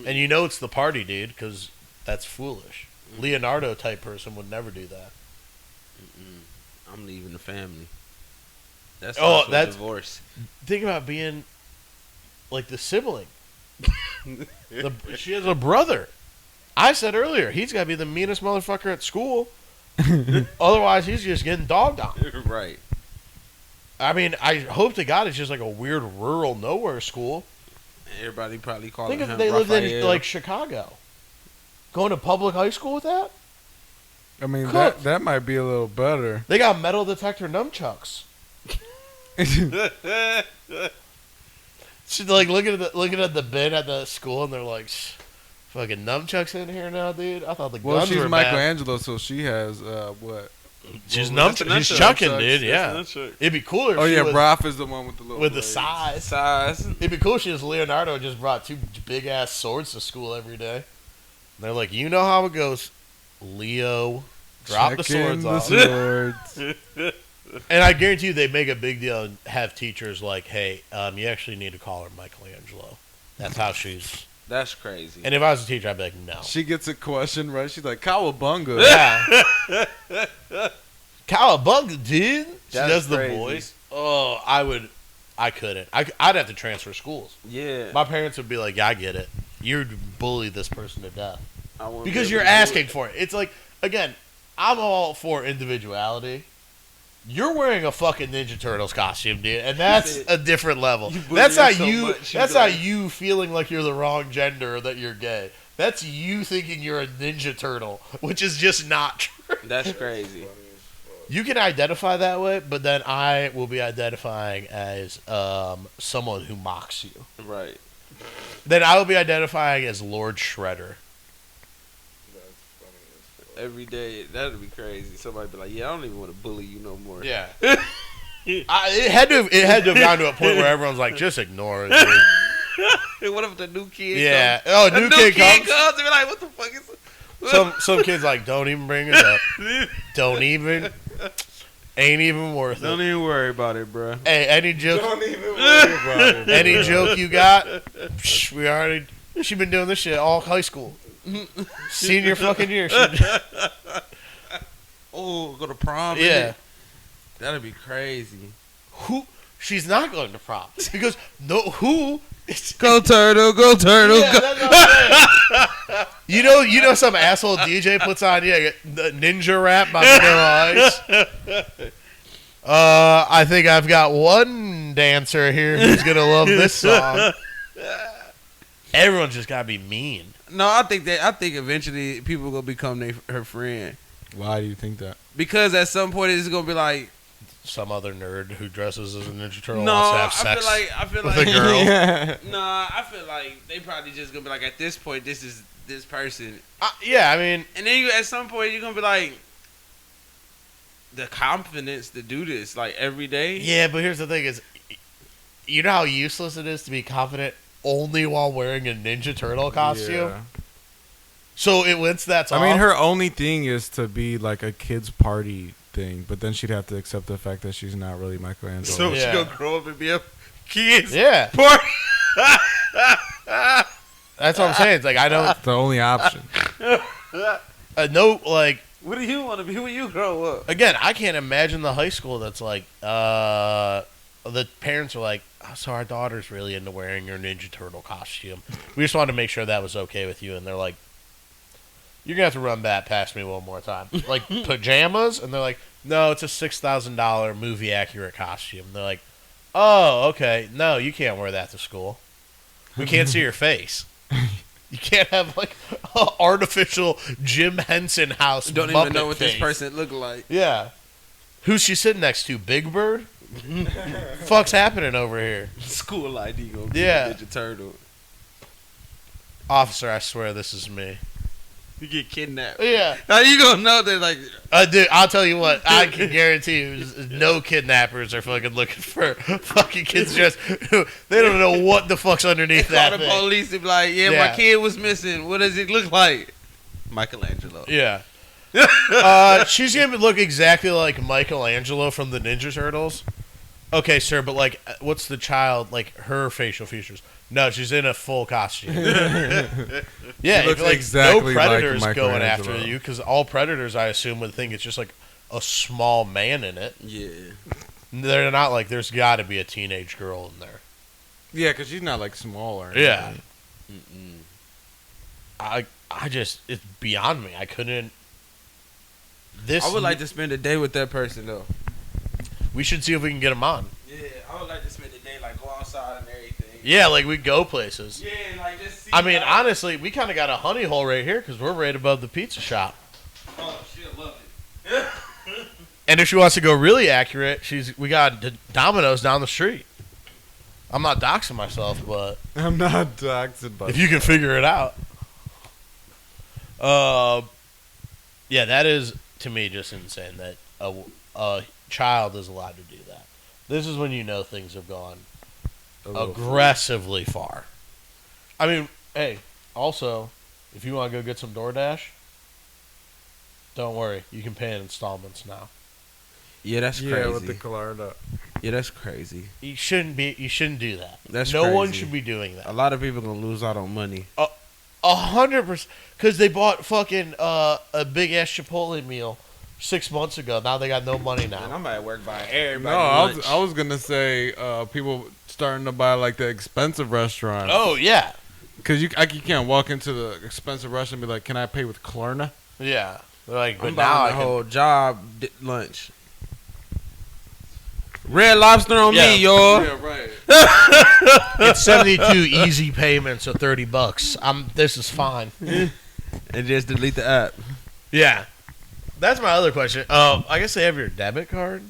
And you know it's the party, dude, because that's foolish. Leonardo type person would never do that. I'm leaving the family. That's divorce. Think about being like the sibling. She has a brother. I said earlier, he's got to be the meanest motherfucker at school. Otherwise, he's just getting dogged on. Right. I mean, I hope to God it's just like a weird rural nowhere school. Everybody probably calling Think him if they lived in Raphael. like Chicago. Going to public high school with that? I mean, Cooked. that might be a little better. They got metal detector nunchucks. She's like looking at the bin at the school, and they're like, "Fucking nunchucks in here now, dude." I thought the Well, guns she's were bad. Michelangelo, so she has what? She's Well, she's chucking, nunchucks. dude. Yeah, That's a nunchuck. it'd be cooler. If Oh she yeah, was, Raph is the one with the little with the blades. size. Size. It'd be cool if she was Leonardo and just brought two big ass swords to school every day. And they're like, you know how it goes, Leo. Drop the Checking swords the off. swords. And I guarantee you they make a big deal and have teachers like, hey, you actually need to call her Michelangelo. That's how she's. That's crazy. And if I was a teacher, I'd be like, no. She gets a question right. She's like, "Cowabunga." Yeah. Cowabunga, dude. She That's does the crazy. voice. Oh, I couldn't. I'd have to transfer schools. Yeah. My parents would be like, yeah, I get it. You'd bully this person to death. I wouldn't Because be you're able to do asking it. for it. It's like, again, I'm all for individuality. You're wearing a fucking Ninja Turtles costume, dude, and that's a different level. You bully That's her not so you. much, you'd That's be not like- you feeling like you're the wrong gender or that you're gay. That's you thinking you're a Ninja Turtle, which is just not true. That's crazy. You can identify that way, but then I will be identifying as someone who mocks you. Right. Then I will be identifying as Lord Shredder. Every day, that'd be crazy. Somebody be like, "Yeah, I don't even want to bully you no more." Yeah. It had to have gotten to a point where everyone's like, just ignore it, dude. What if the new kid? Yeah. Comes? Oh, The new kid comes. and be like, "What the fuck is?" Some kids like, don't even bring it up. Don't even. Ain't even worth Don't it. even worry about it, bro. Hey, any joke? Don't even worry about it. Any joke you got? Psh, we already. She been doing this shit all high school. Senior fucking year. Oh, go to prom. Yeah. That'd be crazy. Who? She's not going to prom because who? Go turtle, go turtle, Yeah, go. that's what I'm saying. You know, some asshole DJ puts on the Ninja Rap by Vanilla Ice. I think I've got one dancer here who's gonna love this song. Everyone's just gotta be mean. No, I think eventually people gonna become her friend Why do you think that? because at some point it's gonna be like, Some other nerd who dresses as a Ninja Turtle no, wants to have I sex feel with like a girl. Nah, I feel like they probably just gonna be like, at this point, this is this person, Yeah, I mean, and then at some point you're gonna be like, the confidence to do this like every day. yeah, but here's the thing: is you know how useless it is to be confident only while wearing a Ninja Turtle costume. Yeah. So once that's I mean, off- her only thing is to be like a kid's party thing, but then she'd have to accept the fact that she's not really Michelangelo. So Yeah. she gonna grow up and be a kid. Yeah, Party. that's what I'm saying. It's like I don't the only option. no like What do you want to be when you grow up? Again, I can't imagine the high school that's like, the parents are like, oh, so our daughter's really into wearing your Ninja Turtle costume. We just wanted to make sure that was okay with you. And they're like, you're going to have to run that past me one more time. Like, pajamas? And they're like, no, it's a $6,000 movie-accurate costume. They're like, oh, okay. No, you can't wear that to school. We can't see your face. You can't have, like, an artificial Jim Henson house Don't Muppet even know what face. this person look like. Yeah. Who's she sitting next to? Big Bird? Fuck's happening over here? School ID gonna be Yeah. a Ninja Turtle. Officer, I swear this is me. You get kidnapped. Yeah. Now you gonna know that like Dude, I'll tell you what. I can guarantee you, no kidnappers are fucking looking for fucking kids just they don't know what the fuck's underneath call that the thing. police and be like, yeah, Yeah. my kid was missing. What does it look like? Michelangelo. Yeah. She's gonna look exactly like Michelangelo from the Ninja Turtles. Okay, sir, but like, what's the child like? Her facial features? No, she's in a full costume. Yeah, She looks like, exactly no predators like going after Michelangelo. you because all predators, I assume, would think it's just like a small man in it. Yeah. They're not like there's got to be a teenage girl in there. Yeah, because she's not like small or Yeah. anything. I just it's beyond me. I couldn't. This I would like to spend a day with that person though. We should see if we can get him on. Yeah, I would like to spend a day like go outside and everything. Yeah, like we go places. Yeah, like just see. I mean, honestly, we kind of got a honey hole right here because we're right above the pizza shop. Oh, she'll love it. And if she wants to go really accurate, we got Domino's down the street. I'm not doxing myself, but I'm not doxed, but if you can figure it out. Yeah, that is to me just insane that a child is allowed to do that. This is when you know things have gone aggressively far. I mean, hey, also, if you want to go get some DoorDash, don't worry, you can pay in installments now. Yeah, that's crazy. Yeah, with the Colorado. Yeah, that's crazy. You shouldn't do that. That's no one crazy. should be doing that. A lot of people gonna lose out on money. 100%, because they bought fucking a big ass Chipotle meal 6 months ago. Now they got no money now. And I'm at work buying No, everybody. I was gonna say people starting to buy like the expensive restaurants. Oh yeah, Because you can't walk into the expensive restaurant and be like, "Can I pay with Klarna?" yeah. They're like, but I'm now buying I the can. whole job lunch. Red Lobster on Yeah. me, y'all. Yeah, right. It's 72 easy payments of $30. This is fine. And just delete the app. Yeah, that's my other question. I guess they have your debit card.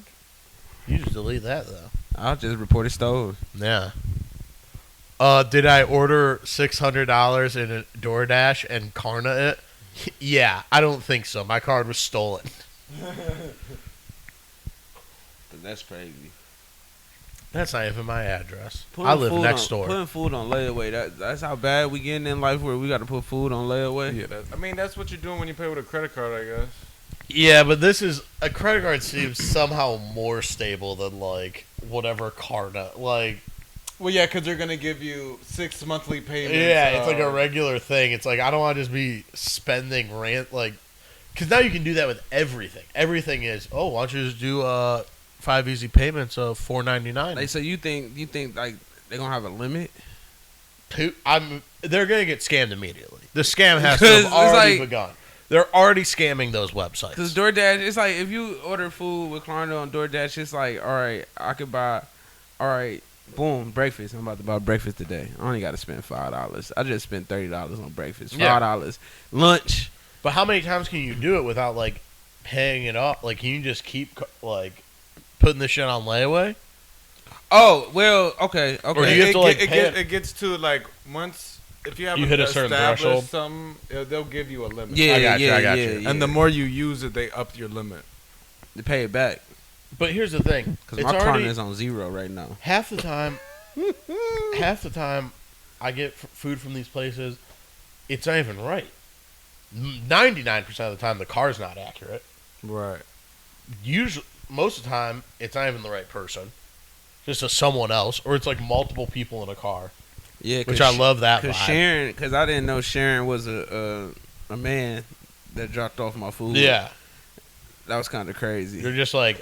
You just delete that though. I'll just report it stolen. Yeah. Did I order $600 in a DoorDash and Klarna it? Yeah, I don't think so. My card was stolen. That's crazy. That's not even my address. I live next door. Putting food on layaway. That's how bad we getting in life where we got to put food on layaway. Yeah, that's what you're doing when you pay with a credit card, I guess. Yeah, but this is a credit card seems somehow more stable than like whatever Klarna. Like, Well, yeah, because they're gonna give you 6 monthly payments. yeah, it's like a regular thing. It's like I don't want to just be spending because now you can do that with everything. Everything is why don't you just do 5 easy payments of $4.99? Like, so you think like they're gonna have a limit? They're gonna get scammed immediately. The scam has to Because have it's already like- begun. They're already scamming those websites. Because DoorDash, it's like if you order food with Klarna on DoorDash, it's like, all right, I could buy, all right, boom, breakfast. I'm about to buy breakfast today. I only got to spend $5. I just spent $30 on breakfast. $5. Lunch. But how many times can you do it without like paying it off? Like, can you just keep like putting this shit on layaway? Oh, well, okay. Or do you have to like pay it? It gets to like once if you have You hit a certain threshold? something, they'll give you a limit. Yeah, I got you, yeah, I got yeah, you. yeah. And the more you use it, they up your limit. to pay it back. But here's the thing: Because it's my Klarna already is on 0 right now. half the time. Half the time, I get food from these places. It's not even right. 99% of the time, the car's not accurate. Right. Usually, most of the time, it's not even the right person. Just a someone else, or it's like multiple people in a car. Yeah, Which I love that Because vibe. Sharon, because I didn't know Sharon was a man that dropped off my food. Yeah. That was kind of crazy. You're just like,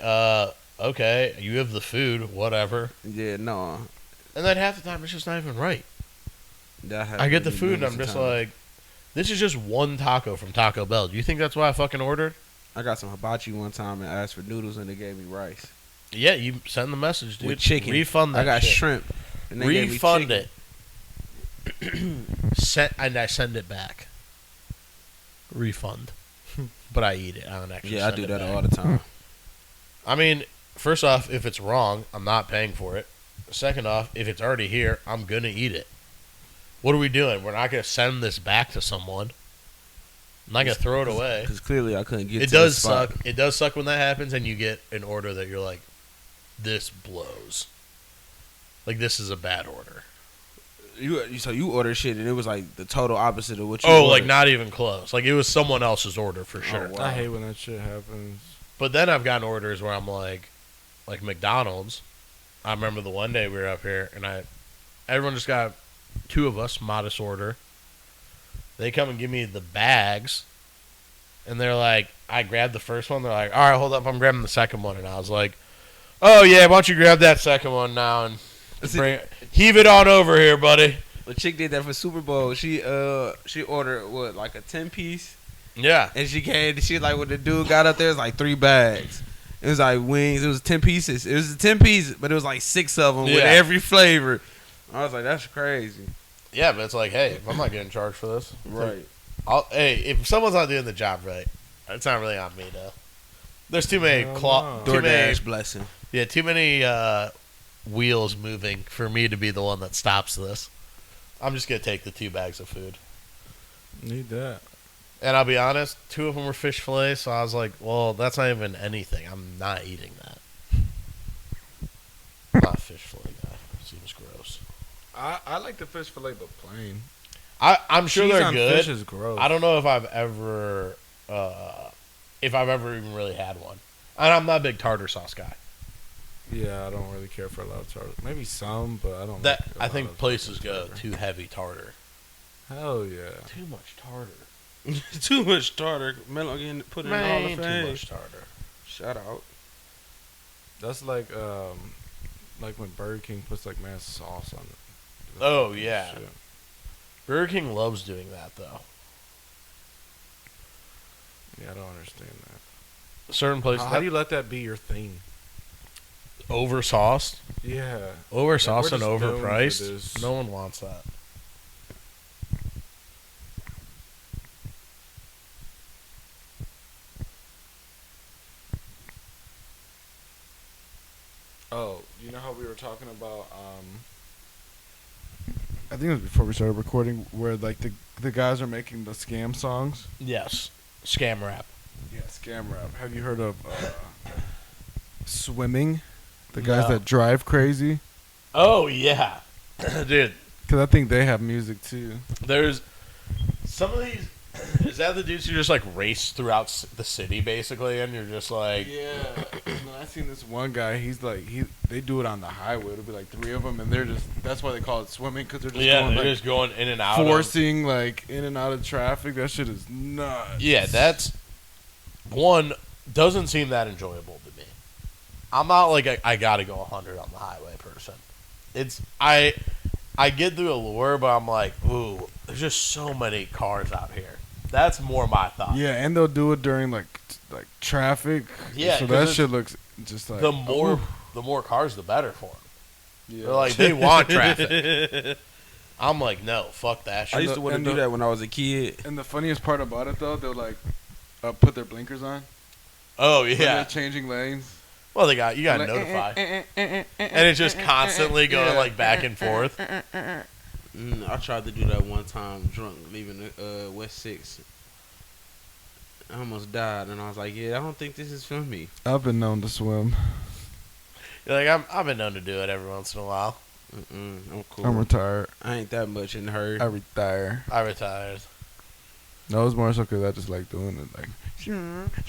okay, you have the food, whatever. Yeah, no. And then half the time, it's just not even right. That I get the happened food, and I'm millions just of times. like, this is just one taco from Taco Bell. Do you think that's why I fucking ordered? I got some hibachi one time and asked for noodles and they gave me rice Yeah, you send the message, dude. with chicken. Refund that I got shit. shrimp. And they gave me Refund chicken. it. And I send it back. Refund. But I eat it. I don't actually Yeah, I send do it that back. all the time. I mean, first off, if it's wrong, I'm not paying for it. Second off, if it's already here, I'm going to eat it. What are we doing? We're not going to send this back to someone. I'm not going to throw it away. Because clearly I couldn't get It to does the spot. suck. It does suck when that happens and you get an order that you're like, this blows. Like, this is a bad order. So you ordered shit and it was like the total opposite of what you Oh, ordered. like not even close. Like, it was someone else's order for sure. wow. I hate when that shit happens. But then I've gotten orders where I'm like McDonald's. I remember the one day we were up here and everyone just got two of us, modest order. They come and give me the bags, and they're like, I grabbed the first one. They're like, all right, hold up, I'm grabbing the second one. And I was like, oh, yeah, why don't you grab that second one now and heave it on over here, buddy. The chick did that for Super Bowl. She ordered, what, like a 10-piece? Yeah. And she like, when the dude got up there, it was like 3 bags. It was like wings. It was 10 pieces. It was 10 pieces, but it was like 6 of them with Yeah. every flavor. I was like, that's crazy. Yeah, but it's like, hey, I'm not getting charged for this. Right. Hey, if someone's not doing the job right, it's not really on me, though. There's too many Hell no. too many, DoorDash blessing. yeah, too many wheels moving for me to be the one that stops this. I'm just gonna take the 2 bags of food, Need that. and I'll be honest, 2 of them were fish fillets, so I was like, well, that's not even anything. I'm not eating that. I'm not a fish fillet guy. Seems gross. I like the fish fillet, but plain. I'm sure Cheese they're on good. Fish is gross. I don't know if I've ever even really had one. And I'm not a big tartar sauce guy. Yeah, I don't really care for a lot of tartar. Maybe some, but I don't. That like a I lot think of places fucking go tartar. too heavy tartar. Hell yeah. Too much tartar. Too much tartar. Melo getting put in the Hall of Man, too Fame. much tartar. Shout out. That's like when Burger King puts like mad sauce on it. Oh, yeah. Shit. Burger King loves doing that though. Yeah, I don't understand that. Certain places How do you let that be your thing? over sauced, Yeah. over Like, sauced we're and just known for overpriced. this. No one wants that. Oh, you know how we were talking about I think it was before we started recording where like the guys are making the scam songs? Yes, scam rap. Yeah, scam rap. Have you heard of Swimming? The guys No. that drive crazy? Oh yeah, dude. Cuz I think they have music too. There's some of these. Is that the dudes who just like race throughout the city basically, and you're just like, Yeah. No, I seen this one guy, he's like they do it on the highway. It'll be like 3 of them and they're just that's why they call it swimming cuz they're just yeah, going they're like just going in and out. of- forcing like in and out of traffic. That shit is nuts. Yeah, that's one doesn't seem that enjoyable to me. I'm not like I gotta go 100 on the highway person. It's I get the allure, but I'm like, ooh, there's just so many cars out here. That's more my thought. Yeah, and they'll do it during like traffic. Yeah, so 'cause that it's- shit looks just like The more cars, the better for them. Yeah. They're like they want traffic. I'm like, no, fuck that I shit. used to want to and do the- that when I was a kid. And the funniest part about it though, they'll like put their blinkers on. Oh When they're yeah. changing lanes. Well, you got to Like, notify, and it's just constantly going Yeah. like back and forth. I tried to do that one time, drunk, leaving West 6. I almost died, and I was like, yeah, I don't think this is for me. I've been known to swim. You're like I've been known to do it every once in a while. I'm cool. I'm retired. I ain't that much in a hurry. I retire. I retired. No, it's more so because I just like doing it. Like,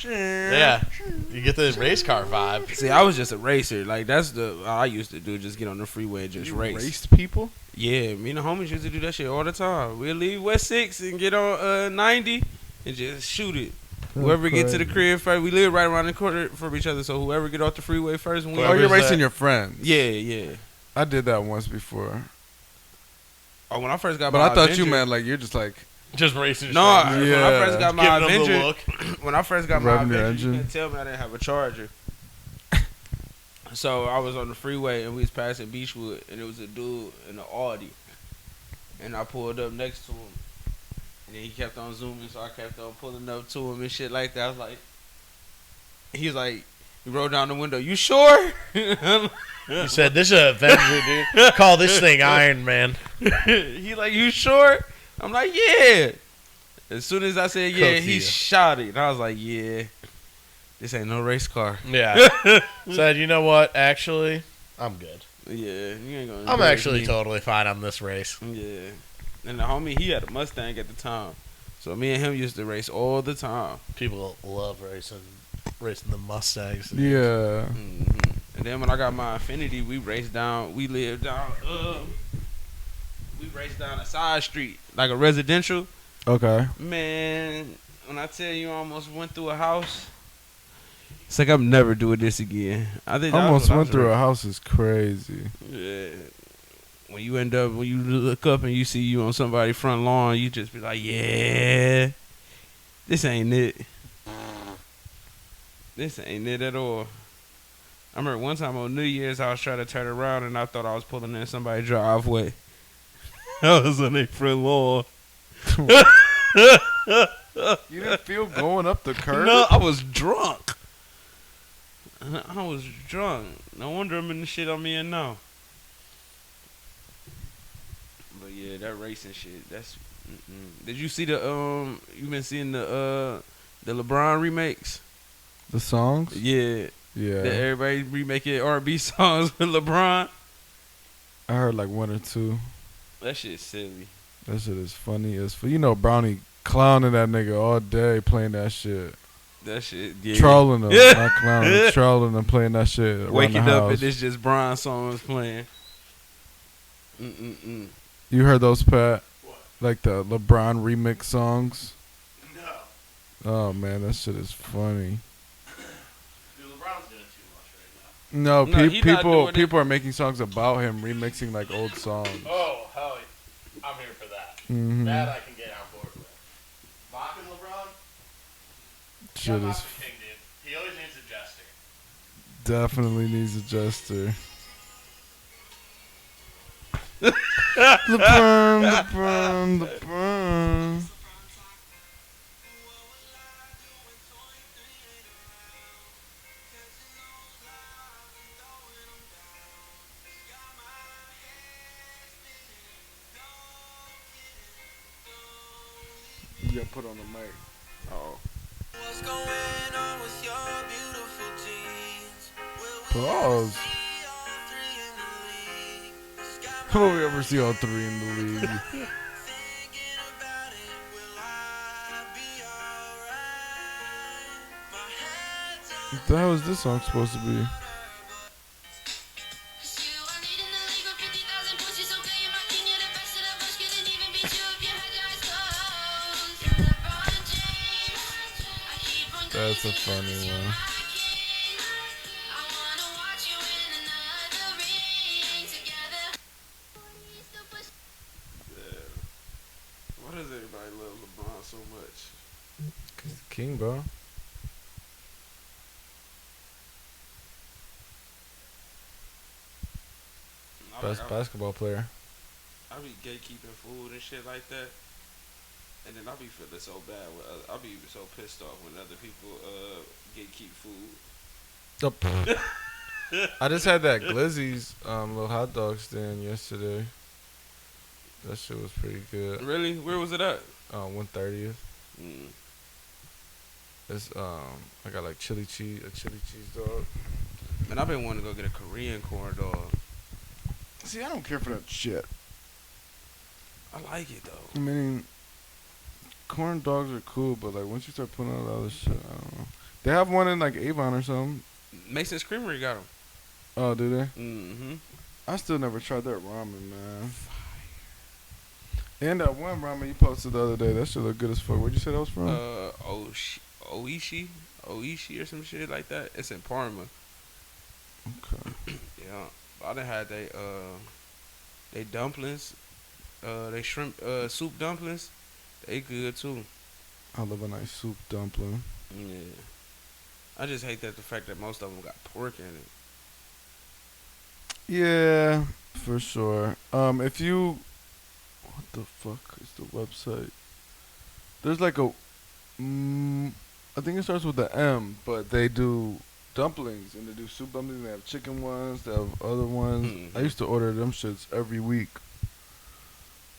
Yeah, you get the race car vibe. See, I was just a racer. Like, that's all I used to do, just get on the freeway and just you race. raced people? Yeah, me and the homies used to do that shit all the time. We'll leave West 6 and get on 90 and just shoot it. Whoever get to the crazy. crib first, we live right around the corner from each other. So whoever get off the freeway first, when we Oh, you're Whoever's racing that- your friends. yeah. I did that once before. Oh, when I first got But my I thought Avenger, you meant like you're just like Just racing. no. strangers. When I Yeah. first got my Giving them the Avenger, look. when I first got my Revving your Avenger, you engine. couldn't tell me I didn't have a charger. So I was on the freeway and we was passing Beachwood, and there was a dude in an Audi, and I pulled up next to him, and then he kept on zooming, so I kept on pulling up to him and shit like that. I was like, he was like, he rolled down the window. You sure? He said, "This is an Avenger, dude. Call this thing Iron Man." He like, you sure? I'm like, yeah. As soon as I said yeah, Cook he you. shot it. And I was like, yeah, this ain't no race car. Yeah. Said, "You know what? Actually, I'm good. Yeah, you ain't gonna. I'm embarrass actually me. totally fine on this race." Yeah. And the homie, he had a Mustang at the time. So me and him used to race all the time. People love racing the Mustangs. yeah. hmm And then when I got my Infinity, we raced down. We lived down. We raced down a side street, like a residential. Okay. Man, when I tell you, I almost went through a house. It's like I'm never doing this again. I think that was Almost what I went was through a racing. house is crazy. Yeah. When you look up and you see you on somebody's front lawn, you just be like, yeah, this ain't it. This ain't it at all. I remember one time on New Year's, I was trying to turn around and I thought I was pulling in somebody's driveway. I was on their front lawn. You didn't feel going up the curb? No, I was drunk. I was drunk. No wonder I'm in the shit I'm in now. But yeah, that racing shit. That's. Did you see the You been seeing the LeBron remakes? The songs? Yeah. Yeah. That everybody remaking R&B songs with LeBron. I heard like one or two. That shit's silly. That shit is funny as you know, Brownie clowning that nigga all day playing that shit. That shit. Yeah. Trolling him. Yeah. Not clowning him, trolling him, playing that shit. around Waking the up house. and it's just Bron songs playing. You heard those, Pat? What? Like the LeBron remix songs? No. Oh man, that shit is funny. Dude, LeBron's doing too much right now. No, No, he not doing it. people are making songs about him remixing like old songs. Oh, hell yeah. I'm here for that. Mm-hmm. That I can get on board with. Bach and LeBron? Shit Bach's is the king, dude. He always needs a jester. definitely needs a jester. LeBron. You gotta put on the mic. Oh. What's going on with your beautiful jeans? Pause. Will we ever see all three in the league? Thinking about it, will I be alright? My head's on What the hell is this song supposed to be? That's a funny one. Why does everybody love LeBron so much? Cause the king, bro. Best basketball player. I be gatekeeping food and shit like that, and then I be feeling so bad. I be so pissed off when other people gatekeep food. I just had that Glizzy's little hot dog stand yesterday. That shit was pretty good. Really? Where was it at? 130th. Mm. It's I got like a chili cheese dog. Man, I've been wanting to go get a Korean corn dog. See, I don't care for that shit. I like it though. I mean, corn dogs are cool, but like once you start putting out other shit, I don't know. They have one in like Avon or something. Mason's Creamery got them. Oh, do they? Mm-hmm. I still never tried that ramen, man. And that one ramen you posted the other day, that shit look good as fuck. Where'd you say that was from? Oishi or some shit like that. It's in Parma. Okay. Yeah, I done had they dumplings, they shrimp soup dumplings. They good too. I love a nice soup dumpling. Yeah, I just hate that the fact that most of them got pork in it. Yeah, for sure. If you, what the fuck is the website? There's like a, I think it starts with the M, but they do dumplings and they do soup dumplings. They have chicken ones. They have other ones. I Mhm. used to order them shits every week.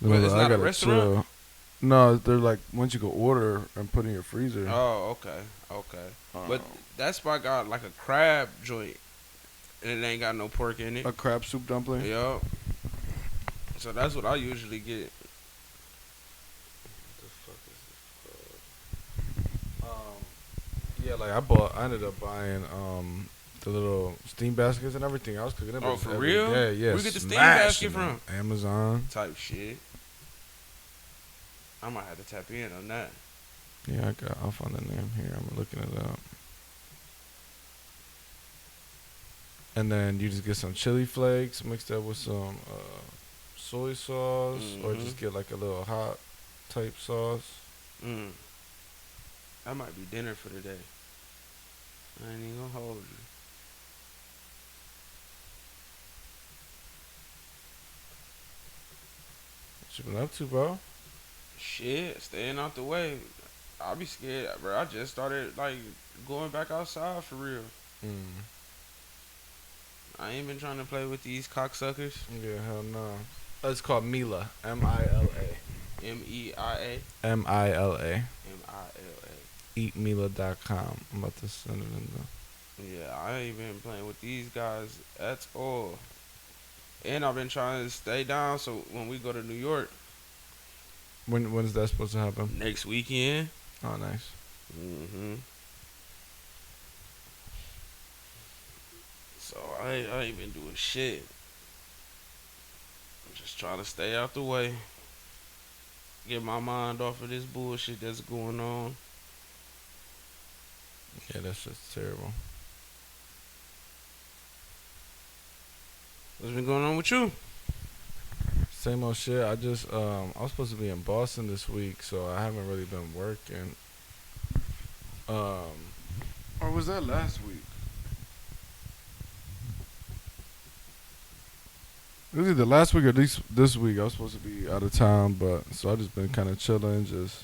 Well, it's I not a gotta restaurant? chill. No, they're like once you go order and put in your freezer. Oh, okay. But Um, that spot got like a crab joint, and it ain't got no pork in it. a crab soup dumpling. Yup. So that's what I usually get. What the fuck is this called? Yeah, like I ended up buying the little steam baskets and everything. I was cooking it. Oh, for real? Yeah, yeah. Where you get the steam smashing basket it. Amazon. Type shit. I might have to tap in on that. Yeah, I'll find the name here. I'm looking it up. And then you just get some chili flakes mixed up with some soy sauce, or Mhm. just get like a little hot type sauce. That might be dinner for the day. I ain't even gonna hold you. What you been up to, bro? Shit, staying out the way. I'll be scared, bro. I just started like going back outside for real. I ain't been trying to play with these cocksuckers. Yeah, hell no. It's called Mila. M-I-L-A. MEIA. M-I-L-A. MILA. Eatmila.com. I'm about to send it in the... Yeah, I ain't been playing with these guys at all. And I've been trying to stay down so when we go to New York When is that supposed to happen? next weekend. Oh, nice. So I ain't been doing shit. I'm just trying to stay out the way. Get my mind off of this bullshit that's going on. Yeah, that's just terrible. What's been going on with you? Same old shit. I just I was supposed to be in Boston this week, so I haven't really been working. Or was that last week? It was either last week or this week. I was supposed to be out of town, but so I just been kind of chilling, just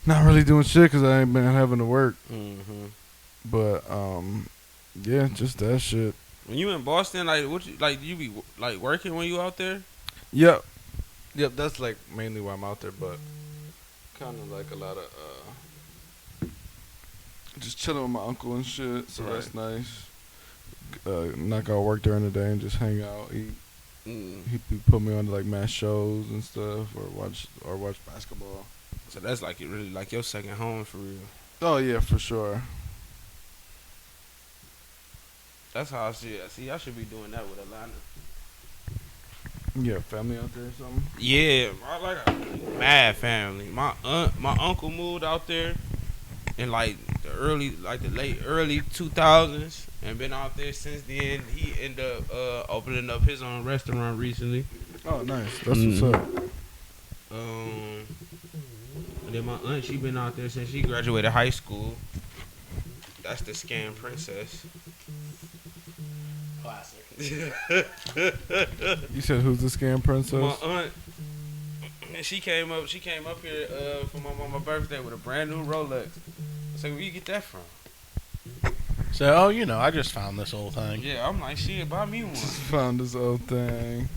not really doing shit because I ain't been having to work. But yeah, just that shit. When you in Boston, like you be like working when you out there? Yep. That's like mainly why I'm out there, but kind of like a lot of just chilling with my uncle and shit. So that's nice. Not go work during the day and just hang out, eat. He put me on to like mass shows and stuff, or watch basketball. So that's like it really like your second home for real. Oh yeah, for sure. That's how I see it. See, I should be doing that with Atlanta. Yeah, family out there or something. Yeah, I like a mad family. My uncle moved out there in like the late early 2000s and been out there since then. He ended up opening up his own restaurant recently. Oh, nice. That's what's up. And then my aunt, she been out there since she graduated high school. That's the Scam Princess. Classic. You said who's the Scam Princess? My aunt, and she came up here for my birthday with a brand new Rolex. I said, where you get that from? So, I just found this old thing. Yeah, I'm like, shit, buy me one. Found this old thing.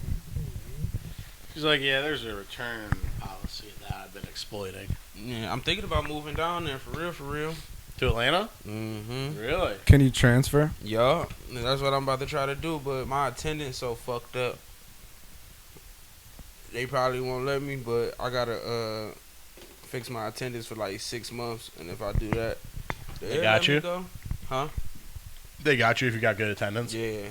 She's like, yeah, there's a return policy that I've been exploiting. Yeah, I'm thinking about moving down there for real. To Atlanta? Mm-hmm. Really? Can you transfer? Yeah, that's what I'm about to try to do, but my attendance so fucked up. They probably won't let me, but I gotta fix my attendance for like 6 months, and if I do that, They got you? Huh? They got you if you got good attendance? Yeah.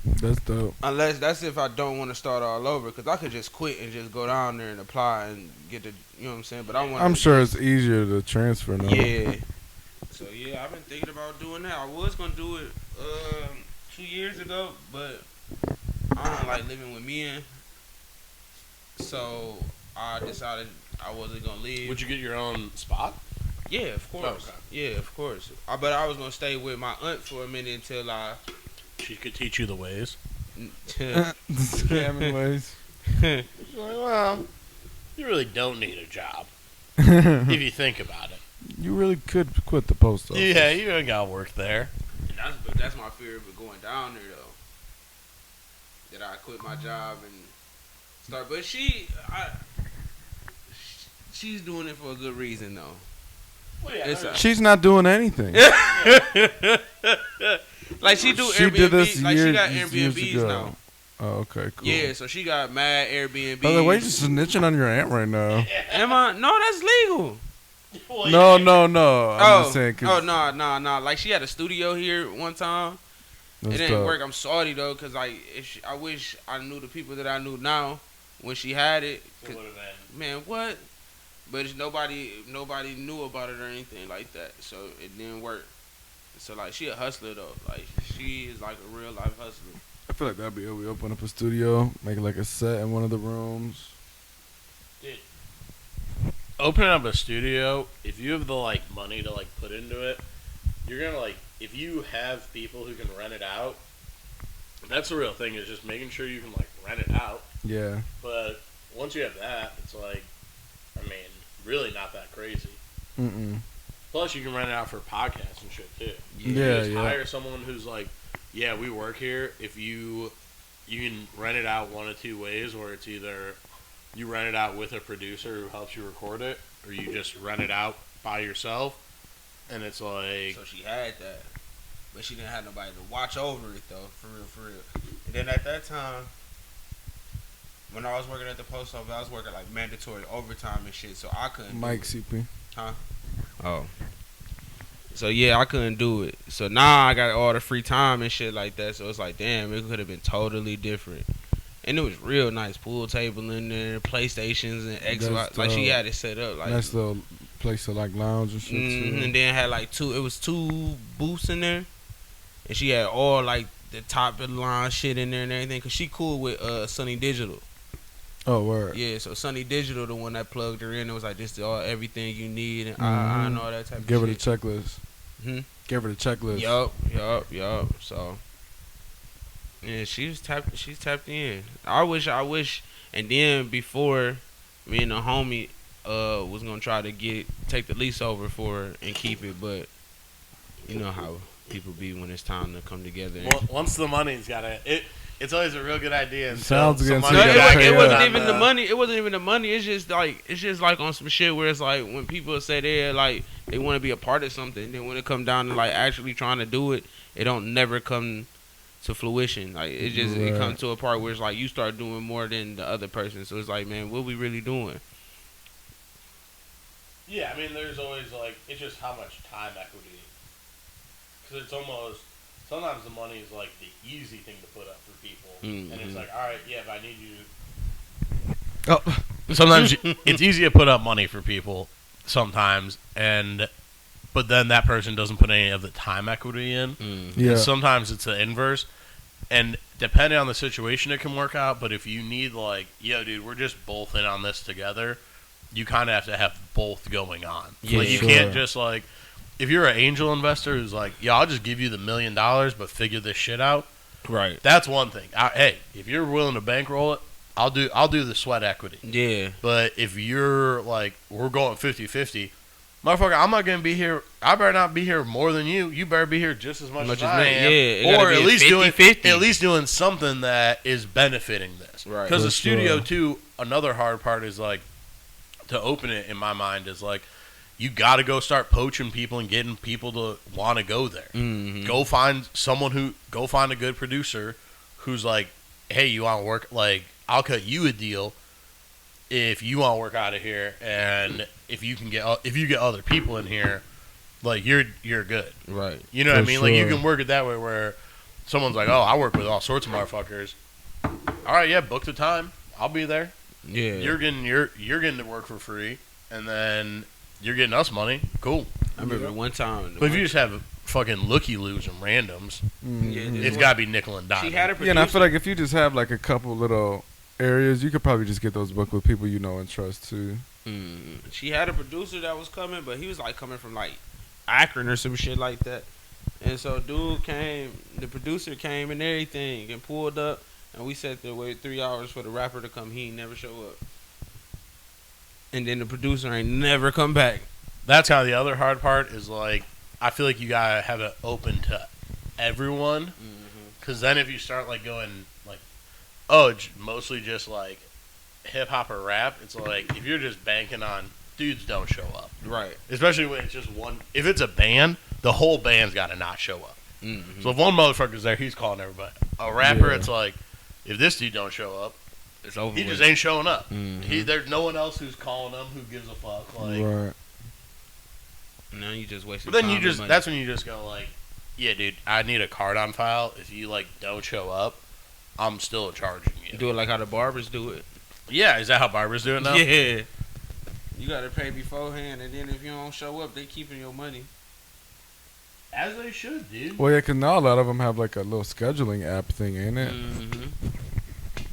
That's dope. Unless that's if I don't want to start all over, because I could just quit and just go down there and apply and get the, you know what I'm saying. But I want. I'm sure it's easier to transfer now. Yeah. So yeah, I've been thinking about doing that. I was gonna do it 2 years ago, but I don't like living with men, so I decided I wasn't gonna leave. Would you get your own spot? Yeah, of course. Okay. Yeah, of course. But I was gonna stay with my aunt for a minute until I. She could teach you the ways. The scamming ways. Like, well, you really don't need a job if you think about it. You really could quit the post office. Yeah, you ain't got to work there. But that's my fear of it going down there though. That I quit my job and start. But she's doing it for a good reason though. Well, yeah, She's not doing anything. Like she do She Airbnb. did this Like she got years Airbnbs ago. now. Oh, okay, cool. Yeah, so she got mad Airbnbs. I was like, why you just snitching on your aunt right now? Am I? No, that's legal. Well, No, yeah. no. I'm just saying. Oh, no. Like she had a studio here one time. It didn't work. I'm sorry though, cause like I wish I knew the people that I knew now when she had it. It would've been. Man, what? But nobody knew about it or anything like that, so it didn't work. So like she a hustler though, like she is like a real life hustler. I feel like that'd be it. We open up a studio, make like a set in one of the rooms. Dude, opening up a studio, if you have the like money to like put into it, you're gonna like, if you have people who can rent it out, that's the real thing, is just making sure you can like rent it out. Yeah. But once you have that, it's like, I mean, really not that crazy. Mm-mm. Plus, you can rent it out for podcasts and shit too. Yeah, Just yeah. hire someone who's like, yeah, we work here. If you can rent it out one of two ways, where it's either you rent it out with a producer who helps you record it, or you just rent it out by yourself. And it's like, So she had that, but she didn't have nobody to watch over it though, for real. And then at that time, when I was working at the post office, I was working like mandatory overtime and shit, so I couldn't. Mike CP. Huh? Oh. So yeah, I couldn't do it. So now I got all the free time and shit like that. So it's like, damn, it could have been totally different. And it was real nice, pool table in there, PlayStations and Xbox. That's Like she dope. had it set up like. Nice little place to like lounge and shit too. And then had like two booths in there, and she had all like the top of the line shit in there and everything. Cause she cool with Sunny Digital. Oh, word. Yeah, so Sunny Digital, the one that plugged her in, it was like this is all everything you need and Mhm. and all that type Give of her shit. the checklist. Hmm? Give her the checklist. Yup. So yeah, she's tapped in. I wish, and then before me and the homie was gonna try to take the lease over for her and keep it, but you know how people be when it's time to come together. once the money's got it's always a real good idea. Sounds good. No, So you gotta pay it up. wasn't even the money. It wasn't even the money. It's just like on some shit where it's like when people say they want to be a part of something, then when it come down to like actually trying to do it, it don't never come to fruition. Like it just it Right. comes to a part where it's like you start doing more than the other person. So it's like, man, what we really doing? Yeah, I mean, there's always like, it's just how much time equity. Because it's almost, sometimes the money is like the easy thing to put up for people. And it's like, all right, yeah, if I need you. Oh, sometimes it's easy to put up money for people sometimes, but then that person doesn't put any of the time equity in. Yeah. And sometimes it's the inverse. And depending on the situation, it can work out. But if you need like, yo, dude, we're just both in on this together, you kind of have to have both going on. Yeah, like, you sure. can't just like, if you're an angel investor who's like, yeah, I'll just give you the $1 million, but figure this shit out. Right. That's one thing. Hey, if you're willing to bankroll it, I'll do the sweat equity. Yeah. But if you're like, we're going 50-50, motherfucker, I'm not gonna be here. I better not be here more than you. You better be here just as much as I me. am. Yeah, it gotta or be at a least 50-50. doing something that is benefiting this. Right. Because For the studio sure. too. Another hard part is like to open it. In my mind, is like you got to go start poaching people and getting people to want to go there. Mm-hmm. Go find a good producer who's like, hey, you want to work? Like, I'll cut you a deal if you want to work out of here, and if you get other people in here, like you're good. Right. You know what I For mean? Like you sure. can work it that way where someone's like, oh, I work with all sorts of motherfuckers. All right, yeah, book the time. I'll be there. Yeah. You're getting to work for free, and then you're getting us money. Cool. I remember one time. But if you just have fucking looky-loos and randoms, Yeah, it's got to be nickel and dime. she had a producer. Yeah, and I feel like if you just have like a couple little areas, you could probably just get those booked with people you know and trust too. She had a producer that was coming, but he was like coming from like Akron or some shit like that. And so dude came, the producer came and everything and pulled up, and we sat there waited 3 hours for the rapper to come. He ain't never show up. And then the producer ain't never come back. That's kind of the other hard part is like, I feel like you got to have it open to everyone. Because then if you start like going like, oh, it's mostly just like hip hop or rap, it's like if you're just banking on dudes don't show up. Right. Especially when it's just one. If it's a band, the whole band's got to not show up. So if one motherfucker's there, he's calling everybody. A rapper, Yeah. it's like, if this dude don't show up, It's over. he with. just ain't showing up. There's no one else who's calling him who gives a fuck. Like, Right. Now you just wasting. but then time you and just money. that's when you just go like, yeah, dude, I need a card on file. If you like don't show up, I'm still charging you. do it like how the barbers do it. Yeah, is that how barbers do it now? Yeah. You gotta pay beforehand, and then if you don't show up, they keeping your money. As they should, dude. Well, yeah, 'cause now a lot of them have like a little scheduling app thing, ain't it?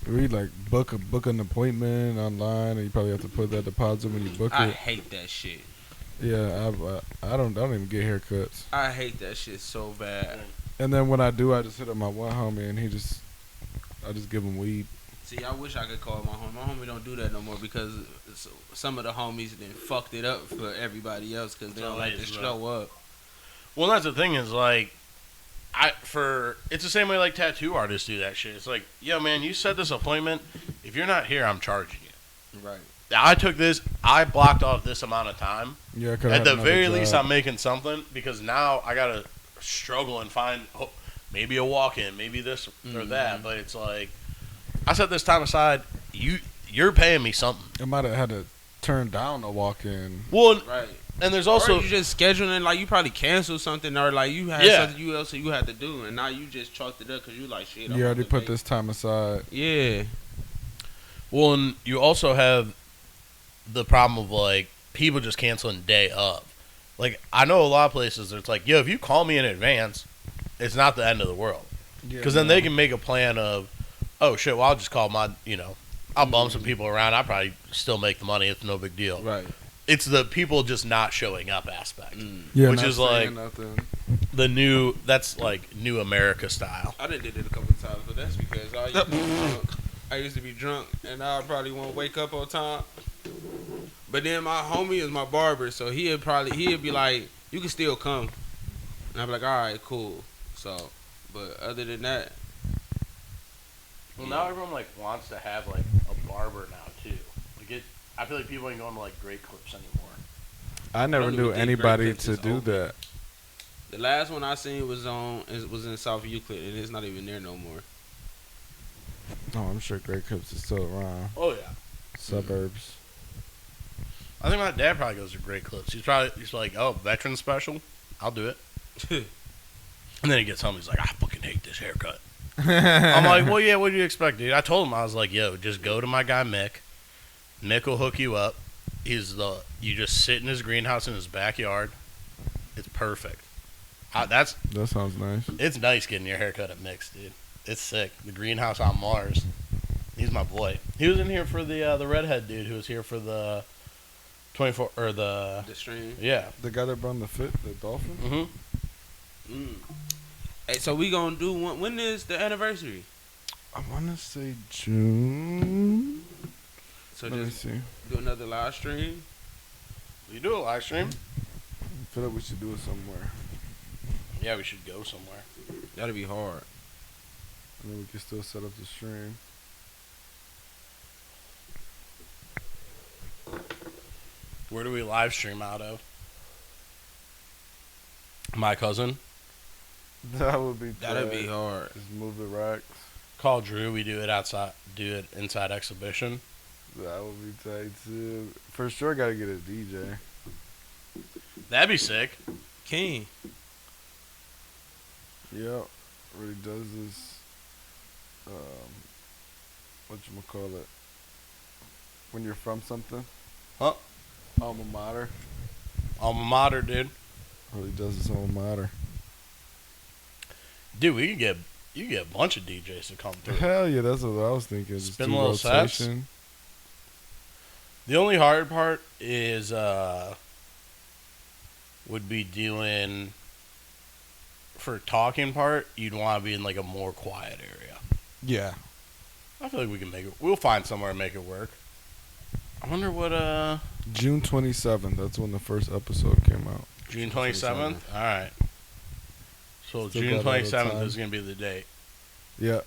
Where you like book an appointment online, and you probably have to put that deposit when you book I it. hate that shit. Yeah, I don't even get haircuts. I hate that shit so bad. And then when I do, I just hit up my one homie, and I just give him weed. See, I wish I could call my homie. My homie don't do that no more because some of the homies then fucked it up for everybody else because they don't like to show up. Well, that's the thing is like, it's the same way like tattoo artists do that shit. It's like, yo, man, you set this appointment. If you're not here, I'm charging you. Right. I took this. I blocked off this amount of time. Yeah, 'cause I At had the another very least, job. I'm making something because now I gotta struggle and find maybe a walk-in, maybe this or that. But it's like I set this time aside. You're paying me something. I might have had to turn down a walk-in. Well, Right. and there's Also, also you just scheduling like you probably canceled something or like you had Yeah. something else you had to do, and now you just chalked it up because you like shit. You already put this time aside. Yeah. well, and you also have the problem of like people just canceling day of. Like I know a lot of places it's like, yo, if you call me in advance, it's not the end of the world. Because then they can make a plan of, oh shit, well I'll just call my, I'll bum some people around. I probably still make the money. It's no big deal. Right. It's the people just not showing up aspect, Yeah, which not is saying like nothing. that's like new America style. I done did it a couple of times, but that's because I used to be drunk. I used to be drunk, and I probably won't wake up on time. But then my homie is my barber, so he'd be like, "You can still come," and I'd be like, "All right, cool." So, but other than that, Well, now everyone like wants to have like a barber now too. Like I feel like people ain't going to like great clips anymore. I never Don't knew even think anybody Great Clips to is do open. that. the last one I seen was in South Euclid, and it's not even there no more. Oh, I'm sure Great Clips is still around. Oh yeah. Suburbs. I think my dad probably goes to great clips. He's like, oh, veteran special, I'll do it. And then he gets home, he's like, I fucking hate this haircut. I'm like, well, yeah, what do you expect, dude? I told him, I was like, yo, just go to my guy Mick. Mick will hook you up. You just sit in his greenhouse in his backyard. It's perfect. That sounds nice. It's nice getting your haircut at Mick's, dude. It's sick. The greenhouse on Mars. He's my boy. He was in here for the redhead dude who was here for the 24 or the stream. yeah. The guy that brought the dolphin? Mm-hmm. Hey, so we gonna do when is the anniversary? I want to say June. So Let me just see. do another live stream. You do a live stream? I feel like we should do it somewhere. Yeah, we should go somewhere. That'll be hard. And then we can still set up the stream. Where do we live stream out of? My cousin. That would be That'd be tight. hard. Just move the racks. Call Drew. We do it outside. Do it inside exhibition. That would be tight too. For sure, gotta get a DJ. That'd be sick. King. Yep. where he does this. Whatchamacallit? When you're from something. Huh? Alma mater. Alma mater, dude. Where he does his alma mater. Dude, you can get a bunch of DJs to come through. Hell yeah, that's what I was thinking. Just Spin do little sets. rotation. The only hard part is would be doing for talking part. You'd want to be in like a more quiet area. Yeah. I feel like we can make it. We'll find somewhere to make it work. I wonder what June 27th. That's when the first episode came out. June 27th. All right. So Still June got a little 27th time. is gonna be the date. Yeah.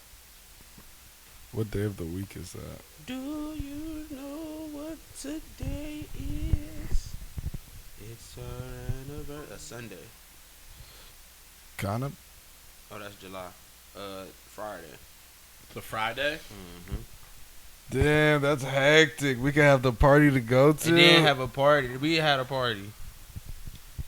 What day of the week is that? Do you know what today is? It's our anniversary. A Sunday. Kind of. Oh, that's July. Friday. The Friday. Mm-hmm. Damn, that's hectic. We can have the party to go to. And then have a party. We had a party.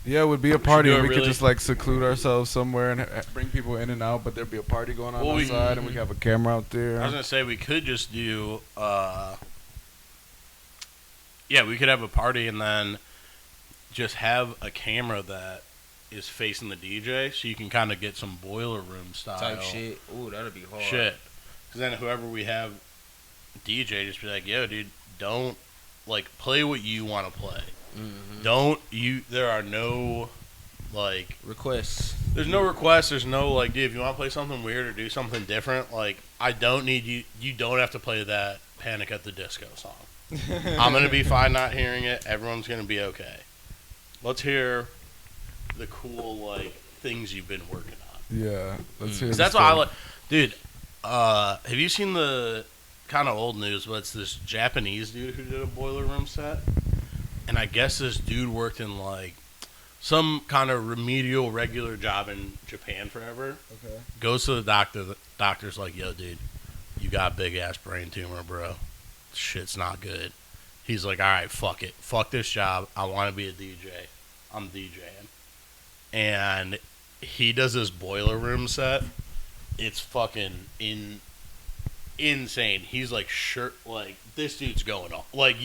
Yeah, it would be a party, do and it we could really- just like seclude ourselves somewhere and bring people in and out. But there'd be a party going on Well, we- outside, and we could have a camera out there. I was gonna say we could just do. Yeah, we could have a party and then just have a camera that is facing the DJ, so you can kind of get some boiler room style Type shit. Ooh, that'd be hard. shit. Because then whoever we have DJ, just be like, yo, dude, don't like play what you want to play. Mm-hmm. Don't you? There are no like. Requests. There's no requests. There's no like, dude, if you want to play something weird or do something different, like I don't need you. You don't have to play that Panic at the Disco song. I'm gonna be fine not hearing it. Everyone's gonna be okay. Let's hear the cool like things you've been working on. Yeah, let's hear. 'Cause the that's what I story. like, dude. Have you seen the kind of old news? But it's this Japanese dude who did a boiler room set, and I guess this dude worked in like some kind of remedial regular job in Japan forever. Okay. Goes to the doctor. The doctor's like, "Yo, dude, you got a big ass brain tumor, bro. Shit's not good." He's like, "All right, fuck it. Fuck this job. I want to be a DJ. I'm DJing." And he does this boiler room set. It's fucking insane. He's like, like this dude's going on. Like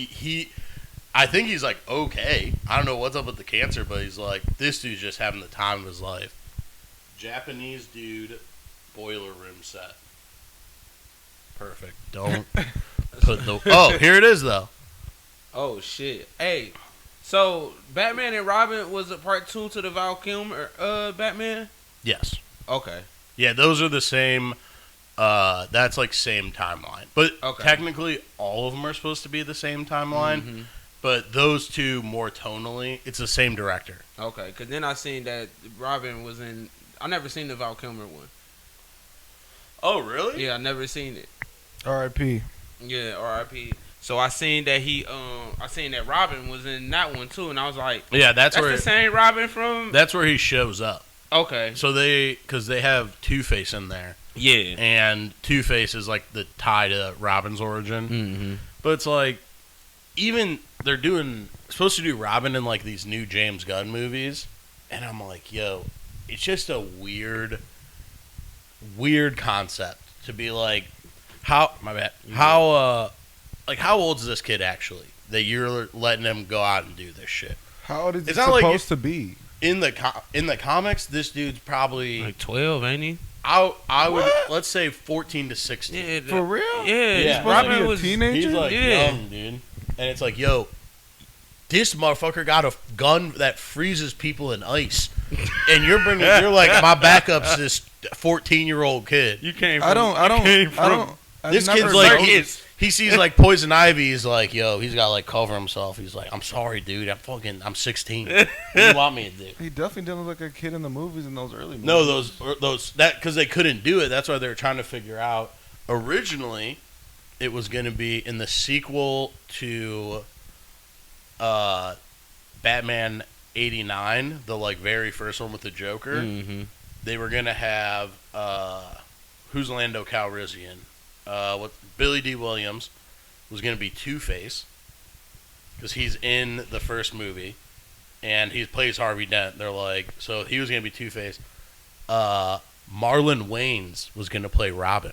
I think he's like okay. I don't know what's up with the cancer, but he's like, this dude's just having the time of his life. Japanese dude, boiler room set. Perfect. Don't put the. Oh, here it is though. Oh shit. Hey, so Batman and Robin was a part 2 to the Val Kilmer Batman? Yes. Okay. Yeah, those are the same. That's like same timeline, but Okay. technically all of them are supposed to be the same timeline. Mhm. But those two more tonally, it's the same director. Okay, because then I seen that Robin was in. I never seen the Val Kilmer one. Oh, really? Yeah, I never seen it. R.I.P. Yeah, R.I.P. So I seen that I seen that Robin was in that one too, and I was like, Yeah, that's that's where the same Robin from. that's where he shows up. Okay. So because they have Two-Face in there, Yeah. and Two-Face is like the tie to Robin's origin. Mm-hmm. But it's like, even they're supposed to do Robin in like these new James Gunn movies, and I'm like, yo, it's just a weird concept to be like, how old is this kid actually that you're letting him go out and do this shit? How old is he It's not like supposed to be? In the comics, this dude's probably Like 12, ain't he? I would What? let's say 14 to 16. Yeah. For real? Yeah. He's supposed to Robin be a was. teenager? He's like Yeah. young, dude. And it's like, yo, this motherfucker got a gun that freezes people in ice. And you're like, my backup's this 14-year-old kid. You came. I don't. This never kid's like, noticed. he sees like Poison Ivy. He's like, yo, he's got to like cover himself. He's like, I'm sorry, dude. I'm 16. What do you want me to do? He definitely didn't look like a kid in the movies in those early movies. No, those because they couldn't do it. That's why they were trying to figure out. Originally, it was going to be in the sequel to Batman '89, the like very first one with the Joker. Mm-hmm. They were going to have who's Lando Calrissian? What Billy D. Williams was going to be Two-Face because he's in the first movie and he plays Harvey Dent. They're like, so he was going to be Two-Face. Marlon Wayans was gonna play Robin.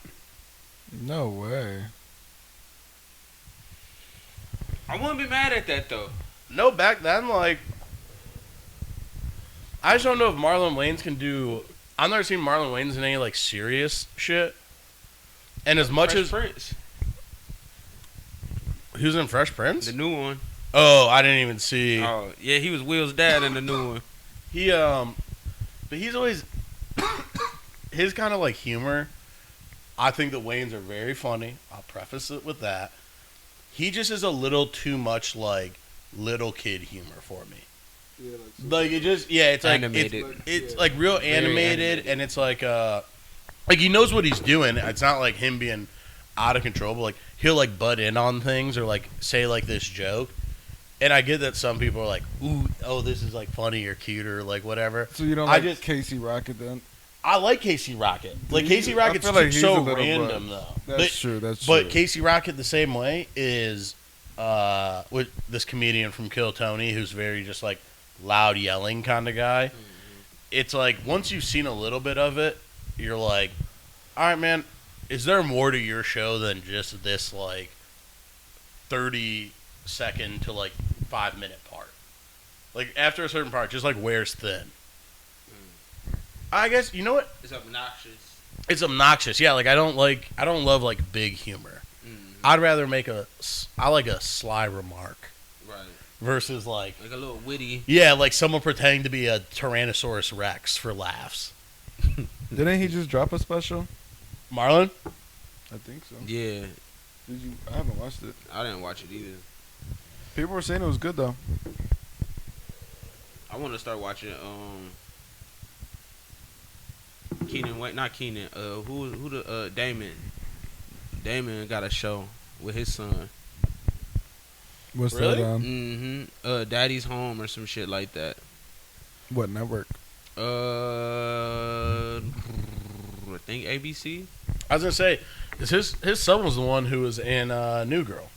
No way. I wouldn't be mad at that though. No, back then, like, I just don't know if Marlon Wayans can do. I've never seen Marlon Wayans in any like serious shit. And as much Fresh as Prince, he was in Fresh Prince. the new one. Oh, I didn't even see. Oh yeah, he was Will's dad in the new one. He but he's always his kind of like humor. I think the Wayans are very funny. I'll preface it with that. He just is a little too much like little kid humor for me. Yeah, Like it just it's like Animated. it's like real animated, and it's like he knows what he's doing. It's not like him being out of control, but like he'll like butt in on things or like say like this joke. And I get that some people are like, "Ooh, oh, this is like funny or cute or like whatever." So you don't I like just- Casey Rocket then? I like Casey Rocket. Like Do Casey you? I Rocket's feel like he's a so little random butt. though. That's true. That's But true. Casey Rocket the same way is with this comedian from Kill Tony who's very just like loud yelling kind of guy. It's like once you've seen a little bit of it, you're like, all right, man, is there more to your show than just this like 30-second to like 5-minute part? Like after a certain part, just like wears thin. I guess you know what? It's obnoxious. It's obnoxious. Yeah, like I don't love like big humor. I'd rather make I like a sly remark Right. versus like Like a little witty. like someone pretending to be a Tyrannosaurus Rex for laughs. Didn't he just drop a special? Marlon? I think so. Yeah, Did you? I haven't watched it. I didn't watch it either. People were saying it was good though. I want to start watching Keenan. Wait, not Keenan. Who the Damon? Damon got a show with his son. What's Really? that on? Daddy's Home or some shit like that. What network? I think ABC. I was gonna say, 'cause his son was the one who was in New Girl.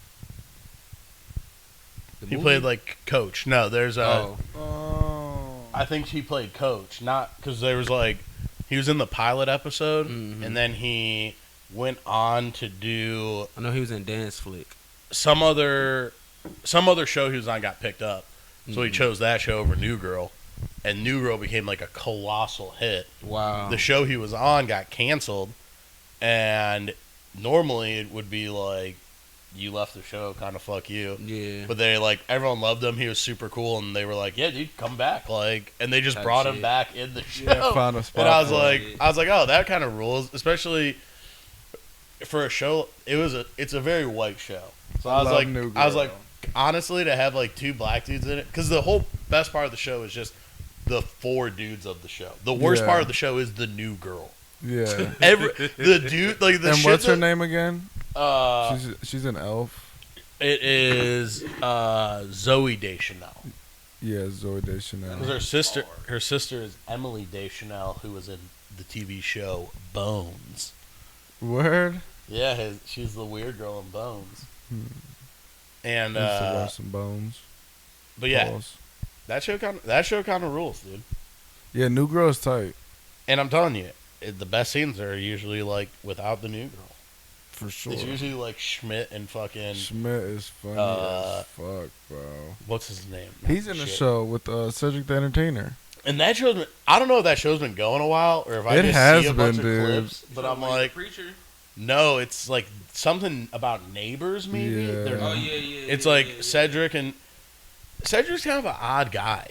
The He movie? played like Coach. No, there's Oh, Oh. I think he played Coach, not because there was like he was in the pilot episode, Mhm. and then he went on to do I know he was in Dance Flick. some other show he was on got picked up, so he Mhm. chose that show over New Girl, and New Girl became like a colossal hit. Wow. The show he was on got canceled, and normally it would be like you left the show, kind of fuck you. Yeah. But they like everyone loved him. He was super cool, and they were like, "Yeah, dude, come back!" Like, and they just Type brought him shit. back in the show. Yeah, found a spot. And I was for it. like, oh, that kind of rules, especially for a show. It's a very white show. So I was love like, New I was Girl. like, honestly, to have like 2 black dudes in it, because the whole best part of the show is just the 4 dudes of the show. The worst Yeah. part of the show is the new girl. Yeah. The dude, like the And shit what's her that- name again? Uh, She's an elf. it is Zoe Deschanel. Yeah, Zoe Deschanel. Because her sister is Emily Deschanel, who was in the TV show Bones. Word. Yeah, she's the weird girl in Bones. And I used to watch some Bones. but yeah, Pause. that show kind of rules, dude. Yeah, New Girl is tight And I'm telling you, the best scenes are usually like without the new girl. for sure. It's usually like Schmidt and fucking Schmidt is funny as fuck, bro. what's his name? He's in the Shit. show with Cedric the Entertainer. And that show's been, I don't know if that show's been going a while or if I It just has see a bunch been, of dude. clips, but I'm like, Preacher. no, it's like something about neighbors maybe. Yeah. They're- Oh yeah. It's yeah, like yeah. Cedric's kind of an odd guy.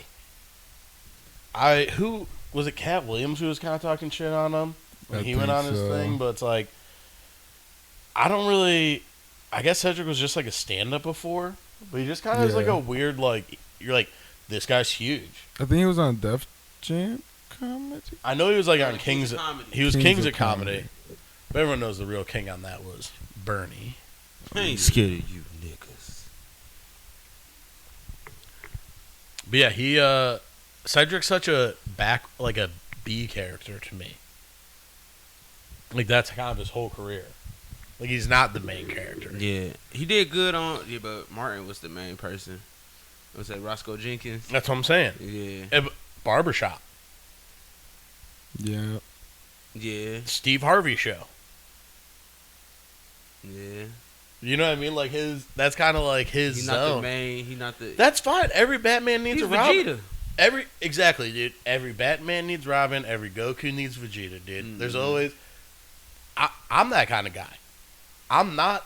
Who was it? Cat Williams who was kind of talking shit on him when I he went think on his so. thing, but it's like I don't really. I guess Cedric was just like a stand-up before, but he just kind of has like Yeah. a weird like. You're like, this guy's huge. I think he was on Def Jam Comedy. I know he was like Yeah, on Kings Kings. of Comedy. He was Kings Kings of of Comedy, but everyone knows the real king on that was Bernie. I ain't scared of you niggas. But yeah, Cedric's such a like a B character to me. Like that's kind of his whole career. Like he's not the main character. Yeah, he did good on. Yeah, but Martin was the main person. Was that Roscoe Jenkins? That's what I'm saying. Yeah. Barbershop. Yeah. Yeah. Steve Harvey show. Yeah. You know what I mean? Like that's kind of like his He's zone. not the main. He's not the. That's fine. Every Batman needs He's a Robin. Vegeta. Exactly, dude. Every Batman needs Robin. Every Goku needs Vegeta, dude. Mm-hmm. There's always. I'm that kind of guy. I'm not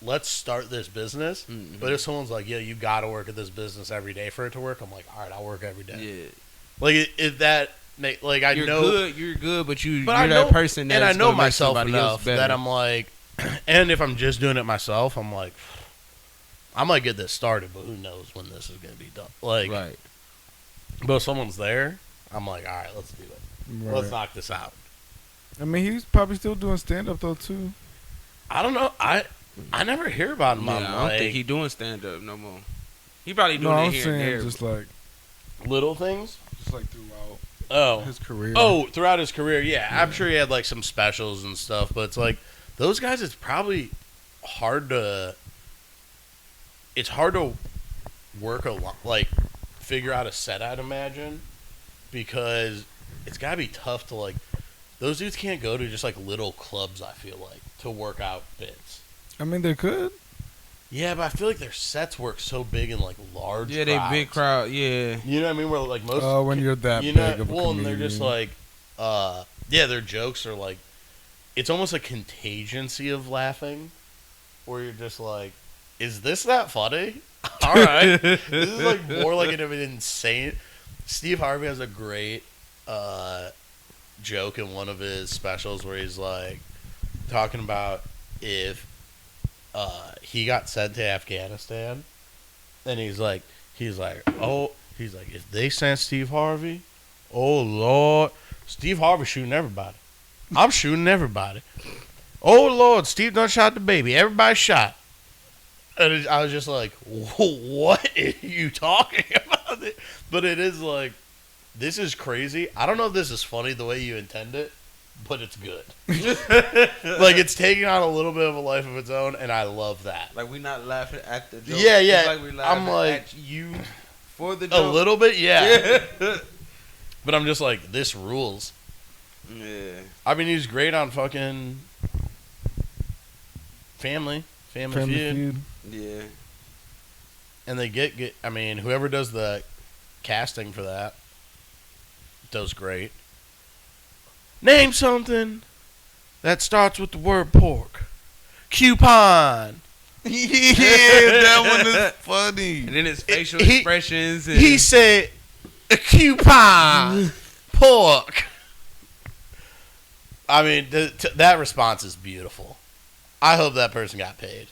let's start this business. Mm-hmm. But if someone's like, "Yeah, you got to work at this business every day for it to work," I'm like, "All right, I'll work every day." Yeah. Like if that, like I You're know good. You're good, but you're I know, that person that's and I know gonna make myself somebody else enough better. that I'm like, and if I'm just doing it myself, I'm like, I might get this started, but who knows when this is gonna be done? Like, right. but if someone's there, I'm like, all right, let's do it. Right. Let's knock this out. I mean, he's probably still doing stand up though too. I don't know. I never hear about him. Yeah, on, I don't like, think he doing stand up no more. He probably doing No, it I'm here and saying there. just like little things. throughout Oh, his career. oh, throughout his career, yeah, I'm sure he had like some specials and stuff. But it's like those guys. It's probably hard to. It's hard to work a lot, like figure out a set. I'd imagine because it's gotta be tough to like. Those dudes can't go to just like little clubs. I feel like to work out bits. I mean, they could. Yeah, but I feel like their sets work so big in like large. Yeah, they big crowds. crowd. Yeah. You know what I mean? Where like most. When you're that you big know, of a well, and comedian. they're just like, yeah, their jokes are like, it's almost a contagioncy of laughing, where you're just like, is this that funny? All right, this is like more like an insane. Steve Harvey has a great joke in one of his specials where he's like talking about if he got sent to Afghanistan, and he's like, is they sent Steve Harvey? Oh Lord, Steve Harvey shooting everybody. I'm shooting everybody. Oh Lord, Steve done shot the baby. Everybody shot. And I was just like, what are you talking about? But it is like, this is crazy. I don't know if this is funny the way you intend it, but it's good. Like, it's taking on a little bit of a life of its own, and I love that. Like, we not laughing at the joke. Yeah. It's like we laughing I'm like, at you for the a joke. little bit, yeah. But I'm just like, this rules. Yeah. I mean, he's great on fucking Family Feud. Yeah. And they get, I mean, whoever does the casting for that does great. Name something that starts with the word pork. Coupon. Yeah, that one is funny. And then his facial He- expressions. And He said, a coupon. Pork. I mean, that response is beautiful. I hope that person got paid.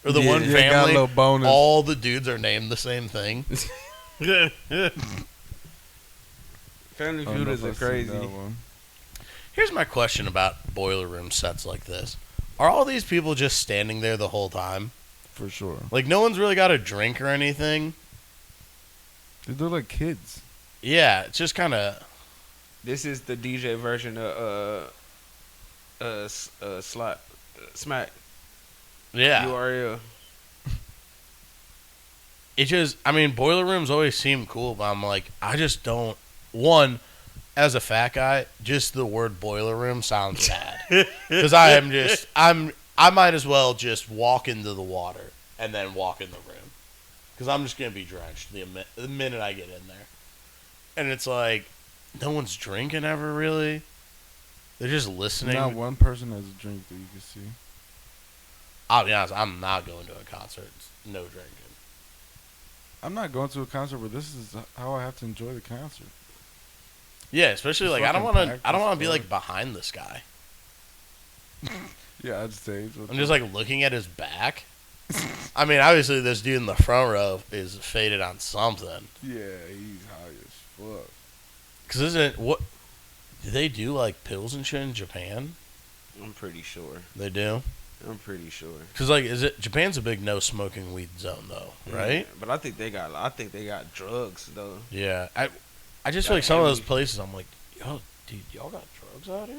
Or the one got a family, little bonus. all the dudes are named the same thing. Family I don't Feud know is if a I've seen crazy. that one. Here's my question about boiler room sets like this. Are all these people just standing there the whole time? For sure. Like, no one's really got a drink or anything? They look like kids. Yeah, it's just kind of... This is the DJ version of Smack Yeah. URL. It just... I mean, boiler rooms always seem cool, but I'm like, I just don't... One, as a fat guy, just the word boiler room sounds bad. Because I am just... I might as well just walk into the water and then walk in the room. Because I'm just going to be drenched the minute I get in there. And it's like, no one's drinking ever, really. They're just listening. Not one person has a drink that you can see. I'll be honest, I'm not going to a concert. It's no drinking. I'm not going to a concert, but this is how I have to enjoy the concert. Yeah, especially It's like I don't fucking want to. packed I don't as want to be fuck. like behind this guy. Yeah, I'd say. I'm just like looking at his back. I mean, obviously, this dude in the front row is faded on something. Yeah, he's high as fuck. Cause isn't what? Do they do like pills and shit in Japan? I'm pretty sure. They do. I'm pretty sure. Cause like, is it Japan's a big no smoking weed zone though, right? Yeah, but I think they got drugs though. Yeah. I just Got feel like some of those heavy. places, I'm like, yo, dude, y'all got drugs out here?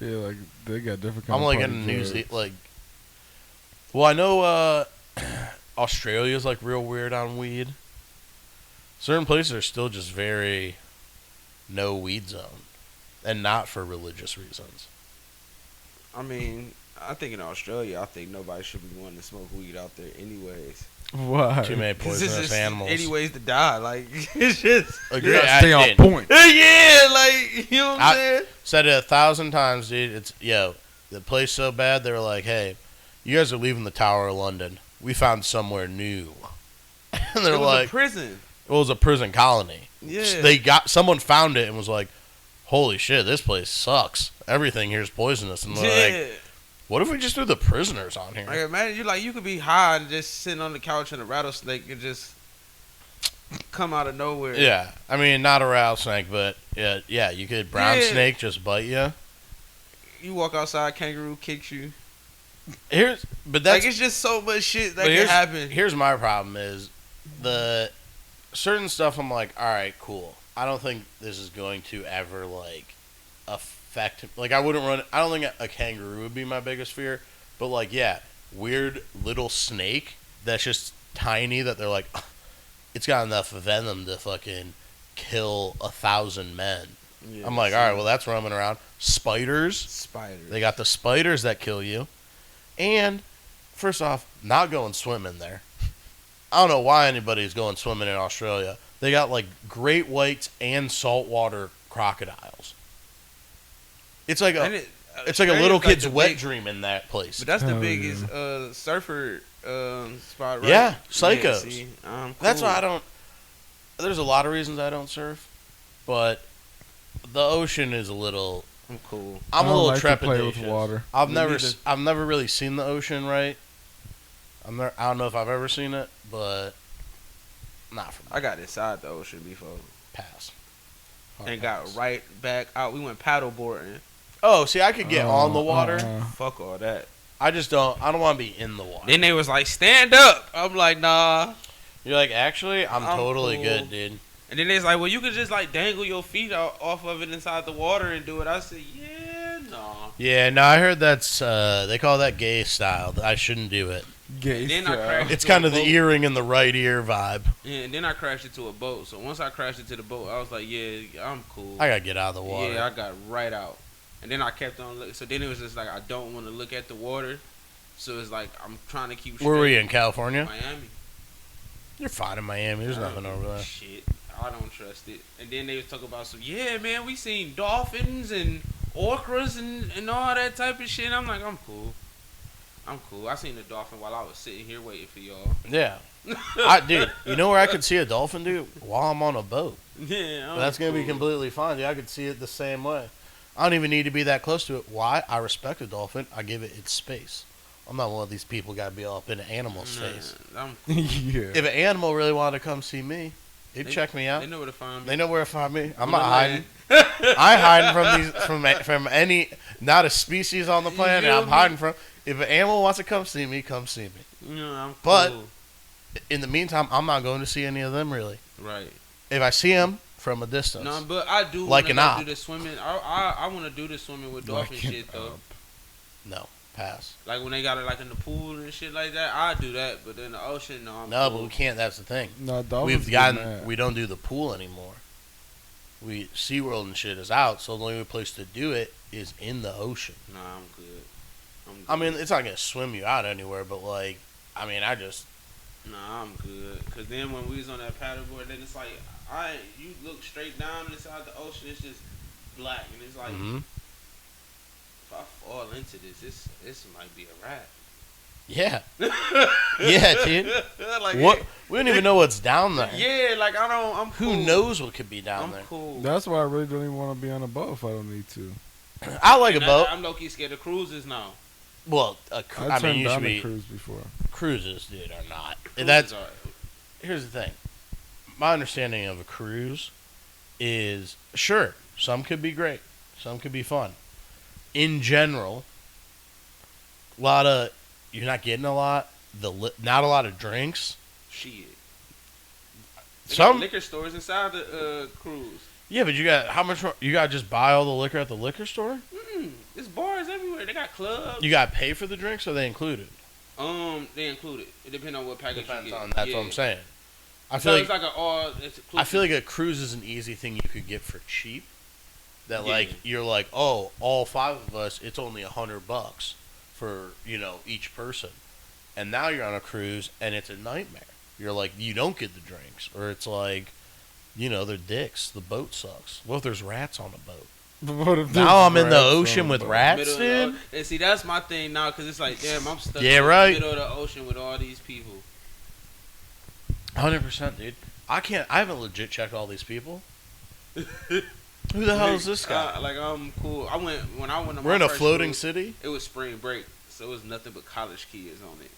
Yeah, like they got different. I'm like in New Zealand, like. Well, I know Australia's like real weird on weed. Certain places are still just very no weed zone. and not for religious reasons. I mean, I think in Australia, I think nobody should be wanting to smoke weed out there, anyways. Why? Too many 'Cause it's poisonous just animals. any ways to die. Like it's just Agree. You gotta I stay on did. point. yeah, like you know what I'm saying. Said it 1,000 times, dude. It's the place so bad. They were like, "Hey, you guys are leaving the Tower of London. We found somewhere new." And they're It was like, a prison. "It was a prison colony." Yeah. Someone found it and was like, "Holy shit, this place sucks. Everything here's poisonous." And they're like, "What if we just threw the prisoners on here?" Like imagine you could be high and just sitting on the couch and a rattlesnake could just come out of nowhere. Yeah, I mean, not a rattlesnake, but yeah, you could brown Yeah. snake just bite you. You walk outside, kangaroo kicks you. But that's Like it's just so much shit that but can happen. Here's my problem is the certain stuff I'm like, all right, cool. I don't think this is going to ever like affect. Like I don't think a kangaroo would be my biggest fear. But like, yeah, weird little snake that's just tiny that they're like, it's got enough venom to fucking kill 1,000 men. Yeah, I'm like, all right, well that's roaming around. Spiders. spiders. They got the spiders that kill you. And, first off, not going swimming there. I don't know why anybody's going swimming in Australia. They got, like, great whites and saltwater crocodiles. It's like a little kid's wet dream in that place. But that's the Hell biggest surfer spot, right? Yeah, Psychos. Yeah, see, cool. That's why I don't... There's a lot of reasons I don't surf. But the ocean is a little... I'm cool. I'm I a don't little like to play trepidatious. with water. I've Me never neither. I've never really seen the ocean, right? I don't know if I've ever seen it, but not for me. I got inside the ocean before Pass. and got right back out. We went paddle boarding. Oh, see, I could get on the water. Fuck all that. I don't want to be in the water. Then they was like, stand up. I'm like, nah. You're like, actually, I'm totally cool. good, dude. And then they was like, well, you could just like dangle your feet off of it inside the water and do it. I said, yeah, nah. Yeah, no, I heard that's they call that gay style. I shouldn't do it. Gay And then I style. crashed It's into kind a of the boat. earring in the right ear vibe. Yeah, and then I crashed into a boat. So once I crashed into the boat, I was like, yeah, I'm cool. I gotta get out of the water. Yeah, I got right out. And then I kept on looking. So then it was just like, I don't want to look at the water. So it's like, I'm trying to keep Where were straight. you, in California? Miami. You're fine in Miami. There's nothing over there. Shit, I don't trust it. And then they was talking about some, yeah, man, we seen dolphins and orcas and all that type of shit. And I'm like, I'm cool. I seen the dolphin while I was sitting here waiting for y'all. Yeah. Dude, you know where I could see a dolphin, dude? While I'm on a boat. Yeah, But that's going to be completely fine, dude. I could see it the same way. I don't even need to be that close to it. Why? I respect a dolphin. I give it its space. I'm not one of these people got to be all up in an animal's face. I'm Yeah. If an animal really wanted to come see me, he'd check me out. They know where to find me. They know where to find me. I'm On not the hiding. land. I'm hiding from any, not a species on the planet. feel I'm me? hiding from. If an animal wants to come see me, come see me. You know, I'm cool. But- In the meantime, I'm not going to see any of them really. Right. If I see them from a distance, No, but I do Like want an to op. do the swimming. I want to do the swimming with dolphin Like an shit though. op. no, pass. Like when they got it like in the pool and shit like that. I do that, but in the ocean, no. I'm No, cool. but we can't. That's the thing. No, dolphins We've get gotten. mad. We don't do the pool anymore. SeaWorld and shit is out, so the only place to do it is in the ocean. Nah, I'm good. I mean, it's not gonna swim you out anywhere, but like, I mean, I just Nah, I'm good. Cause then when we was on that paddleboard, then it's like, you look straight down inside the ocean, it's just black, and it's like, mhm. if I fall into this might be a wrap. Yeah, yeah, dude. Like, What? We don't even know what's down there. Yeah, like I'm cool. Who knows what could be down I'm there? cool. That's why I really don't even want to be on a boat if I don't need to. I like a And boat. I'm low-key scared of cruises now. Well, I I mean, turned you down should a be cruise before. cruises, dude, are not. Cruises That's are- here's the thing. My understanding of a cruise is sure some could be great, some could be fun. In general, you're not getting a lot. Not a lot of drinks. shit. They got Some liquor stores inside the cruise. yeah, but you got how much? You got to just buy all the liquor at the liquor store. There's bars everywhere. They got clubs. You got to pay for the drinks, or they included. They include it. It depends on what package Depends you get. on that's what I'm saying. I So feel it's like like it's I feel like a cruise is an easy thing you could get for cheap. that Yeah. like you're like, oh, all 5 of us, it's only $100 for each person, and now you're on a cruise and it's a nightmare. You're like, you don't get the drinks, or it's like, they're dicks. The boat sucks. What if there's rats on the boat? What if Now there's I'm in the rats on ocean the with boat? rats, Middle of dude. the, and see, that's my thing now, because it's like, damn, I'm stuck Yeah, in right. the middle of the ocean with all these people. 100%, dude. I haven't legit checked all these people. Who the hell is this guy? Like, I'm cool. When I went to We're my in a first floating cruise, city. It was spring break, so it was nothing but college kids on it.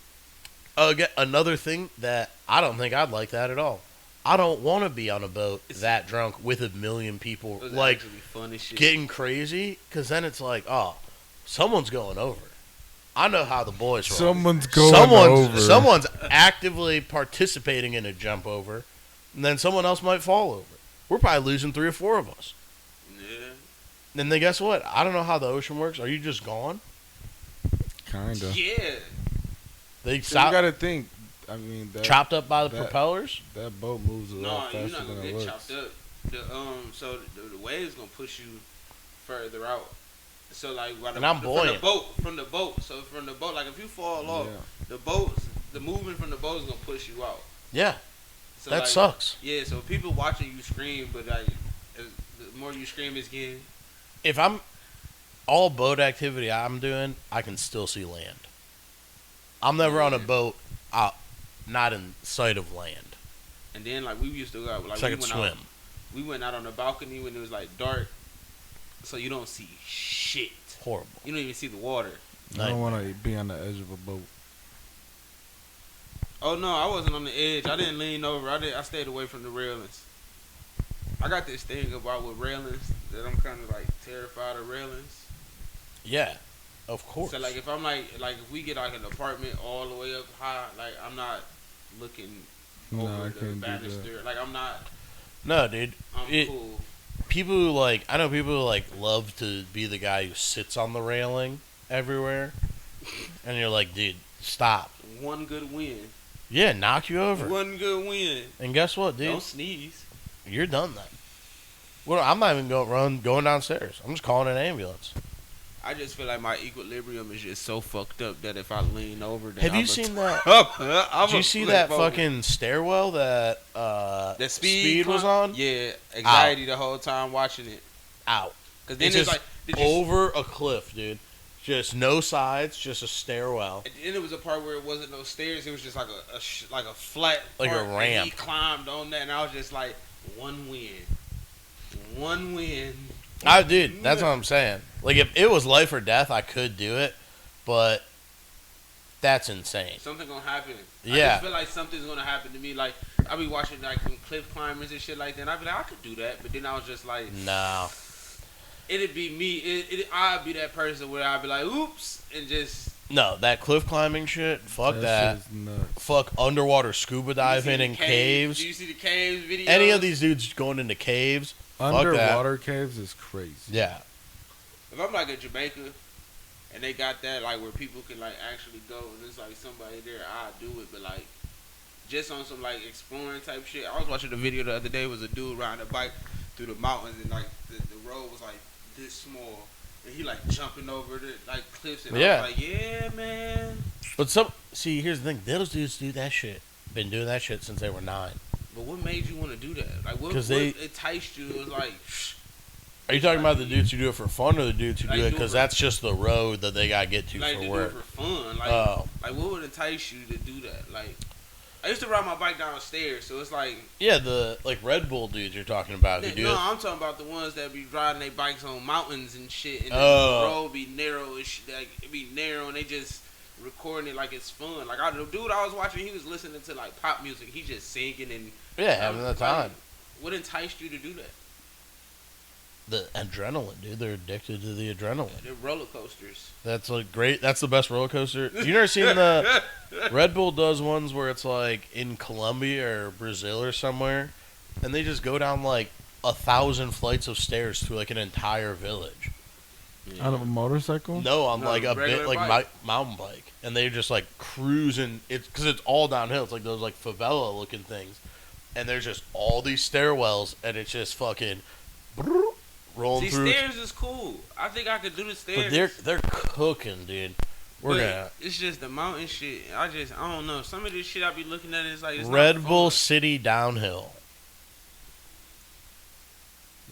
Again, another thing that I don't think I'd like that at all. I don't want to be on a boat that drunk with a million people, It was like actually fun as shit. getting crazy, because then it's like, oh, someone's going over. I know how the boys roll. Someone's going over. Someone's actively participating in a jump over, and then someone else might fall over. We're probably losing 3 or 4 of us. Yeah. And then guess what? I don't know how the ocean works. Are you just gone? Kinda. Yeah. They So you gotta think. I mean, chopped up by the that- propellers? that boat moves a No, lot you're faster not than gonna it get looks. chopped up. The waves gonna push you further out. So like, And I'm buoyant. from the boat. So from the boat, like if you fall off, Yeah. the movement from the boat is gonna push you out. Yeah, So that like, sucks. Yeah, so people watching you scream, but like, the more you scream, it's getting. If I'm all boat activity I'm doing, I can still see land. I'm never on a boat not in sight of land. And then like we used to go out, like So I we could went swim. out. We went out on the balcony when it was like dark, so you don't see shit. Horrible. You don't even see the water. I don't want to be on the edge of a boat. Oh no, I wasn't on the edge. I didn't lean over. I stayed away from the railings. I got this thing about with railings that I'm kind of like terrified of railings. Yeah, of course. So like if I'm like if we get like an apartment all the way up high, like I'm not looking No, over I the can't do banister. Like I'm not. No, dude. I'm cool. People who I know people who love to be the guy who sits on the railing everywhere, and you're like, dude, stop. One good win. Yeah, knock you over. One good win. And guess what, dude? Don't sneeze. You're done then. Well, I'm not even going downstairs. I'm just calling an ambulance. I just feel like my equilibrium is just so fucked up that if I lean over, then Have you I'm seen that? Did you see that fucking stairwell that that Speed was on? Yeah, anxiety the whole time watching it. Out. Cause then It's it's just like did you over a cliff, dude. Just no sides, just a stairwell. And then it was a part where it wasn't no stairs. It was just like a flat, Like a part, and ramp. he climbed on that, and I was just like, one win. Dude, that's what I'm saying. Like, if it was life or death, I could do it, but that's insane. Something gonna happen. I Yeah. just feel like something's gonna happen to me. Like I be watching like some cliff climbers and shit like that. And I be like, I could do that, but then I was just like, No. it'd be me. I'd be that person where I'd be like, oops, and just. No, that cliff climbing shit, fuck that. shit is nuts. Fuck underwater scuba You see diving the in caves. Do you see the caves videos? Any of these dudes going into caves, fuck that. Underwater caves is crazy. Yeah. If I'm like in Jamaica and they got that like where people can like actually go and there's like somebody there, I'd do it. But like just on some like exploring type shit. I was watching a video the other day. It was a dude riding a bike through the mountains and like the road was like this small and he like jumping over the like cliffs and Yeah. I was like, yeah, man. But here's the thing. Those dudes do that shit. Been doing that shit since they were 9. But what made you want to do that? Like what 'Cause what they- enticed you? It was like. Are you talking about the dudes who do it for fun or the dudes who Like, do it do it because for- that's just the road that they got to get to Like for to do work? it for fun. Like, Oh. like what would entice you to do that? Like, I used to ride my bike downstairs, so it's like. Yeah, the Red Bull dudes you're talking about who do No, it. I'm talking about the ones that be riding their bikes on mountains and shit, and Oh. the road be narrow and shit. Like, it be narrow, and they just recording it like it's fun. Like the dude I was watching, he was listening to like pop music. He just singing and Yeah, having the time. What enticed you to do that? The adrenaline, dude. They're addicted to the adrenaline. They're roller coasters. That's great. That's the best roller coaster. You never seen the Red Bull does ones where it's like in Colombia or Brazil or somewhere, and they just go down like 1,000 flights of stairs through like an entire village. On a motorcycle? No, on No, like a bit regular like bike. mountain bike, and they're just like cruising. It's because it's all downhill. It's like those like favela looking things, and there's just all these stairwells, and it's just fucking. rolling See, through. stairs is cool. I think I could do the stairs. But they're cooking, dude. It's just the mountain shit. I don't know. Some of this shit I be looking at is like it's Red not Bull fun. City downhill.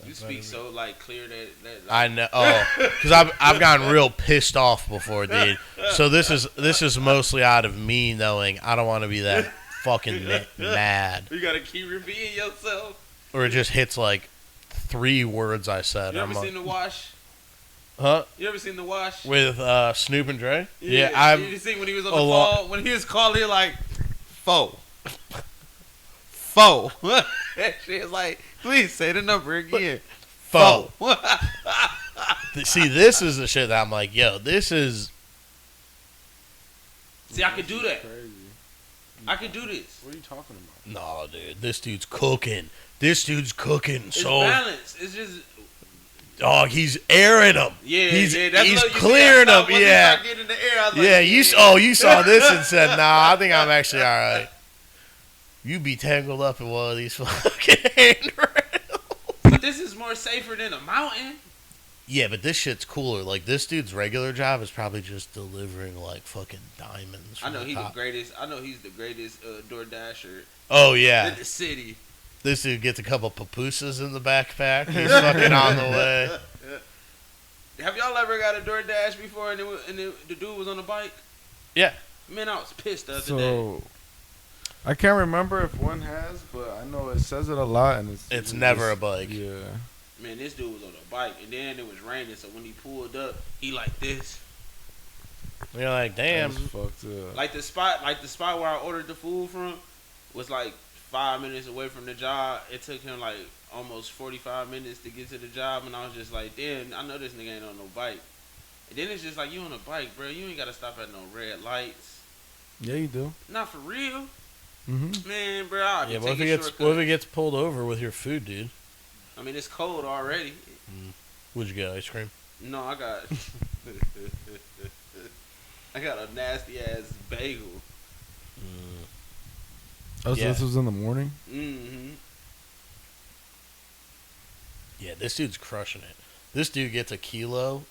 You speak so like clear that I know. Oh, because I've gotten real pissed off before, dude. So this is mostly out of me knowing I don't want to be that fucking mad, You gotta keep repeating yourself. or it just hits like 3 words I said. You ever I'm like, seen The Wash? huh? You ever seen The Wash? With Snoop and Dre? Yeah, I've You seen when he was on a the lot- call? When he was calling like, "Foe." Foe. That shit is like, please say the number again. foe. See, this is the shit that I'm like, yo, this is. See, I could do that. Crazy. I could do this. What are you talking about? No, dude, this dude's cooking. This dude's cooking. It's So, balanced. It's just dog, he's airing them. He's he's clearing them. Yeah. Get in the air, I was Yeah, like, you saw this and said, nah, I think I'm actually all right. You be tangled up in one of these fucking handrails. But this is more safer than a mountain. Yeah, but this shit's cooler. Like, this dude's regular job is probably just delivering, like, fucking diamonds. I know from he's top. the greatest. I know he's the greatest DoorDasher Oh, yeah. in the city. This dude gets a couple papooses in the backpack. He's fucking on the way. Have y'all ever got a DoorDash before and the dude was on a bike? Yeah. Man, I was pissed the other day. So, I can't remember if one has, but I know it says it a lot, and It's never a bike. Yeah. Man, this dude was on a bike, and then it was raining, so when he pulled up, he like this. You're like, damn. That's fucked up. Like the spot where I ordered the food from was like 5 minutes away from the job. It took him like almost 45 minutes to get to the job, and I was just like, damn, I know this nigga ain't on no bike. And then it's just like, you on a bike, bro. You ain't gotta stop at no red lights. Yeah, you do. Not for real. Mm-hmm. Man, bro, I Yeah, can what if, take it a gets, shortcut. what if it gets pulled over with your food, dude? I mean, it's cold already. Would you get ice cream? No, I got I got a nasty ass bagel. Oh, so Yeah. this was in the morning? Mm-hmm. Yeah, this dude's crushing it. This dude gets a kilo,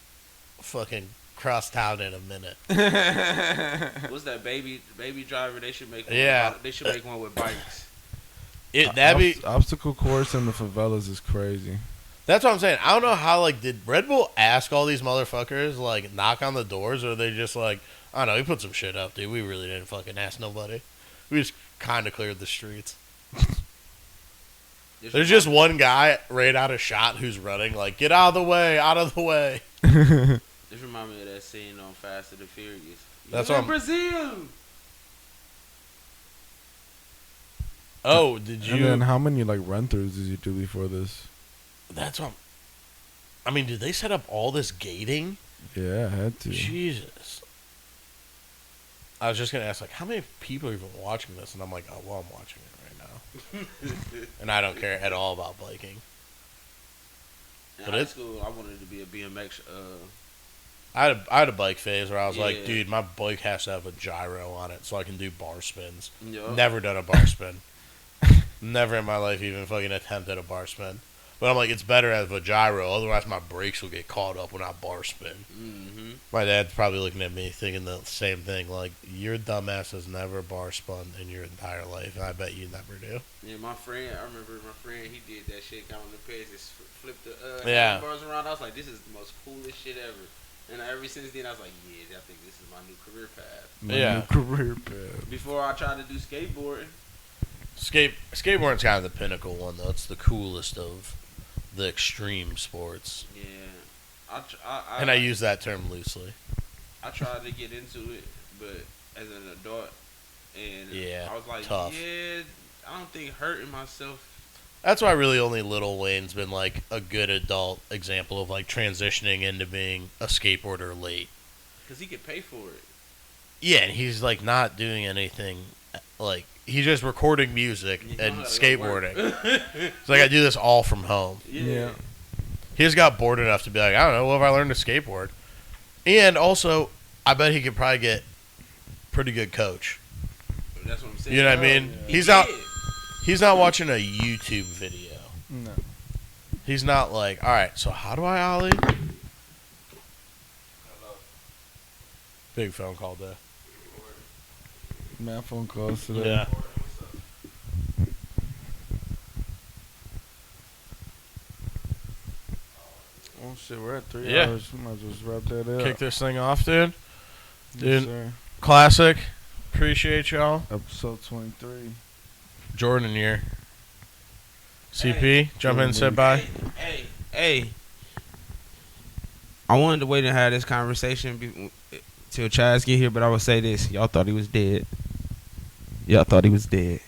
fucking cross town in a minute. What's that baby driver? They should make one. Yeah. They should make one with bikes. That'd be. Obstacle course in the favelas is crazy. That's what I'm saying. I don't know how. Like, did Red Bull ask all these motherfuckers like knock on the doors, or they just like, I don't know, we put some shit up, dude. We really didn't fucking ask nobody. We just kind of cleared the streets. There's just one guy right out of shot who's running like, get out of the way, out of the way. This remind me of that scene on Fast and the Furious. That's You're what in Brazil. Oh, did And then you? how many like run-throughs did you do before this? That's what. I mean, did they set up all this gating? Yeah, I had to. Jesus. I was just gonna ask, like, how many people are even watching this? And I'm like, oh, well, I'm watching it right now, and I don't care at all about biking. In But high it's- school, I wanted to be a BMX. I had a bike phase where I was like, Yeah. dude, my bike has to have a gyro on it so I can do bar spins. Yo. Never done a bar spin. Never in my life even fucking attempted a bar spin. But I'm like, it's better as a gyro, otherwise my brakes will get caught up when I bar spin. Mm-hmm. My dad's probably looking at me thinking the same thing, like, your dumbass has never bar spun in your entire life, and I bet you never do. Yeah, my friend. I remember my friend. He did that shit. Got on the page, just flipped the Yeah. handlebars around. I was like, this is the most coolest shit ever. And ever since then, I was like, yeah, I think this is my new career path. My Yeah. new career path. Before I tried to do skateboarding. Skateboarding's kind of the pinnacle one, though. It's the coolest of the extreme sports. Yeah. And I use that term loosely. I tried to get into it, but as an adult, and Yeah, I was like, tough. yeah, I don't think hurting myself. That's why really only Lil Wayne's been like a good adult example of like transitioning into being a skateboarder late. Because he could pay for it. Yeah, and he's like not doing anything like he's just recording music You know and how to skateboarding. work. It's like I do this all from home. Yeah. He just got bored enough to be like, I don't know, what if I learned to skateboard? And also, I bet he could probably get pretty good coach. That's what I'm saying. You know what I mean? yeah. He He's not did. he's not watching a YouTube video. No. He's not like, all right, so how do I ollie? Big phone call there. Man, phone calls today. Yeah. Oh shit, we're at 3 Yeah. hours. We might as well just wrap that up. Kick this thing off, dude. Yes, Dude. sir. Classic. Appreciate y'all. Episode 23. Jordan year. CP, jump in and say Jordan. bye. Hey. I wanted to wait and have this conversation till Chaz get here, but I would say this: y'all thought he was dead. Y'all thought he was dead.